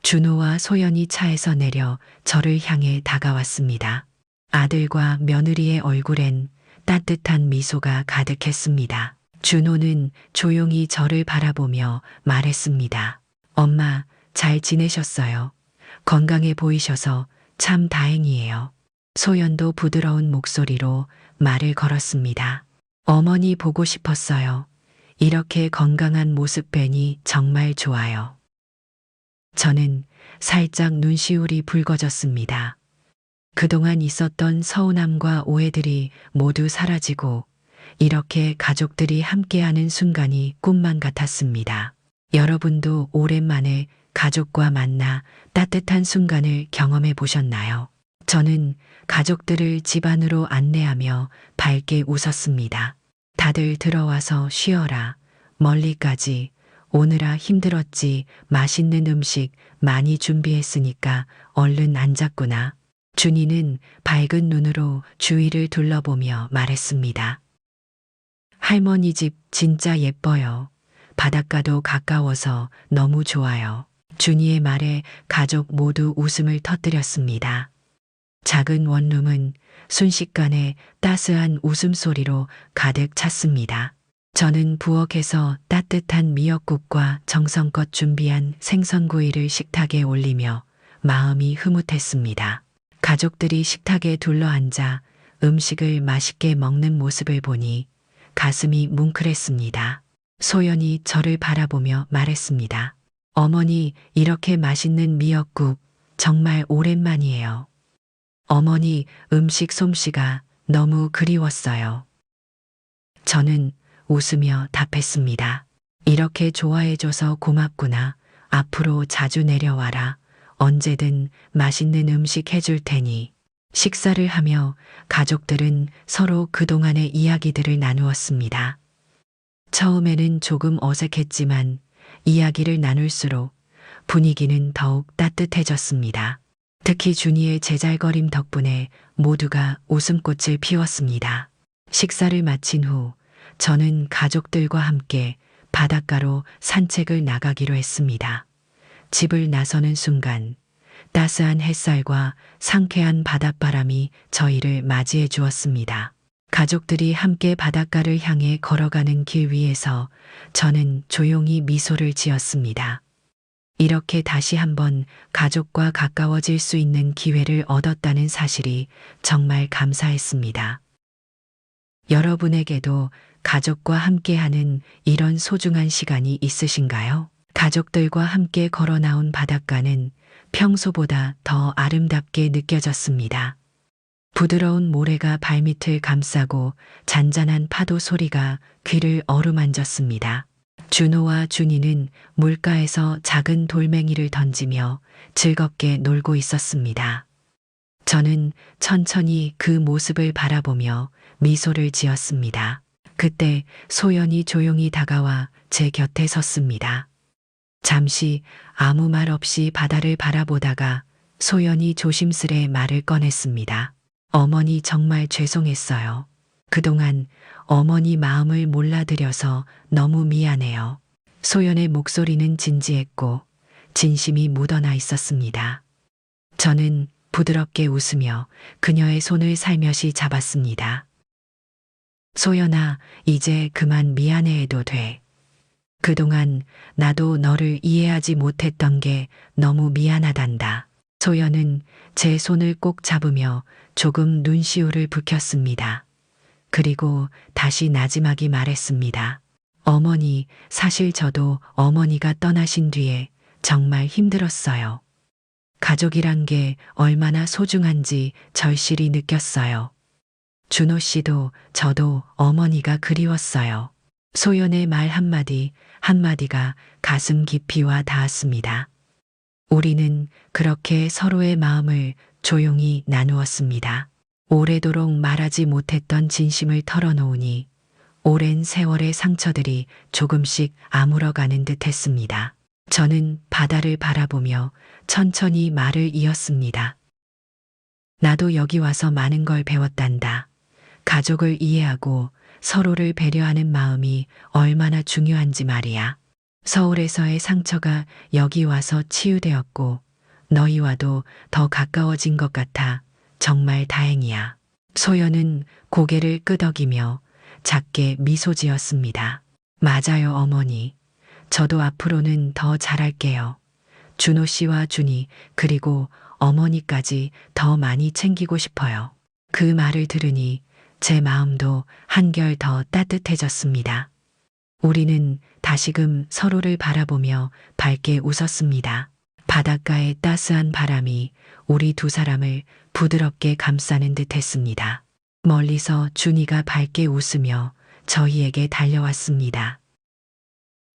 준호와 소연이 차에서 내려 저를 향해 다가왔습니다. 아들과 며느리의 얼굴엔 따뜻한 미소가 가득했습니다. 준호는 조용히 저를 바라보며 말했습니다. 엄마, 잘 지내셨어요? 건강해 보이셔서 참 다행이에요. 소연도 부드러운 목소리로 말을 걸었습니다. 어머니 보고 싶었어요. 이렇게 건강한 모습 뵈니 정말 좋아요. 저는 살짝 눈시울이 붉어졌습니다. 그동안 있었던 서운함과 오해들이 모두 사라지고 이렇게 가족들이 함께하는 순간이 꿈만 같았습니다. 여러분도 오랜만에 가족과 만나 따뜻한 순간을 경험해 보셨나요? 저는 가족들을 집 안으로 안내하며 밝게 웃었습니다. 다들 들어와서 쉬어라. 멀리까지 오느라 힘들었지. 맛있는 음식 많이 준비했으니까 얼른 앉았구나. 준이는 밝은 눈으로 주위를 둘러보며 말했습니다. 할머니 집 진짜 예뻐요. 바닷가도 가까워서 너무 좋아요. 준이의 말에 가족 모두 웃음을 터뜨렸습니다. 작은 원룸은 순식간에 따스한 웃음소리로 가득 찼습니다. 저는 부엌에서 따뜻한 미역국과 정성껏 준비한 생선구이를 식탁에 올리며 마음이 흐뭇했습니다. 가족들이 식탁에 둘러앉아 음식을 맛있게 먹는 모습을 보니 가슴이 뭉클했습니다. 소연이 저를 바라보며 말했습니다. 어머니, 이렇게 맛있는 미역국 정말 오랜만이에요. 어머니 음식 솜씨가 너무 그리웠어요. 저는 웃으며 답했습니다. 이렇게 좋아해줘서 고맙구나. 앞으로 자주 내려와라. 언제든 맛있는 음식 해줄 테니. 식사를 하며 가족들은 서로 그동안의 이야기들을 나누었습니다. 처음에는 조금 어색했지만 이야기를 나눌수록 분위기는 더욱 따뜻해졌습니다. 특히 준이의 제잘거림 덕분에 모두가 웃음꽃을 피웠습니다. 식사를 마친 후 저는 가족들과 함께 바닷가로 산책을 나가기로 했습니다. 집을 나서는 순간 따스한 햇살과 상쾌한 바닷바람이 저희를 맞이해 주었습니다. 가족들이 함께 바닷가를 향해 걸어가는 길 위에서 저는 조용히 미소를 지었습니다. 이렇게 다시 한번 가족과 가까워질 수 있는 기회를 얻었다는 사실이 정말 감사했습니다. 여러분에게도 가족과 함께하는 이런 소중한 시간이 있으신가요? 가족들과 함께 걸어 나온 바닷가는 평소보다 더 아름답게 느껴졌습니다. 부드러운 모래가 발밑을 감싸고 잔잔한 파도 소리가 귀를 어루만졌습니다. 준호와 준이는 물가에서 작은 돌멩이를 던지며 즐겁게 놀고 있었습니다. 저는 천천히 그 모습을 바라보며 미소를 지었습니다. 그때 소연이 조용히 다가와 제 곁에 섰습니다. 잠시 아무 말 없이 바다를 바라보다가 소연이 조심스레 말을 꺼냈습니다. 어머니 정말 죄송했어요. 그동안 어머니 마음을 몰라드려서 너무 미안해요. 소연의 목소리는 진지했고 진심이 묻어나 있었습니다. 저는 부드럽게 웃으며 그녀의 손을 살며시 잡았습니다. 소연아, 이제 그만 미안해해도 돼. 그동안 나도 너를 이해하지 못했던 게 너무 미안하단다. 소연은 제 손을 꼭 잡으며 조금 눈시울을 붉혔습니다. 그리고 다시 나지막이 말했습니다. 어머니, 사실 저도 어머니가 떠나신 뒤에 정말 힘들었어요. 가족이란 게 얼마나 소중한지 절실히 느꼈어요. 준호 씨도 저도 어머니가 그리웠어요. 소연의 말 한마디 한마디가 가슴 깊이 와 닿았습니다. 우리는 그렇게 서로의 마음을 조용히 나누었습니다. 오래도록 말하지 못했던 진심을 털어놓으니 오랜 세월의 상처들이 조금씩 아물어가는 듯 했습니다. 저는 바다를 바라보며 천천히 말을 이었습니다. 나도 여기 와서 많은 걸 배웠단다. 가족을 이해하고 서로를 배려하는 마음이 얼마나 중요한지 말이야. 서울에서의 상처가 여기 와서 치유되었고 너희와도 더 가까워진 것 같아 정말 다행이야. 소연은 고개를 끄덕이며 작게 미소 지었습니다. 맞아요, 어머니. 저도 앞으로는 더 잘할게요. 준호 씨와 준이 그리고 어머니까지 더 많이 챙기고 싶어요. 그 말을 들으니 제 마음도 한결 더 따뜻해졌습니다. 우리는 다시금 서로를 바라보며 밝게 웃었습니다. 바닷가의 따스한 바람이 우리 두 사람을 부드럽게 감싸는 듯 했습니다. 멀리서 준이가 밝게 웃으며 저희에게 달려왔습니다.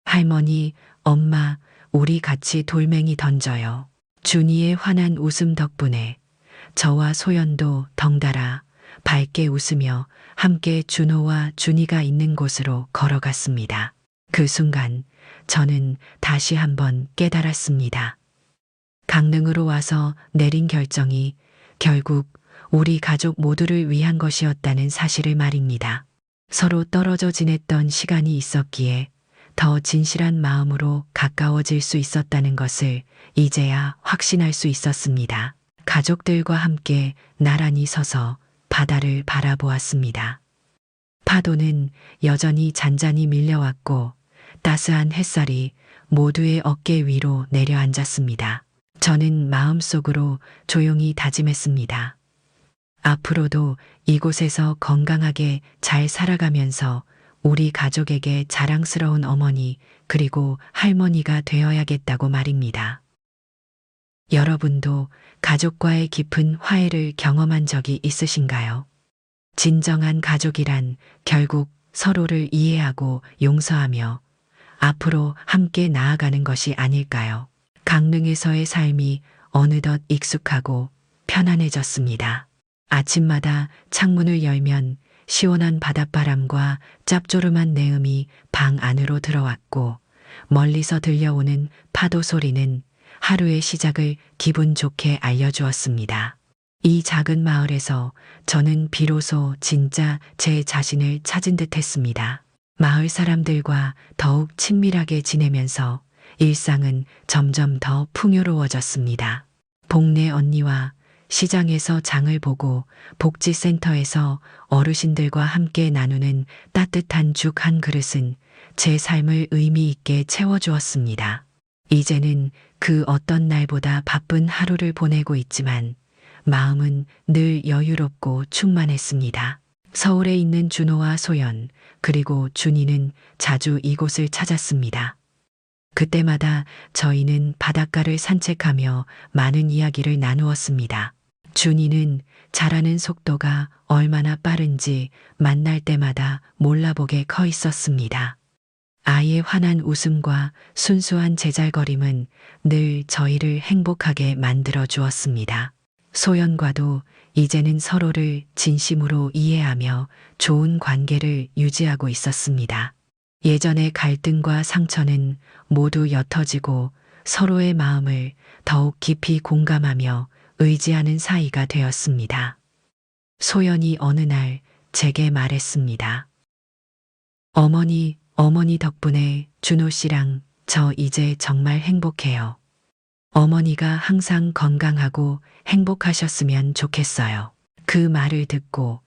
할머니, 엄마, 우리 같이 돌멩이 던져요. 준이의 환한 웃음 덕분에 저와 소연도 덩달아 밝게 웃으며 함께 준호와 준이가 있는 곳으로 걸어갔습니다. 그 순간 저는 다시 한번 깨달았습니다. 강릉으로 와서 내린 결정이 결국 우리 가족 모두를 위한 것이었다는 사실을 말입니다. 서로 떨어져 지냈던 시간이 있었기에 더 진실한 마음으로 가까워질 수 있었다는 것을 이제야 확신할 수 있었습니다. 가족들과 함께 나란히 서서 바다를 바라보았습니다. 파도는 여전히 잔잔히 밀려왔고 따스한 햇살이 모두의 어깨 위로 내려앉았습니다. 저는 마음속으로 조용히 다짐했습니다. 앞으로도 이곳에서 건강하게 잘 살아가면서 우리 가족에게 자랑스러운 어머니 그리고 할머니가 되어야겠다고 말입니다. 여러분도 가족과의 깊은 화해를 경험한 적이 있으신가요? 진정한 가족이란 결국 서로를 이해하고 용서하며 앞으로 함께 나아가는 것이 아닐까요? 강릉에서의 삶이 어느덧 익숙하고 편안해졌습니다. 아침마다 창문을 열면 시원한 바닷바람과 짭조름한 내음이 방 안으로 들어왔고 멀리서 들려오는 파도 소리는 하루의 시작을 기분 좋게 알려주었습니다. 이 작은 마을에서 저는 비로소 진짜 제 자신을 찾은 듯 했습니다. 마을 사람들과 더욱 친밀하게 지내면서 일상은 점점 더 풍요로워졌습니다. 동네 언니와 시장에서 장을 보고 복지센터에서 어르신들과 함께 나누는 따뜻한 죽 한 그릇은 제 삶을 의미 있게 채워주었습니다. 이제는 그 어떤 날보다 바쁜 하루를 보내고 있지만 마음은 늘 여유롭고 충만했습니다. 서울에 있는 준호와 소연 그리고 준이는 자주 이곳을 찾았습니다. 그때마다 저희는 바닷가를 산책하며 많은 이야기를 나누었습니다. 준이는 자라는 속도가 얼마나 빠른지 만날 때마다 몰라보게 커 있었습니다. 아이의 환한 웃음과 순수한 제잘거림은 늘 저희를 행복하게 만들어 주었습니다. 소연과도 이제는 서로를 진심으로 이해하며 좋은 관계를 유지하고 있었습니다. 예전의 갈등과 상처는 모두 옅어지고 서로의 마음을 더욱 깊이 공감하며 의지하는 사이가 되었습니다. 소연이 어느 날 제게 말했습니다. 어머니 덕분에 준호 씨랑 저 이제 정말 행복해요. 어머니가 항상 건강하고 행복하셨으면 좋겠어요. 그 말을 듣고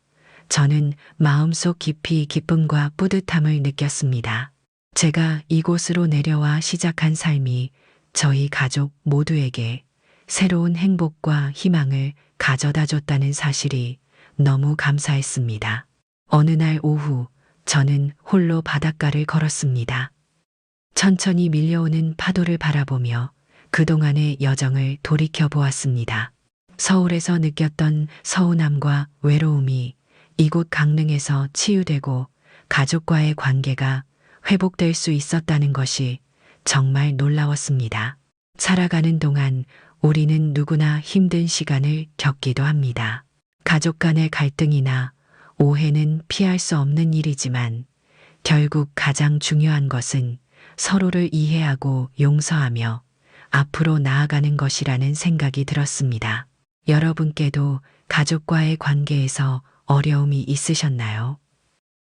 저는 마음속 깊이 기쁨과 뿌듯함을 느꼈습니다. 제가 이곳으로 내려와 시작한 삶이 저희 가족 모두에게 새로운 행복과 희망을 가져다 줬다는 사실이 너무 감사했습니다. 어느 날 오후 저는 홀로 바닷가를 걸었습니다. 천천히 밀려오는 파도를 바라보며 그동안의 여정을 돌이켜 보았습니다. 서울에서 느꼈던 서운함과 외로움이 이곳 강릉에서 치유되고 가족과의 관계가 회복될 수 있었다는 것이 정말 놀라웠습니다. 살아가는 동안 우리는 누구나 힘든 시간을 겪기도 합니다. 가족 간의 갈등이나 오해는 피할 수 없는 일이지만 결국 가장 중요한 것은 서로를 이해하고 용서하며 앞으로 나아가는 것이라는 생각이 들었습니다. 여러분께도 가족과의 관계에서 어려움이 있으셨나요?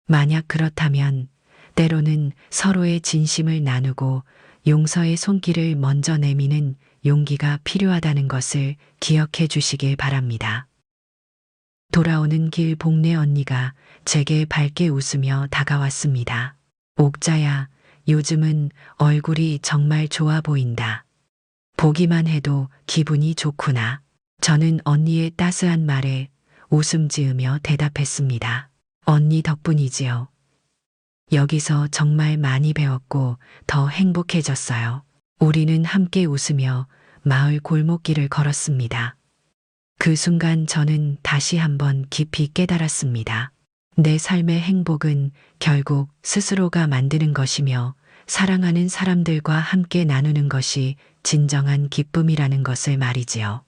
만약 그렇다면 때로는 서로의 진심을 나누고 용서의 손길을 먼저 내미는 용기가 필요하다는 것을 기억해 주시길 바랍니다. 돌아오는 길 복래 언니가 제게 밝게 웃으며 다가왔습니다. 옥자야, 요즘은 얼굴이 정말 좋아 보인다. 보기만 해도 기분이 좋구나. 저는 언니의 따스한 말에 웃음 지으며 대답했습니다. 언니 덕분이지요. 여기서 정말 많이 배웠고 더 행복해졌어요. 우리는 함께 웃으며 마을 골목길을 걸었습니다. 그 순간 저는 다시 한번 깊이 깨달았습니다. 내 삶의 행복은 결국 스스로가 만드는 것이며 사랑하는 사람들과 함께 나누는 것이 진정한 기쁨이라는 것을 말이지요.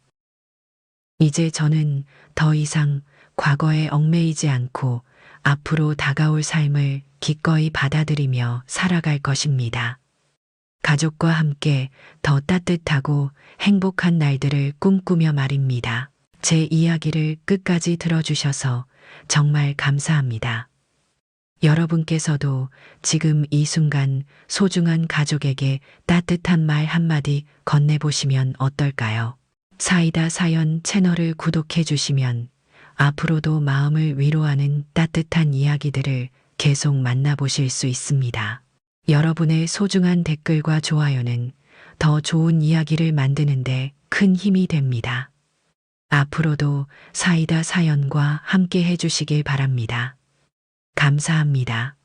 이제 저는 더 이상 과거에 얽매이지 않고 앞으로 다가올 삶을 기꺼이 받아들이며 살아갈 것입니다. 가족과 함께 더 따뜻하고 행복한 날들을 꿈꾸며 말입니다. 제 이야기를 끝까지 들어주셔서 정말 감사합니다. 여러분께서도 지금 이 순간 소중한 가족에게 따뜻한 말 한마디 건네보시면 어떨까요? 사이다 사연 채널을 구독해 주시면 앞으로도 마음을 위로하는 따뜻한 이야기들을 계속 만나보실 수 있습니다. 여러분의 소중한 댓글과 좋아요는 더 좋은 이야기를 만드는데 큰 힘이 됩니다. 앞으로도 사이다 사연과 함께 해주시길 바랍니다. 감사합니다.